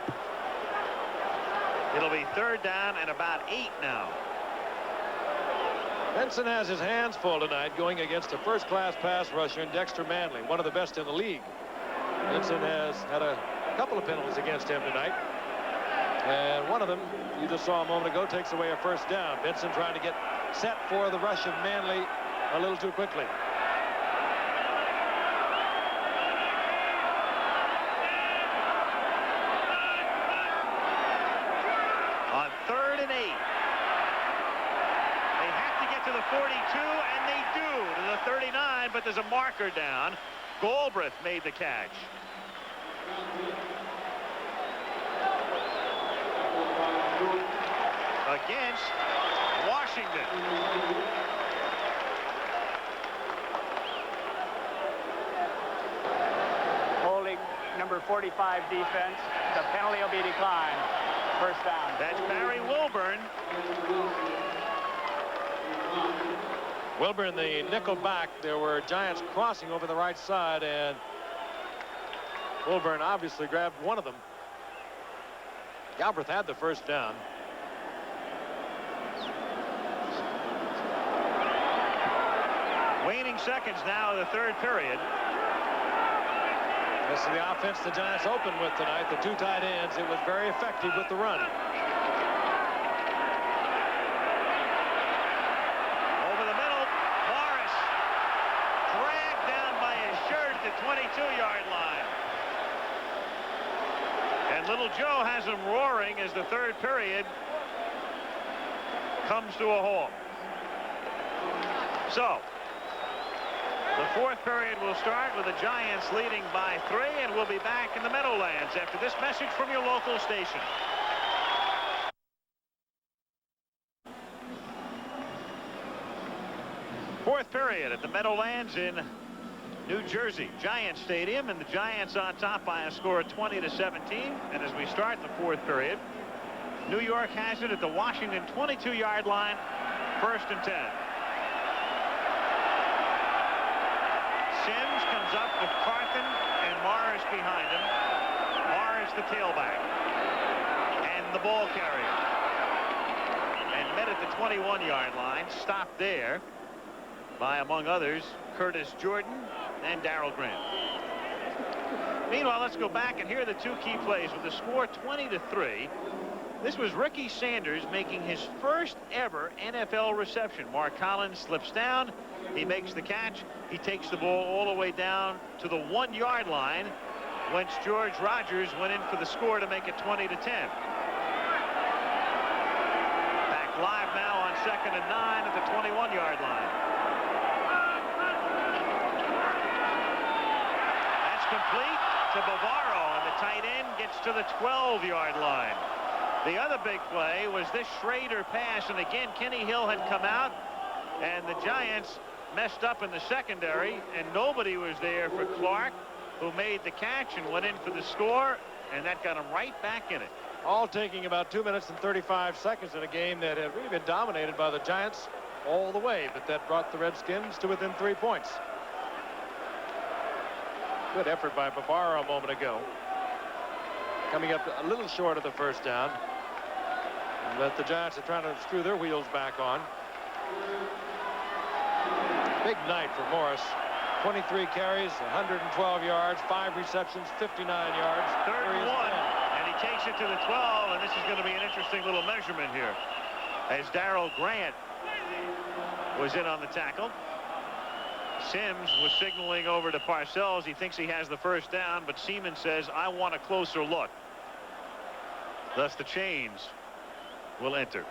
[SPEAKER 3] it'll be third down and about 8 now.
[SPEAKER 1] Benson has his hands full tonight going against a first-class pass rusher in Dexter Manley, one of the best in the league. Benson has had a couple of penalties against him tonight. And one of them, you just saw a moment ago, takes away a first down. Benson trying to get set for the rush of Manley a little too quickly.
[SPEAKER 3] On 3rd and 8. They have to get to the 42, and they do, to the 39, but there's a marker down. Galbraith made the catch. Against Washington.
[SPEAKER 9] Holding number 45 defense. The penalty will be declined. First down.
[SPEAKER 3] That's Barry Wilburn.
[SPEAKER 1] Wilburn, the nickel back. There were Giants crossing over the right side, and Wilburn obviously grabbed one of them. Galbraith had the first down.
[SPEAKER 3] Waning seconds now in the 3rd period.
[SPEAKER 1] This is the offense the Giants opened with tonight. The 2 tight ends. It was very effective with the run.
[SPEAKER 3] Over the middle, Morris dragged down by his shirt at the 22-yard line. And Little Joe has him roaring as the 3rd period comes to a halt. So, the 4th period will start with the Giants leading by 3, and we'll be back in the Meadowlands after this message from your local station. Fourth period at the Meadowlands in New Jersey, Giants Stadium, and the Giants on top by a score of 20-17. And as we start the 4th period, New York has it at the Washington 22-yard line, 1st and 10. Sims comes up with Carthen and Morris behind him. Morris the tailback and the ball carrier, and met at the 21-yard line, stopped there by, among others, Curtis Jordan and Darrell Grant. Meanwhile, let's go back and hear the 2 key plays. With the score 20-3, this was Ricky Sanders making his first ever NFL reception. Mark Collins slips down. He makes the catch. He takes the ball all the way down to the 1-yard line, whence George Rogers went in for the score to make it 20-10. Back live now on 2nd and 9 at the 21-yard line. That's complete to Bavaro, and the tight end gets to the 12-yard line. The other big play was this Schrader pass, and again Kenny Hill had come out, and the Giants messed up in the secondary, and nobody was there for Clark, who made the catch and went in for the score, and that got him right back in it.
[SPEAKER 1] All taking about 2 minutes and 35 seconds in a game that had really been dominated by the Giants all the way, but that brought the Redskins to within 3 points. Good effort by Bavaro a moment ago. Coming up a little short of the first down, but the Giants are trying to screw their wheels back on. Big night for Morris. 23 carries, 112 yards, 5 receptions, 59 yards.
[SPEAKER 3] 3rd and 1, and he takes it to the 12, and this is going to be an interesting little measurement here. as Darrell Grant was in on the tackle. Sims was signaling over to Parcells. He thinks he has the first down, but Seaman says, I want a closer look. Thus the change will enter.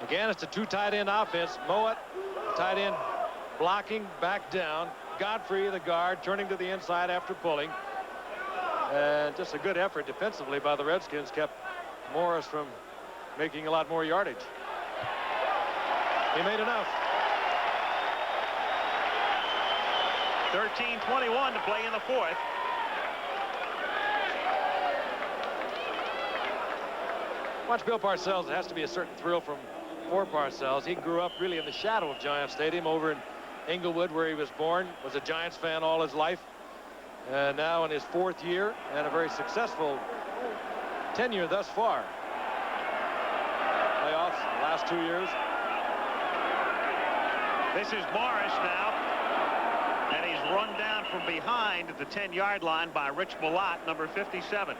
[SPEAKER 1] Again, it's a two tight end offense. Mowat, tight end, blocking back down. Godfrey, the guard, turning to the inside after pulling. And just a good effort defensively by the Redskins kept Morris from making a lot more yardage. He made enough.
[SPEAKER 3] 13:21 to play in the fourth.
[SPEAKER 1] Watch Bill Parcells. It has to be a certain thrill for Parcells. He grew up really in the shadow of Giant Stadium over in Inglewood, where he was born, was a Giants fan all his life. And now in his fourth year and a very successful tenure thus far. Playoffs the last 2 years.
[SPEAKER 3] This is Morris now. And he's run down from behind at the 10-yard line by Rich Malott, number 57.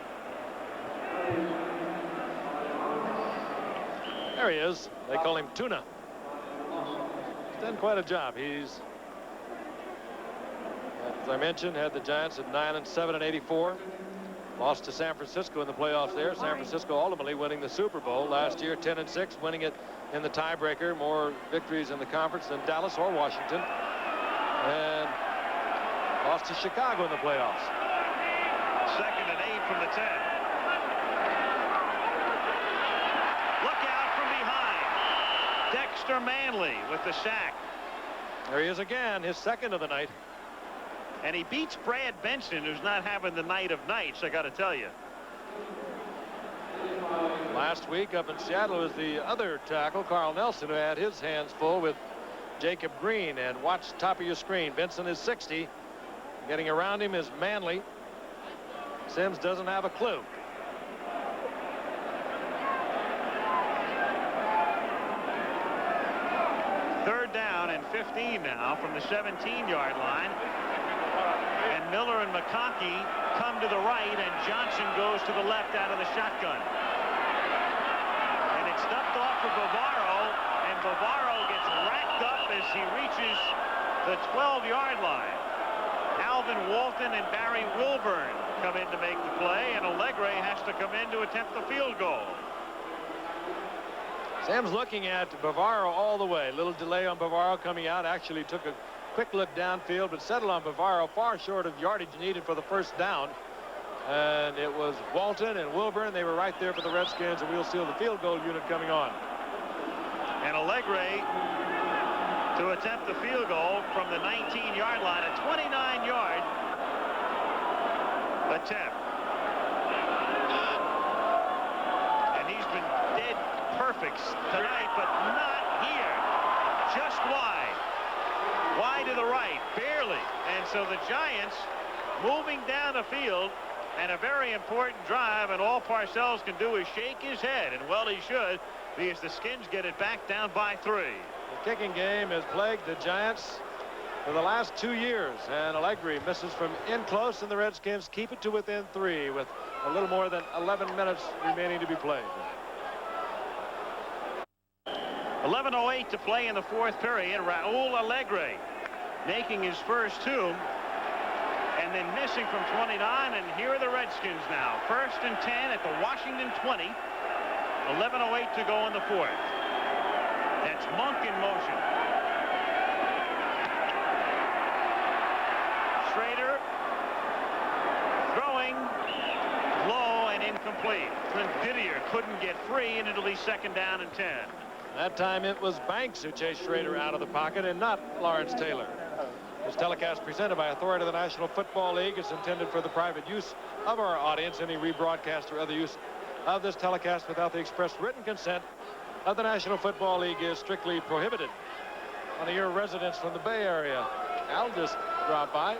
[SPEAKER 1] There he is. They call him Tuna. He's done quite a job. He's, as I mentioned, had the Giants at 9-7 in '84. Lost to San Francisco in the playoffs there. San Francisco ultimately winning the Super Bowl last year, 10-6, winning it in the tiebreaker. More victories in the conference than Dallas or Washington. And lost to Chicago in the playoffs.
[SPEAKER 3] 2nd and 8 from the 10. Look out from behind. Dexter Manley with the sack.
[SPEAKER 1] There he is again, his second of the night.
[SPEAKER 3] And he beats Brad Benson, who's not having the night of nights, I got to tell you.
[SPEAKER 1] Last week up in Seattle was the other tackle, Carl Nelson, who had his hands full with Jacob Green. And watch the top of your screen. Benson is 60. Getting around him is Manley. Sims doesn't have a clue.
[SPEAKER 3] Third down and 15 now from the 17-yard line. And Miller and McConkey come to the right, and Johnson goes to the left out of the shotgun. And it's dumped off for Bavaro, and Bavaro gets racked up as he reaches the 12-yard line. Alvin Walton and Barry Wilburn come in to make the play, and Allegre has to come in to attempt the field goal.
[SPEAKER 1] Sam's looking at Bavaro all the way. A little delay on Bavaro coming out. Actually took a quick look downfield, but settled on Bavaro far short of yardage needed for the first down. And it was Walton and Wilburn. They were right there for the Redskins, and we'll see the field goal unit coming on.
[SPEAKER 3] And Allegre to attempt the field goal from the 19-yard line, a 29-yard attempt. And he's been dead perfect tonight, but not here. Just wide. Wide to the right, barely. And so the Giants moving down the field, and a very important drive, and all Parcells can do is shake his head, and well he should, because the Skins get it back down by 3.
[SPEAKER 1] The kicking game has plagued the Giants for the last 2 years, and Allegre misses from in close, and the Redskins keep it to within 3 with a little more than 11 minutes remaining to be played.
[SPEAKER 3] 11:08 to play in the fourth period. Raul Allegre making his first 2, and then missing from 29, and here are the Redskins now. 1st and 10 at the Washington 20. 11:08 to go in the fourth. That's Monk in motion. Schrader throwing low and incomplete. Clint Didier couldn't get free, and it'll be 2nd down and 10.
[SPEAKER 1] That time it was Banks who chased Schrader out of the pocket and not Lawrence Taylor. This telecast presented by authority of the National Football League is intended for the private use of our audience. Any rebroadcast or other use of this telecast without the express written consent of the National Football League is strictly prohibited. One of your residents from the Bay Area, Al, just dropped by.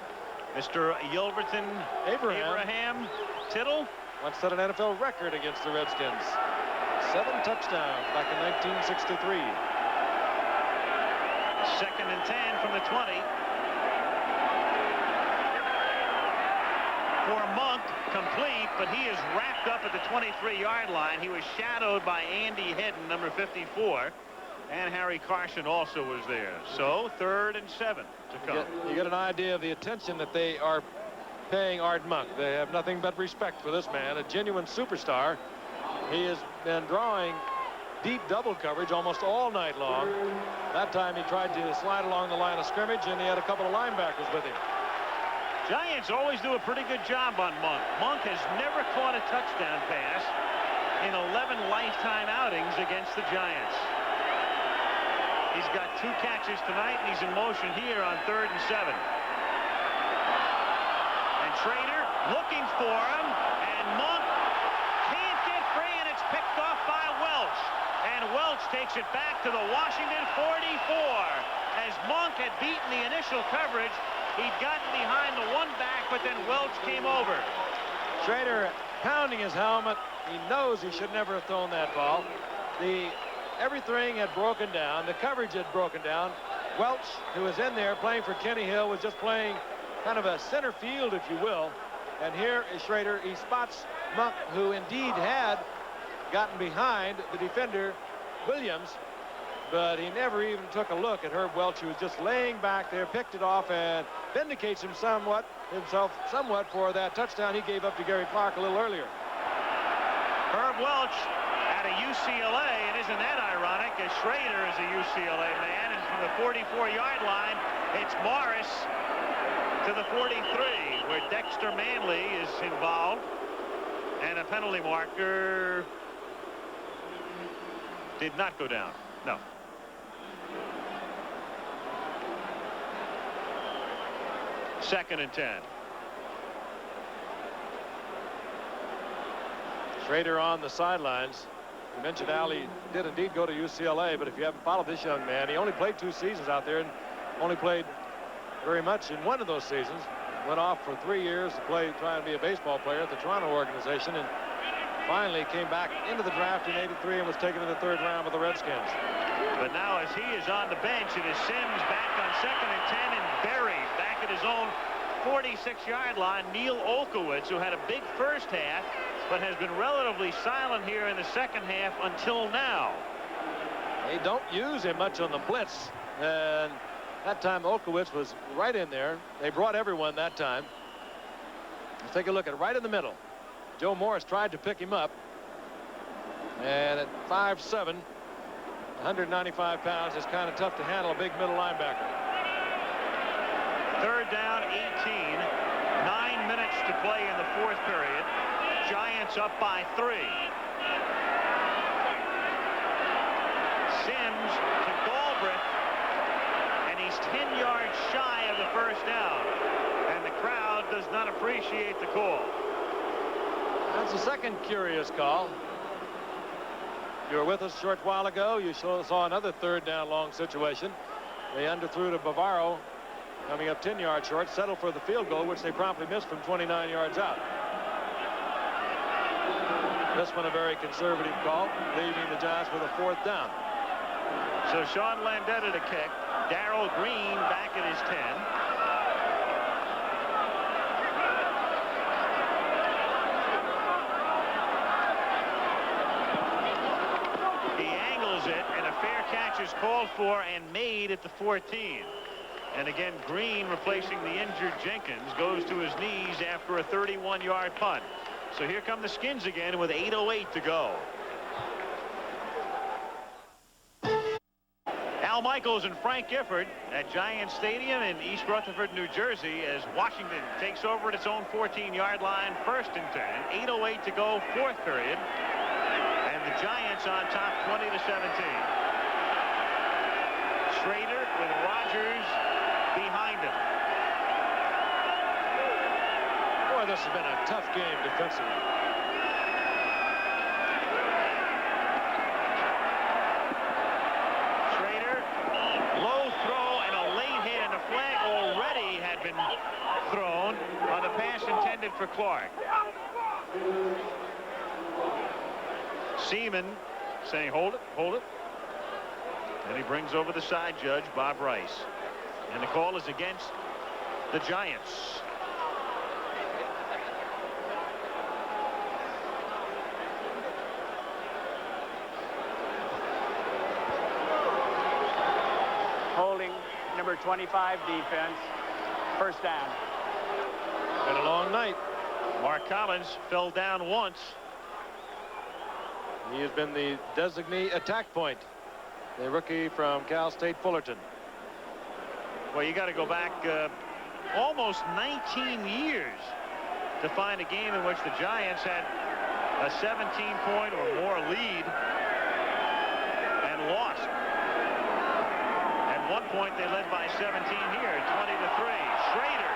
[SPEAKER 3] Mr. Yilverton Abraham Tittle
[SPEAKER 1] once set an NFL record against the Redskins. 7 touchdowns back in 1963.
[SPEAKER 3] 2nd and 10 from the 20. for Monk, complete, but he is wrapped up at the 23-yard line. He was shadowed by Andy Hedden, number 54, and Harry Carson also was there. So 3rd and 7 to come.
[SPEAKER 1] You get an idea of the attention that they are paying Art Monk. They have nothing but respect for this man, a genuine superstar. He has been drawing deep double coverage almost all night long. That time he tried to slide along the line of scrimmage, and he had a couple of linebackers with him.
[SPEAKER 3] Giants always do a pretty good job on Monk. Monk has never caught a touchdown pass in 11 lifetime outings against the Giants. He's got 2 catches tonight, and he's in motion here on 3rd and 7. And Schrader looking for him, and Monk can't get free, and it's picked off by Welch. And Welch takes it back to the Washington 44. As Monk had beaten the initial coverage, he'd gotten behind the one back, but then Welch came over.
[SPEAKER 1] Schrader pounding his helmet. He knows he should never have thrown that ball. Everything had broken down. The coverage had broken down. Welch, who was in there playing for Kenny Hill, was just playing kind of a center field, if you will. And here is Schrader. He spots Monk, who indeed had gotten behind the defender, Williams, but he never even took a look at Herb Welch, who was just laying back there, picked it off, and vindicates himself somewhat for that touchdown he gave up to Gary Clark a little earlier.
[SPEAKER 3] Herb Welch at a UCLA, and isn't that ironic, as Schrader is a UCLA man, and from the 44-yard line, it's Morris to the 43, where Dexter Manley is involved, and a penalty marker did not go down. No. Second and 10.
[SPEAKER 1] Schrader on the sidelines. You mentioned Al, he did indeed go to UCLA, but if you haven't followed this young man, he only played 2 seasons out there and only played very much in one of those seasons. Went off for 3 years to play, trying to be a baseball player at the Toronto organization, and finally came back into the draft in '83 and was taken in the 3rd round with the Redskins.
[SPEAKER 3] But now as he is on the bench, it is Sims back on 2nd and 10, and buried back at his own 46-yard line, Neil Olkowitz, who had a big first half, but has been relatively silent here in the second half until now.
[SPEAKER 1] They don't use him much on the blitz, and that time Olkowitz was right in there. They brought everyone that time. Let's take a look at it right in the middle. Joe Morris tried to pick him up, and at 5'7", 195 pounds, it's kind of tough to handle a big middle linebacker.
[SPEAKER 3] 3rd down, 18. 9 minutes to play in the 4th period. Giants up by 3. Sims to Galbraith, and he's 10 yards shy of the 1st down. And the crowd does not appreciate the call.
[SPEAKER 1] That's the second curious call. You were with us a short while ago. You saw another 3rd down long situation. They underthrew to Bavaro, coming up 10 yards short, settled for the field goal, which they promptly missed from 29 yards out. This one a very conservative call, leaving the Giants with a 4th down.
[SPEAKER 3] So Sean Landeta to kick. Darrell Green back at his 10. Catch is called for and made at the 14. And again, Green, replacing the injured Jenkins, goes to his knees after a 31-yard punt. So here come the Skins again with 8:08 to go. Al Michaels and Frank Gifford at Giant Stadium in East Rutherford, New Jersey, as Washington takes over at its own 14-yard line, 1st and 10. 8:08 to go, 4th period. And the Giants on top, 20-17. Schrader with Rogers behind him.
[SPEAKER 1] Boy, this has been a tough game defensively.
[SPEAKER 3] Schrader, low throw and a late hit, and a flag already had been thrown on the pass intended for Clark. Seaman saying, hold it, hold it. And he brings over the side judge, Bob Rice. And the call is against the Giants.
[SPEAKER 9] number 25 defense. First down.
[SPEAKER 1] Been a long night.
[SPEAKER 3] Mark Collins fell down once.
[SPEAKER 1] He has been the designee attack point. The rookie from Cal State Fullerton.
[SPEAKER 3] Well, you got to go back almost 19 years to find a game in which the Giants had a 17-point or more lead and lost. At one point, they led by 17 here, 20-3. Schrader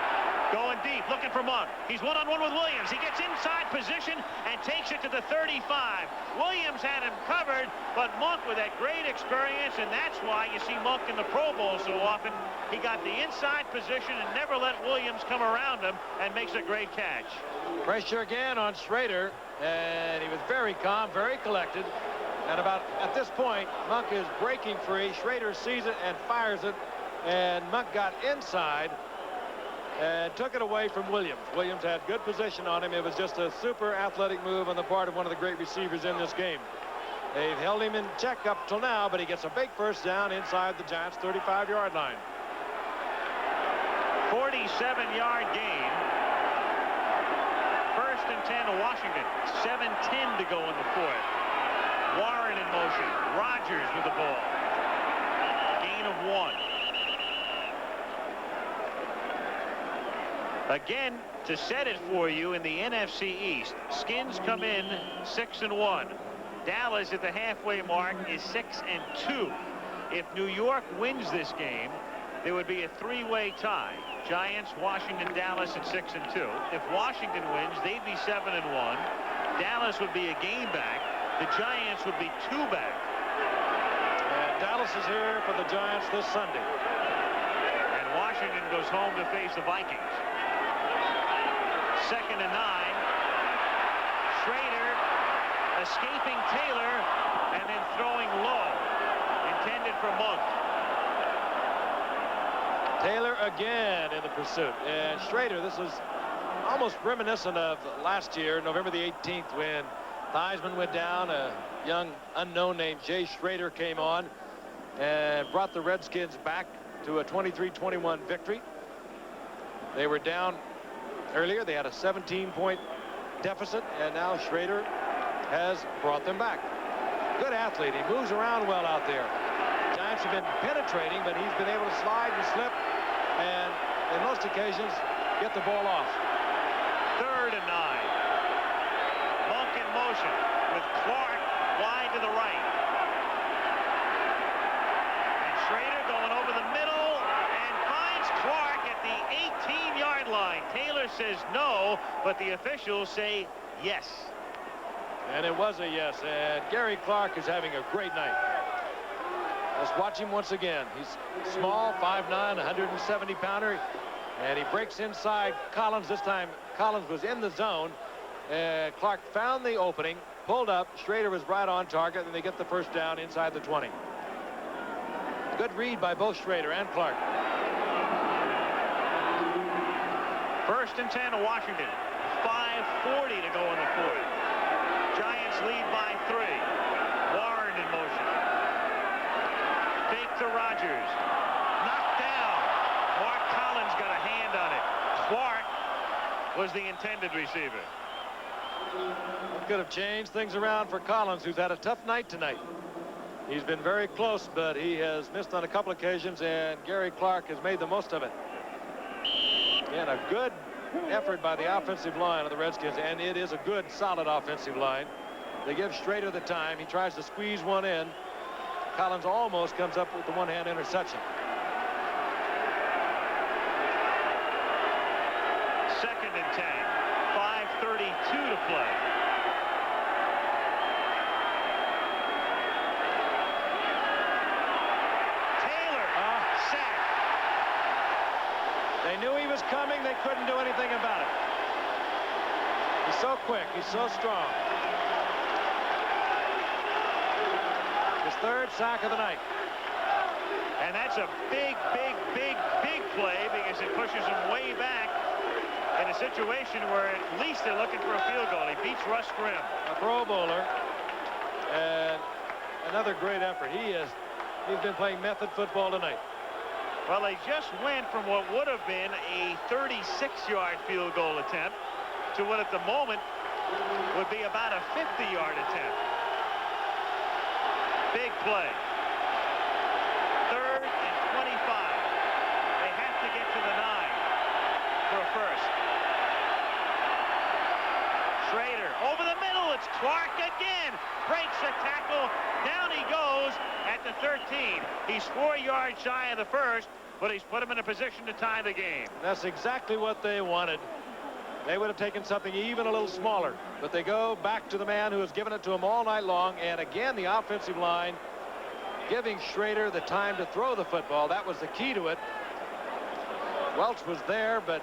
[SPEAKER 3] going deep, looking for Monk. He's one-on-one with Williams. He gets inside position and takes it to the 35. Williams had him covered, but Monk with that great experience, and that's why you see Monk in the Pro Bowl so often. He got the inside position and never let Williams come around him, and makes a great catch.
[SPEAKER 1] Pressure again on Schrader, and he was very calm, very collected. And about at this point, Monk is breaking free. Schrader sees it and fires it, and Monk got inside and took it away from Williams. Williams had good position on him. It was just a super athletic move on the part of one of the great receivers in this game. They've held him in check up till now, but he gets a big first down inside the Giants' 35-yard line.
[SPEAKER 3] 47-yard gain. First and 10 to Washington. 7:10 to go in the fourth. Warren in motion. Rodgers with the ball. Gain of 1. Again, to set it for you in the NFC East, Skins come in 6-1. Dallas at the halfway mark is 6-2. If New York wins this game, there would be a 3-way tie. Giants, Washington, Dallas at 6-2. If Washington wins, they'd be 7-1. Dallas would be a game back. The Giants would be 2 back.
[SPEAKER 1] And Dallas is here for the Giants this Sunday.
[SPEAKER 3] And Washington goes home to face the Vikings. 2nd and 9. Schrader escaping Taylor and then throwing low. Intended for Monk.
[SPEAKER 1] Taylor again in the pursuit. And Schrader, this is almost reminiscent of last year, November the 18th, when Theismann went down. A young unknown named Jay Schrader came on and brought the Redskins back to a 23-21 victory. They were down earlier. They had a 17-point deficit, and now Schrader has brought them back. Good athlete. He moves around well out there. Giants have been penetrating, but he's been able to slide and slip, and in most occasions get the ball off.
[SPEAKER 3] 3rd and 9. Monk in motion with Clark wide to the right. And Schrader going over the middle and finds Clark at the 18-yard line. Taylor says no, but the officials say yes.
[SPEAKER 1] And it was a yes, and Gary Clark is having a great night. Let's watch him once again. He's small, 5'9", 170-pounder, and he breaks inside Collins. This time Collins was in the zone, and Clark found the opening, pulled up. Schrader was right on target, and they get the first down inside the 20. Good read by both Schrader and Clark.
[SPEAKER 3] 1st and 10 to Washington. 5:40 to go in the fourth. Giants lead by 3. Warren in motion. Fake to Rodgers. Knocked down. Mark Collins got a hand on it. Clark was the intended receiver.
[SPEAKER 1] Could have changed things around for Collins, who's had a tough night tonight. He's been very close, but he has missed on a couple occasions, and Gary Clark has made the most of it. And a good effort by the offensive line of the Redskins, and it is a good, solid offensive line. They give Schrader the time. He tries to squeeze one in. Collins almost comes up with the one-hand interception.
[SPEAKER 3] 2nd and 10. 5:32 to play. Taylor, sack.
[SPEAKER 1] They knew he was coming. They couldn't do anything about it. He's so quick. He's so strong. His 3rd sack of the night.
[SPEAKER 3] And that's a big, big, big, big play because it pushes him way back in a situation where at least they're looking for a field goal. He beats Russ Grimm.
[SPEAKER 1] A Pro Bowler. And another great effort. He's been playing method football tonight.
[SPEAKER 3] Well, they just went from what would have been a 36-yard field goal attempt to what at the moment would be about a 50-yard attempt. Big play. 3rd and 25. They have to get to the 9 for a first. Schrader over the middle. It's Clark again. Breaks the tackle. Down he goes at the 13. He's 4 yards shy of the first, but he's put him in a position to tie the game.
[SPEAKER 1] That's exactly what they wanted. They would have taken something even a little smaller, but they go back to the man who has given it to them all night long. And again, the offensive line giving Schrader the time to throw the football. That was the key to it. Welch was there, but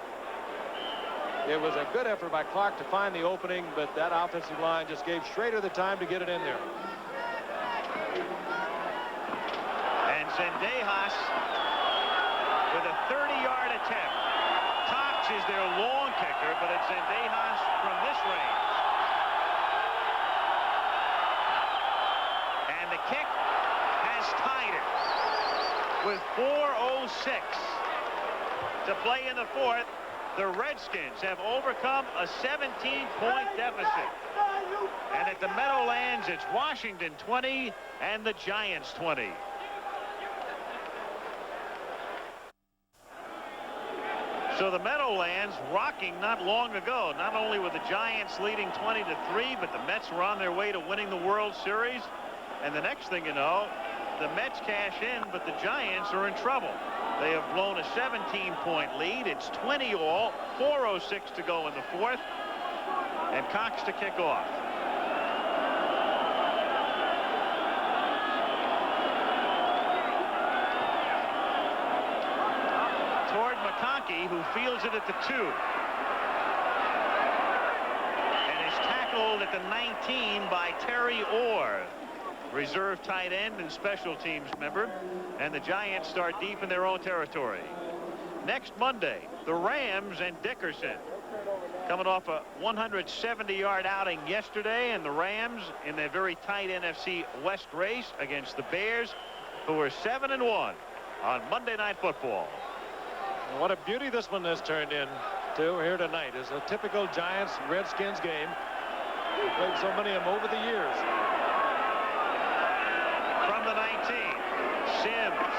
[SPEAKER 1] it was a good effort by Clark to find the opening, but that offensive line just gave Schrader the time to get it in there.
[SPEAKER 3] And Zendejas with a 30-yard attempt. Cox is their long kicker, but it's Zendejas from this range. And the kick has tied it with 4:06 to play in the fourth. The Redskins have overcome a 17-point deficit. And at the Meadowlands, it's Washington 20 and the Giants 20. So the Meadowlands rocking not long ago. Not only were the Giants leading 20-3, but the Mets were on their way to winning the World Series. And the next thing you know, the Mets cash in, but the Giants are in trouble. They have blown a 17-point lead. It's 20 all, 4:06 to go in the fourth, and Cox to kick off. Toward McConkey, who fields it at the 2. And is tackled at the 19 by Terry Orr, reserve tight end and special teams member. And the Giants start deep in their own territory. Next Monday, the Rams and Dickerson. Coming off a 170-yard outing yesterday, and the Rams in their very tight NFC West race against the Bears, who are 7-1 on Monday Night Football.
[SPEAKER 1] What a beauty this one has turned into here tonight. Is a typical Giants-Redskins game. We've played so many of them over the years.
[SPEAKER 3] From the 19, Sims.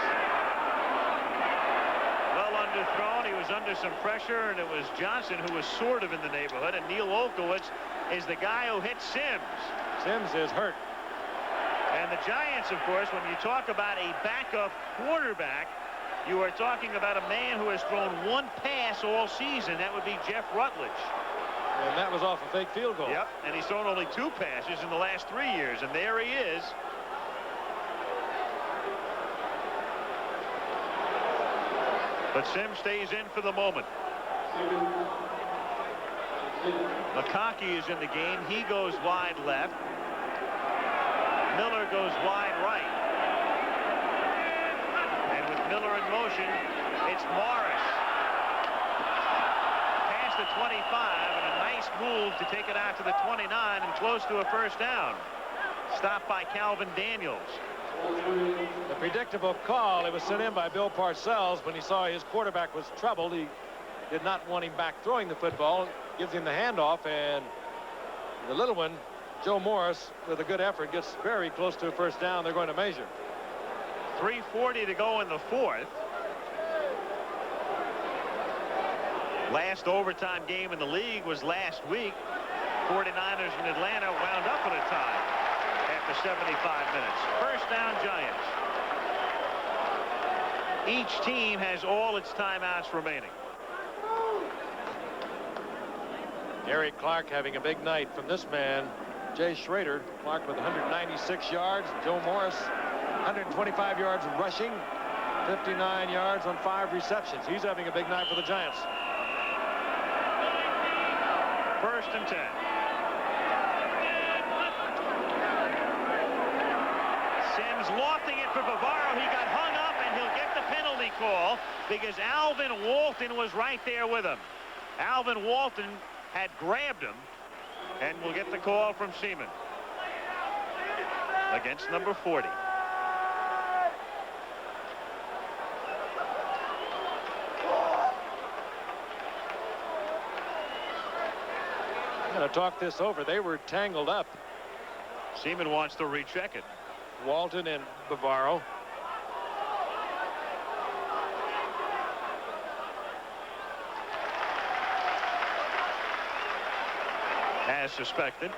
[SPEAKER 3] Well underthrown. He was under some pressure, and it was Johnson who was sort of in the neighborhood, and Neil Olkowitz is the guy who hit Sims.
[SPEAKER 1] Sims is hurt.
[SPEAKER 3] And the Giants, of course, when you talk about a backup quarterback, you are talking about a man who has thrown one pass all season. That would be Jeff Rutledge.
[SPEAKER 1] And that was off a fake field goal.
[SPEAKER 3] Yep, and he's thrown only 2 passes in the last 3 years, and there he is. But Sims stays in for the moment. McConkey is in the game. He goes wide left. Miller goes wide right. And with Miller in motion, it's Morris. Past the 25, and a nice move to take it out to the 29 and close to a first down. Stopped by Calvin Daniels.
[SPEAKER 1] The predictable call. It was sent in by Bill Parcells when he saw his quarterback was troubled. He did not want him back throwing the football. Gives him the handoff, and the little one, Joe Morris, with a good effort, gets very close to a first down. They're going to measure.
[SPEAKER 3] 3:40 to go in the fourth. Last overtime game in the league was last week. 49ers in Atlanta wound up in a tie after 75 minutes. First down, Giants. Each team has all its timeouts remaining.
[SPEAKER 1] Gary Clark having a big night from this man, Jay Schrader. Clark with 196 yards. Joe Morris, 125 yards rushing, 59 yards on 5 receptions. He's having a big night for the Giants.
[SPEAKER 3] First and 10. Sims lofting it for Bavaro. He got hung up, and he'll get the penalty call because Alvin Walton was right there with him. Alvin Walton had grabbed him, and will get the call from Seaman against number 40.
[SPEAKER 1] to talk this over. They were tangled up.
[SPEAKER 3] Seaman wants to recheck it.
[SPEAKER 1] Walton and Bavaro.
[SPEAKER 3] As suspected.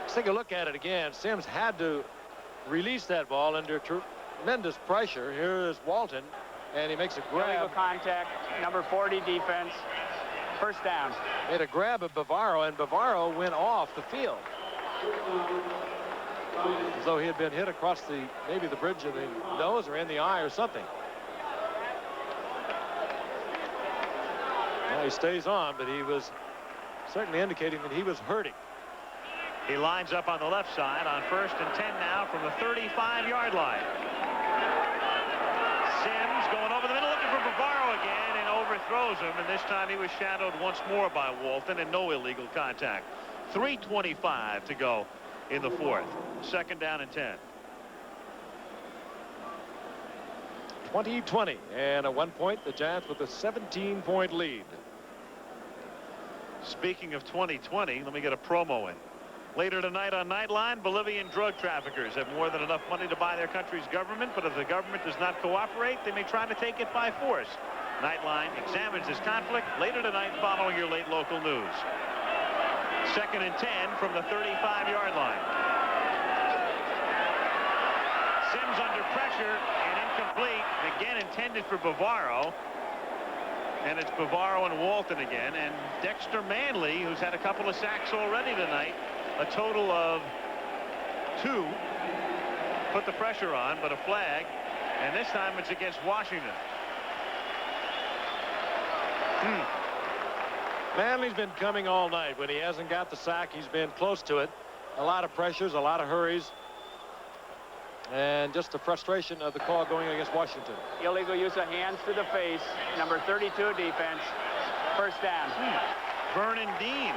[SPEAKER 1] Let's take a look at it again. Sims had to release that ball under tremendous pressure. Here is Walton, and he makes a grab.
[SPEAKER 9] Illegal contact, number 40 defense. First down.
[SPEAKER 1] Made a grab of Bavaro, and Bavaro went off the field. As though he had been hit across maybe the bridge of the nose or in the eye or something. Well, he stays on, but he was certainly indicating that he was hurting.
[SPEAKER 3] He lines up on the left side on 1st and 10 now from the 35-yard line. Sims going over the middle looking for Bavaro again and overthrows him, and this time he was shadowed once more by Walton and no illegal contact. 3:25 to go in the 4th. 2nd down and 10.
[SPEAKER 1] 20-20 and at 1 point the Giants with a 17-point lead.
[SPEAKER 3] Speaking of 2020, let me get a promo in. Later tonight on Nightline, Bolivian drug traffickers have more than enough money to buy their country's government, but if the government does not cooperate, they may try to take it by force. Nightline examines this conflict later tonight following your late local news. 2nd and 10 from the 35-yard line. Sims under pressure and incomplete. Again intended for Bavaro. And it's Bavaro and Walton again. And Dexter Manley, who's had a couple of sacks already tonight, a total of 2, put the pressure on, but a flag. And this time it's against Washington.
[SPEAKER 1] Manley's been coming all night. When he hasn't got the sack, he's been close to it. A lot of pressures, a lot of hurries. And just the frustration of the call going against Washington.
[SPEAKER 9] Illegal use of hands to the face, number 32 defense. First down.
[SPEAKER 3] Vernon Dean.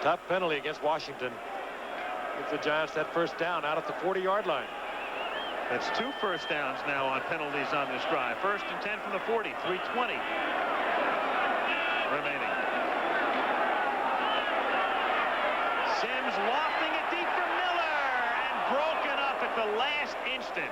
[SPEAKER 1] Tough penalty against Washington. Gives the Giants that first down out at the 40-yard line.
[SPEAKER 3] That's 2 first downs now on penalties on this drive. 1st and 10 from the 40. 3:20 remaining. Sims lofting it deep for Miller and broken up at the last instant.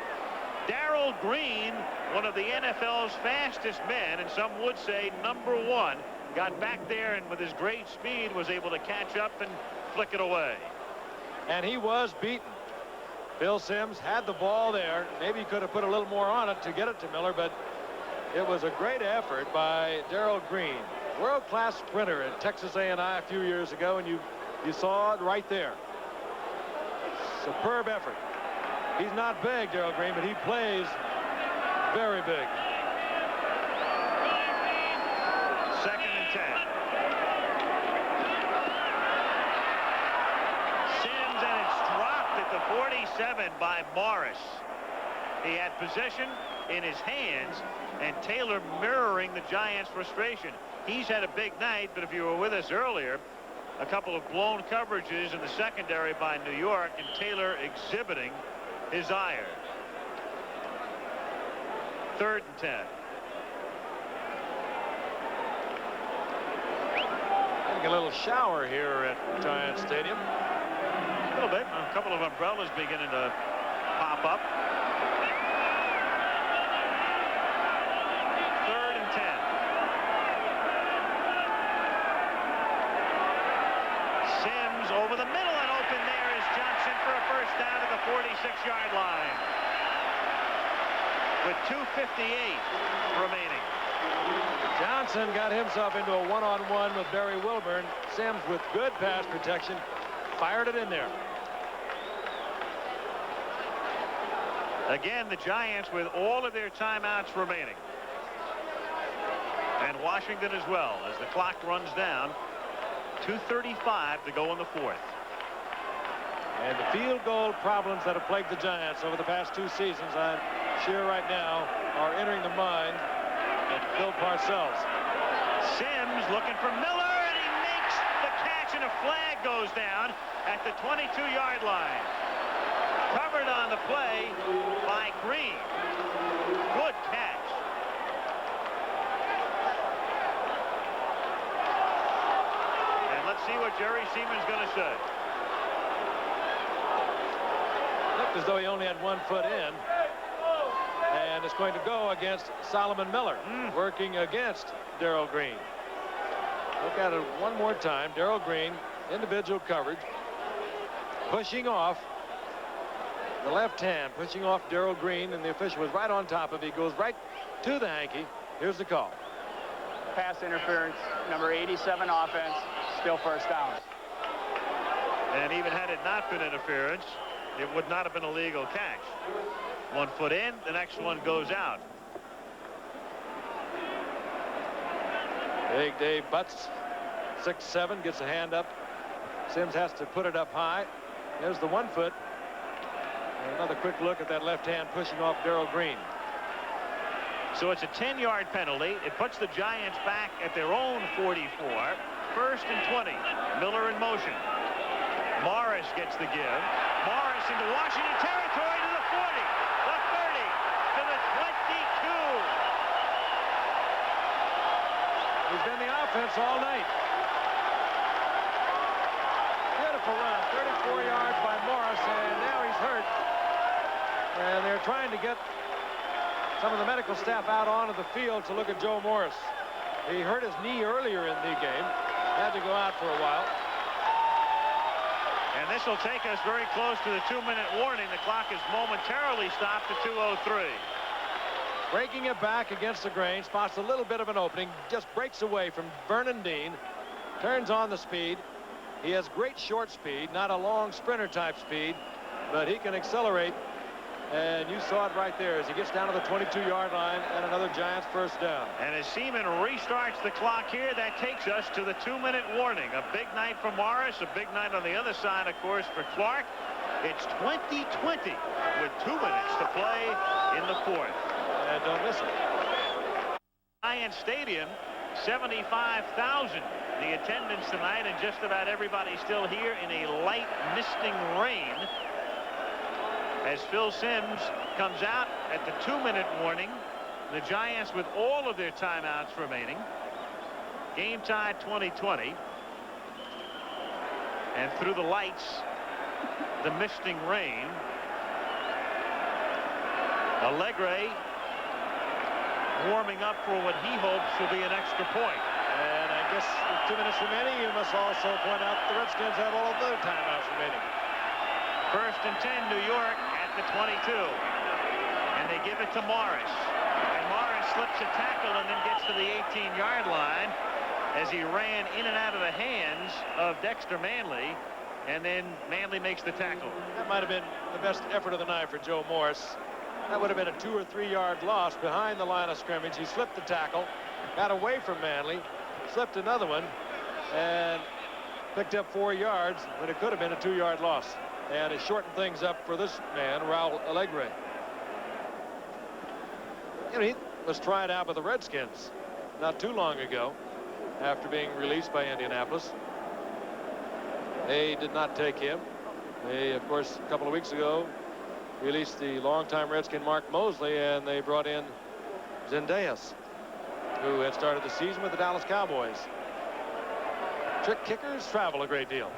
[SPEAKER 3] Darrell Green, one of the NFL's fastest men, and some would say number 1, got back there and with his great speed was able to catch up and flick it away.
[SPEAKER 1] And he was beaten. Bill Sims had the ball there. Maybe he could have put a little more on it to get it to Miller, but it was a great effort by Darrell Green. World-class sprinter at Texas A&I a few years ago, and you saw it right there. Superb effort. He's not big, Darrell Green, but he plays very big.
[SPEAKER 3] 2nd and 10. Sims, and it's dropped at the 47 by Morris. He had possession in his hands, and Taylor mirroring the Giants' frustration. He's had a big night, but if you were with us earlier, a couple of blown coverages in the secondary by New York, and Taylor exhibiting his ire. 3rd and 10.
[SPEAKER 1] Getting a little shower here at Giant Stadium.
[SPEAKER 3] A little bit. A couple of umbrellas beginning to pop up. 3rd and 10. Sims over the middle and open there is Johnson for a first down at the 46-yard line. With 2:58 remaining.
[SPEAKER 1] Johnson got himself into a one-on-one with Barry Wilburn. Sims with good pass protection fired it in there.
[SPEAKER 3] Again, the Giants with all of their timeouts remaining. And Washington as well as the clock runs down. 2:35 to go in the 4th.
[SPEAKER 1] And the field goal problems that have plagued the Giants over the past 2 seasons, I'm sure right now, are entering the mind of Bill Parcells.
[SPEAKER 3] Sims looking for Miller, and he makes the catch, and a flag goes down at the 22-yard line. Covered on the play by Green. Good catch. And let's see what Jerry Seaman's going to say.
[SPEAKER 1] Looked as though he only had 1 foot in. And it's going to go against Solomon Miller, working against Darrell Green. Look at it one more time. Darrell Green, individual coverage, pushing off the left hand, pushing off Darrell Green, and the official was right on top of it. He goes right to the hanky. Here's the call.
[SPEAKER 9] Pass interference, number 87 offense, still first down.
[SPEAKER 3] And even had it not been interference, it would not have been a legal catch. 1 foot in, the next one goes out.
[SPEAKER 1] Big Dave Butts, 6'7", gets a hand up. Sims has to put it up high. There's the 1 foot. And another quick look at that left hand pushing off Darrell Green.
[SPEAKER 3] So it's a 10-yard penalty. It puts the Giants back at their own 44. 1st and 20. Miller in motion. Morris gets the give. Morris into Washington territory to the 40, the 30, to the 22.
[SPEAKER 1] He's been the offense all night. Beautiful run, 34 yards by Morris, and now he's hurt. And they're trying to get some of the medical staff out onto the field to look at Joe Morris. He hurt his knee earlier in the game, had to go out for a while.
[SPEAKER 3] And this will take us very close to the 2-minute warning. The clock is momentarily stopped at 2:03.
[SPEAKER 1] Breaking it back against the grain, spots a little bit of an opening, just breaks away from Vernon Dean, turns on the speed. He has great short speed, not a long sprinter type speed, but he can accelerate. And you saw it right there as he gets down to the 22-yard line, and another Giants first down.
[SPEAKER 3] And as Seaman restarts the clock here, that takes us to the 2-minute warning. A big night for Morris, a big night on the other side, of course, for Clark. It's 20-20 with 2 minutes to play in the 4th.
[SPEAKER 1] And don't miss it.
[SPEAKER 3] Giants Stadium, 75,000. The attendance tonight, and just about everybody still here in a light misting rain. As Phil Simms comes out at the 2-minute warning, the Giants with all of their timeouts remaining. Game tied 20-20. And through the lights, the misting rain. Allegre warming up for what he hopes will be an extra point.
[SPEAKER 1] And I guess with 2 minutes remaining, you must also point out the Redskins have all of their timeouts remaining.
[SPEAKER 3] 1st and 10, New York at the 22. And they give it to Morris. And Morris slips a tackle and then gets to the 18-yard line as he ran in and out of the hands of Dexter Manley. And then Manley makes the tackle.
[SPEAKER 1] That might have been the best effort of the night for Joe Morris. That would have been a 2- or 3-yard loss behind the line of scrimmage. He slipped the tackle, got away from Manley, slipped another one, and picked up 4 yards when it could have been a 2-yard loss. And it shortened things up for this man, Raul Allegre. You know, he was tried out by the Redskins not too long ago after being released by Indianapolis. They did not take him. They, of course, a couple of weeks ago released the longtime Redskin Mark Mosley, and they brought in Zendejas, who had started the season with the Dallas Cowboys. Trick kickers travel a great deal.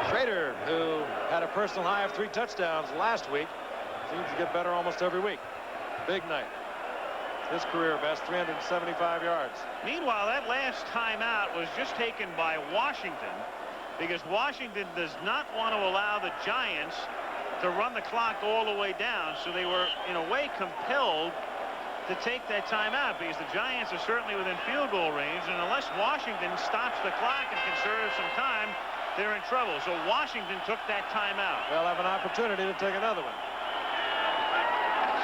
[SPEAKER 1] Schrader, who had a personal high of 3 touchdowns last week, seems to get better almost every week. Big night. His career best, 375 yards.
[SPEAKER 3] Meanwhile, that last timeout was just taken by Washington because Washington does not want to allow the Giants to run the clock all the way down. So they were, in a way, compelled to take that timeout because the Giants are certainly within field goal range. And unless Washington stops the clock and conserves some time, they're in trouble. So Washington took that timeout.
[SPEAKER 1] They'll have an opportunity to take another one.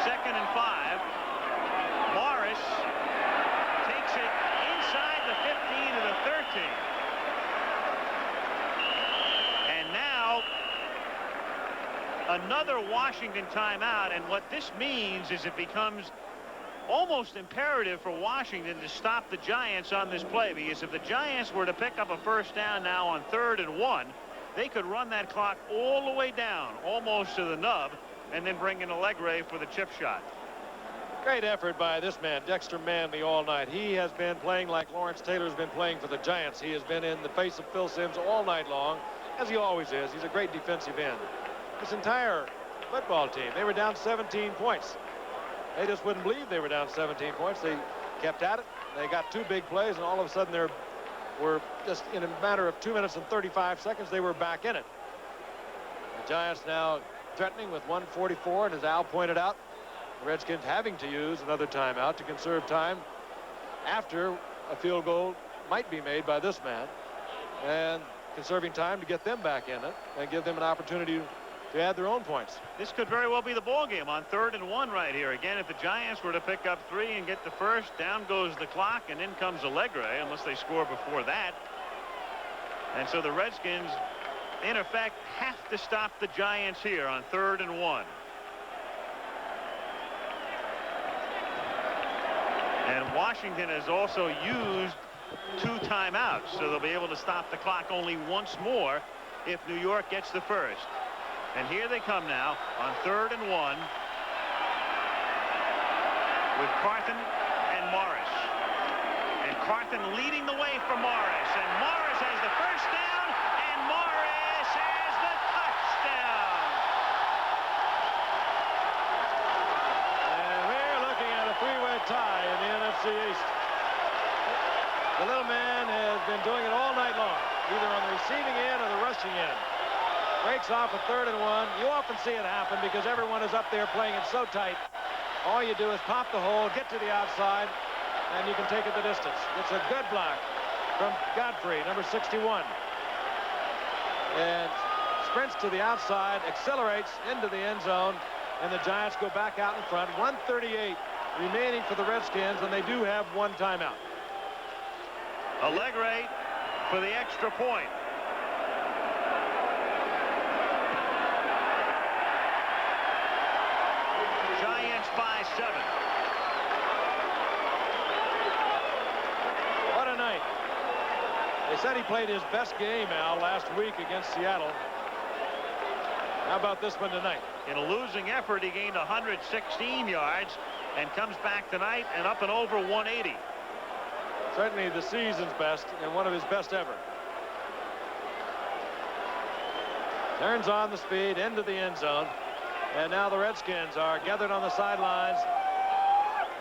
[SPEAKER 3] 2nd and 5. Morris takes it inside the 15 to the 13. And now another Washington timeout. And what this means is it becomes almost imperative for Washington to stop the Giants on this play, because if the Giants were to pick up a first down now on 3rd and 1, they could run that clock all the way down, almost to the nub, and then bring in Allegre for the chip shot.
[SPEAKER 1] Great effort by this man, Dexter Manley, all night. He has been playing like Lawrence Taylor's been playing for the Giants. He has been in the face of Phil Simms all night long, as he always is. He's a great defensive end. This entire football team, they were down 17 points. They just wouldn't believe they were down 17 points. They kept at it. They got 2 big plays, and all of a sudden they were just in a matter of 2 minutes and 35 seconds, they were back in it. The Giants now threatening with 1:44, and as Al pointed out, the Redskins having to use another timeout to conserve time after a field goal might be made by this man, and conserving time to get them back in it and give them an opportunity to add their own points.
[SPEAKER 3] This could very well be the ball game on 3rd and 1 right here. Again, if the Giants were to pick up 3 and get the first, down goes the clock, and in comes Allegre, unless they score before that. And so the Redskins, in effect, have to stop the Giants here on 3rd and 1. And Washington has also used 2 timeouts, so they'll be able to stop the clock only once more if New York gets the first. And here they come now on 3rd and 1 with Carthen and Morris. And Carthen leading the way for Morris. And Morris has the first down, and Morris has the touchdown.
[SPEAKER 1] And we're looking at a 3-way tie in the NFC East. The little man has been doing it all night long, either on the receiving end or the rushing end. Breaks off a 3rd and 1. You often see it happen because everyone is up there playing it so tight. All you do is pop the hole, get to the outside, and you can take it the distance. It's a good block from Godfrey, number 61. And sprints to the outside, accelerates into the end zone, and the Giants go back out in front. 1:38 remaining for the Redskins, and they do have 1 timeout.
[SPEAKER 3] Allegre for the extra point. Giants by 7.
[SPEAKER 1] What a night. They said he played his best game, Al, last week against Seattle. How about this one tonight?
[SPEAKER 3] In a losing effort, he gained 116 yards and comes back tonight and up and over 180.
[SPEAKER 1] Certainly the season's best and one of his best ever. Turns on the speed into the end zone. And now the Redskins are gathered on the sidelines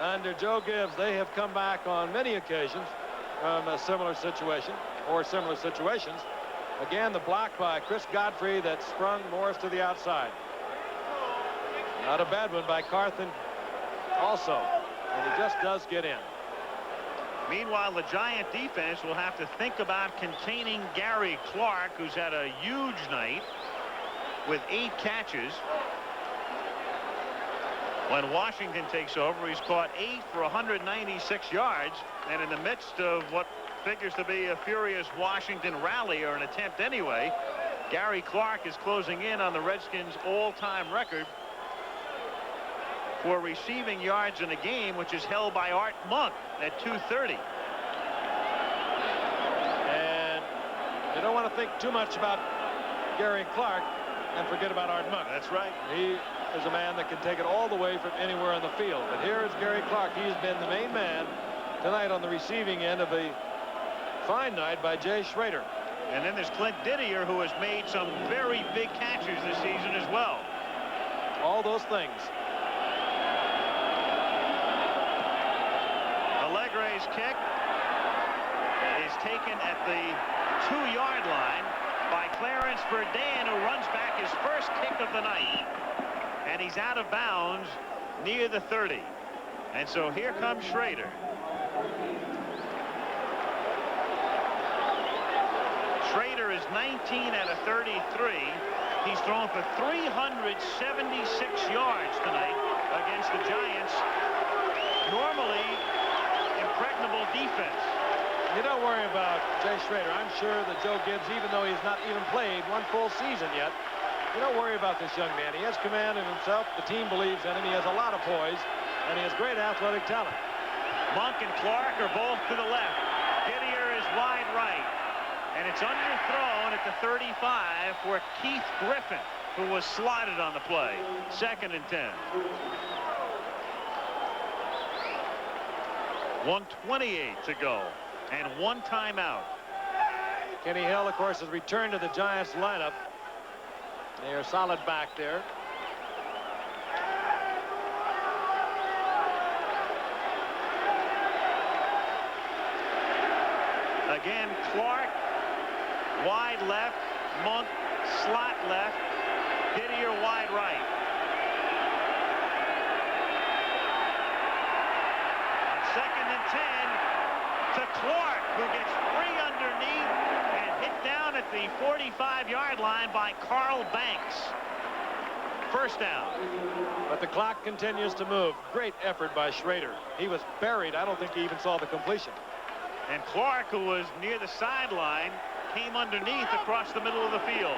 [SPEAKER 1] under Joe Gibbs. They have come back on many occasions from a similar situation or similar situations. Again, the block by Chris Godfrey that sprung Morris to the outside. Not a bad one by Carthen also. And he just does get in.
[SPEAKER 3] Meanwhile, the Giant defense will have to think about containing Gary Clark, who's had a huge night with 8 catches. When Washington takes over, he's caught 8 for 196 yards. And in the midst of what figures to be a furious Washington rally, or an attempt anyway, Gary Clark is closing in on the Redskins' all-time record for receiving yards in a game, which is held by Art Monk at 230.
[SPEAKER 1] And you don't want to think too much about Gary Clark and forget about Art Monk.
[SPEAKER 3] That's right.
[SPEAKER 1] He is a man that can take it all the way from anywhere on the field. But here is Gary Clark. He's been the main man tonight on the receiving end of a fine night by Jay Schrader.
[SPEAKER 3] And then there's Clint Didier, who has made some very big catches this season as well.
[SPEAKER 1] All those things.
[SPEAKER 3] Allegre's kick is taken at the 2-yard line by Clarence Verdun, who runs back his first kick of the night. And he's out of bounds near the 30. And so here comes Schrader. Schrader is 19 out of 33. He's thrown for 376 yards tonight against the Giants. Normally impregnable defense.
[SPEAKER 1] You don't worry about Jay Schrader. I'm sure that Joe Gibbs, even though he's not even played 1 full season yet, you don't worry about this young man. He has command of himself. The team believes in him. He has a lot of poise. and he has great athletic talent.
[SPEAKER 3] Monk and Clark are both to the left. Didier is wide right. And it's underthrown at the 35 for Keith Griffin, who was slotted on the play. 2nd and 10. 1:28 to go, and 1 timeout.
[SPEAKER 1] Kenny Hill, of course, has returned to the Giants lineup. They are solid back there.
[SPEAKER 3] Again, Clark wide left, Monk slot left, Didier wide right. On 2nd and 10 to Clark, who gets free underneath and hit down at the 45-yard line by Carl Banks. 1st down.
[SPEAKER 1] But the clock continues to move. Great effort by Schrader. He was buried. I don't think he even saw the completion.
[SPEAKER 3] And Clark, who was near the sideline, came underneath across the middle of the field.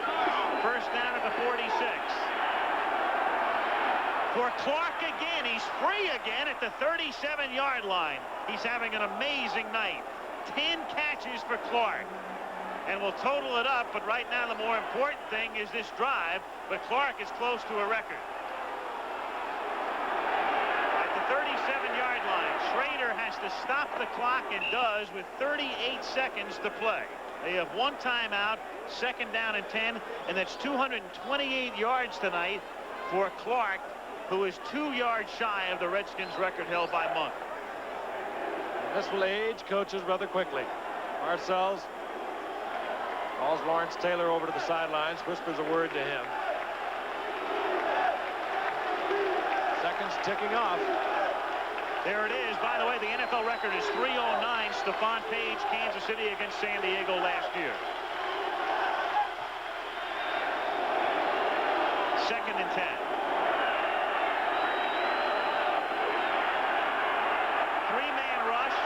[SPEAKER 3] 1st down at the 46. For Clark again, he's free again at the 37-yard line. He's having an amazing night. 10 catches for Clark. And we'll total it up, but right now the more important thing is this drive, but Clark is close to a record. At the 37-yard line, Schrader has to stop the clock and does with 38 seconds to play. They have 1 timeout, 2nd down and 10, and that's 228 yards tonight for Clark, who is 2 yards shy of the Redskins record held by Monk.
[SPEAKER 1] This will age coaches rather quickly. Parcells calls Lawrence Taylor over to the sidelines, whispers a word to him. Seconds ticking off.
[SPEAKER 3] There it is. By the way, the NFL record is 309. Stephon Page, Kansas City against San Diego last year. 2nd and 10. 3-man rush.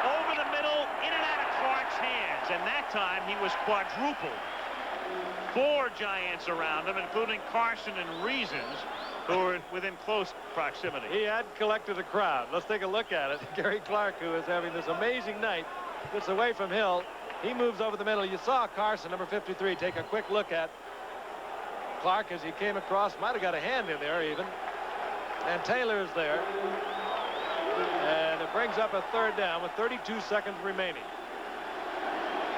[SPEAKER 3] Over the middle, in and out of Clark's hands. And that time he was quadrupled. 4 Giants around him, including Carson and Reasons, who were within close proximity.
[SPEAKER 1] He had collected a crowd. Let's take a look at it. Gary Clark, who is having this amazing night, gets away from Hill. He moves over the middle. You saw Carson, number 53, take a quick look at Clark as he came across. Might have got a hand in there even. And Taylor's there. And it brings up a 3rd down with 32 seconds remaining.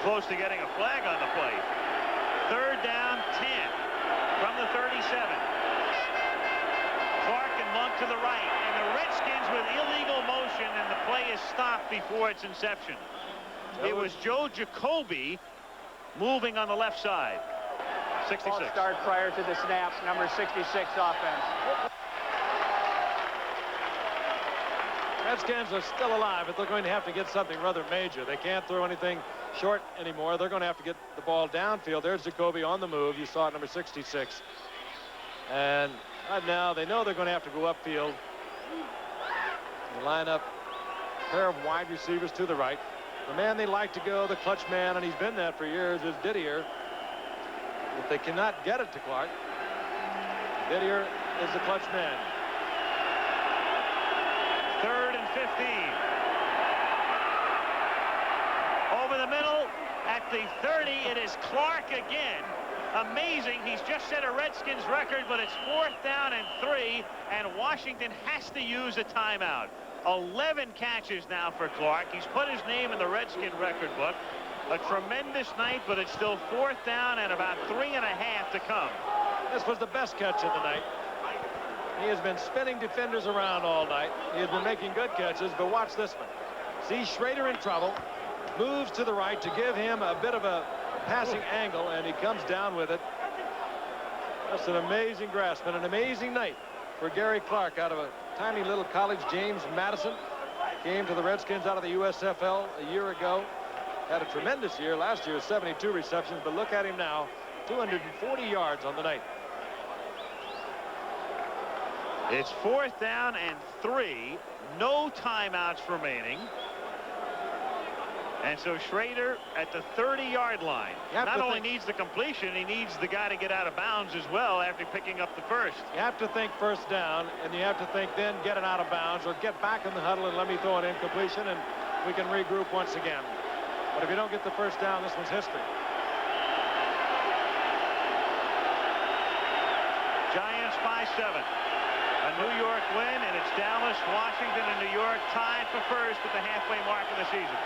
[SPEAKER 3] Close to getting a flag on the play. 3rd down, 10 from the 37. Clark and Monk to the right, and the Redskins with illegal motion, and the play is stopped before its inception. It was Joe Jacoby moving on the left side. 66.
[SPEAKER 9] Ball start prior to the snaps, number 66 offense.
[SPEAKER 1] Redskins are still alive, but they're going to have to get something rather major. They can't throw anything short anymore. They're going to have to get the ball downfield. There's Jacoby on the move. You saw it, number 66. And right now, they know they're going to have to go upfield. They line up a pair of wide receivers to the right. The man they like to go, the clutch man, and he's been that for years, is Didier. If they cannot get it to Clark, Didier is the clutch man.
[SPEAKER 3] 3rd and 15. Over the middle at the 30, it is Clark again. Amazing. He's just set a Redskins record, but it's 4th down and 3, and Washington has to use a timeout. 11 catches now for Clark. He's put his name in the Redskin record book. A tremendous night, but it's still 4th down and about 3.5 to come.
[SPEAKER 1] This was the best catch of the night. He has been spinning defenders around all night. He has been making good catches, but watch this one. See Schrader in trouble, moves to the right to give him a bit of a passing angle, and he comes down with it. That's an amazing grasp and an amazing night for Gary Clark out of a tiny little college. James Madison came to the Redskins out of the USFL a year ago. Had a tremendous year. Last year, 72 receptions, but look at him now, 240 yards on the night.
[SPEAKER 3] It's 4th down and 3. No timeouts remaining. And so Schrader at the 30-yard line. Not only needs the completion, he needs the guy to get out of bounds as well after picking up the first.
[SPEAKER 1] You have to think first down, and you have to think then get it out of bounds or get back in the huddle and let me throw an incompletion, and we can regroup once again. But if you don't get the first down, this one's history.
[SPEAKER 3] Giants by 7. A New York win, and it's Dallas, Washington, and New York tied for first at the halfway mark of the season.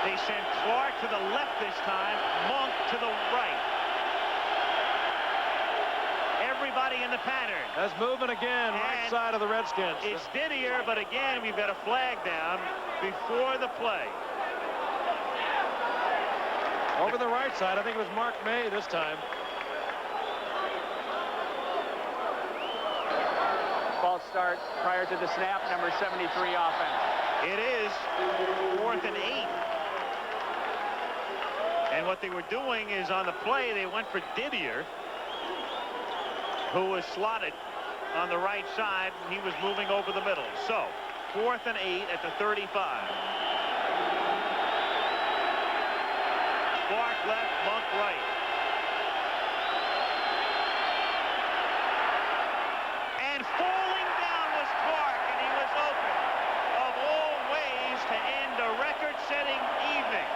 [SPEAKER 3] They sent Clark to the left this time, Monk to the right. Everybody in the pattern.
[SPEAKER 1] That's moving again, right side of the Redskins.
[SPEAKER 3] It's Didier, but again, we've got a flag down before the play.
[SPEAKER 1] Over the right side, I think it was Mark May this time.
[SPEAKER 9] False start prior to the snap, number 73 offense.
[SPEAKER 3] It is 4th and 8. And what they were doing is on the play, they went for Didier, who was slotted on the right side, and he was moving over the middle. So 4th and 8 at the 35. Clark left, Monk right. And falling down was Clark, and he was open. Of all ways to end a record-setting evening.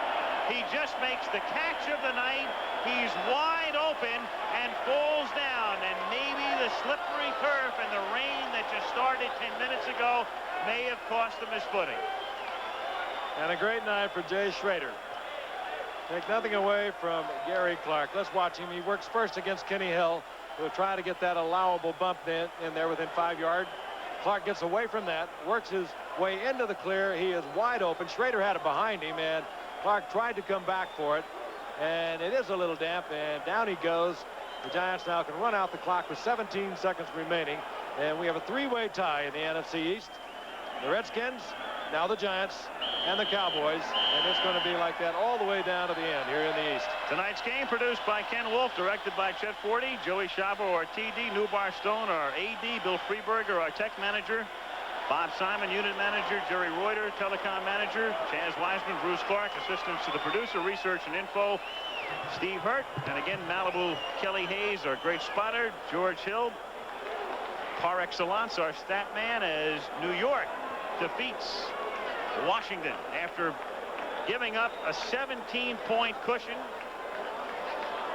[SPEAKER 3] He just makes the catch of the night. He's wide open and falls down. And maybe the slippery turf and the rain that just started 10 minutes ago may have cost him his footing.
[SPEAKER 1] And a great night for Jay Schrader. Take nothing away from Gary Clark. Let's watch him. He works first against Kenny Hill. He'll try to get that allowable bump in there within 5 yards. Clark gets away from that, works his way into the clear. He is wide open. Schrader had it behind him, and Clark tried to come back for it, and it is a little damp, and down he goes. The Giants now can run out the clock with 17 seconds remaining, and we have a three-way tie in the NFC East. The Redskins, now the Giants, and the Cowboys, and it's going to be like that all the way down to the end here in the East.
[SPEAKER 3] Tonight's game produced by Ken Wolf, directed by Chet Forty, Joey Schabo, our TD, Newbar Stone, our AD, Bill Freeberger, our tech manager, Bob Simon, unit manager, Jerry Reuter, telecom manager, Chaz Wiseman, Bruce Clark, assistants to the producer, research and info, Steve Hurt, and again, Malibu, Kelly Hayes, our great spotter, George Hill, par excellence, our stat man, as New York defeats Washington after giving up a 17-point cushion,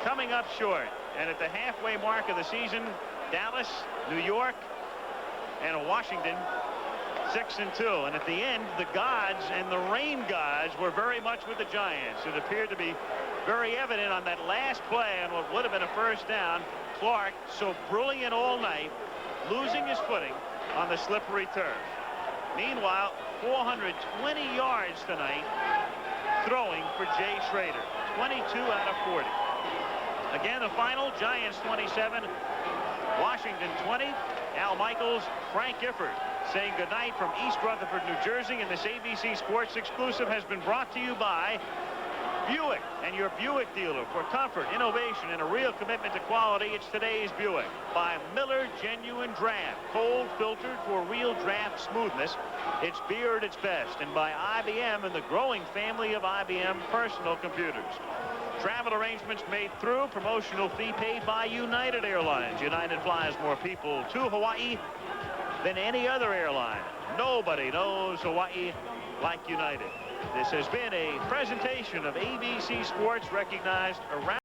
[SPEAKER 3] coming up short. And at the halfway mark of the season, Dallas, New York, and Washington 6-2. And at the end, the gods and the rain gods were very much with the Giants. It appeared to be very evident on that last play on what would have been a first down. Clark, so brilliant all night, losing his footing on the slippery turf. Meanwhile, 420 yards tonight throwing for Jay Schrader. 22 out of 40. Again, the final, Giants 27, Washington 20. Al Michaels, Frank Gifford saying goodnight from East Rutherford, New Jersey. And this ABC Sports exclusive has been brought to you by Buick and your Buick dealer. For comfort, innovation, and a real commitment to quality, it's today's Buick. By Miller Genuine Draft, cold filtered for real draft smoothness. It's beer at its best. And by IBM and the growing family of IBM personal computers. Travel arrangements made through, promotional fee paid by United Airlines. United flies more people to Hawaii than any other airline. Nobody knows Hawaii like United. This has been a presentation of ABC Sports, recognized around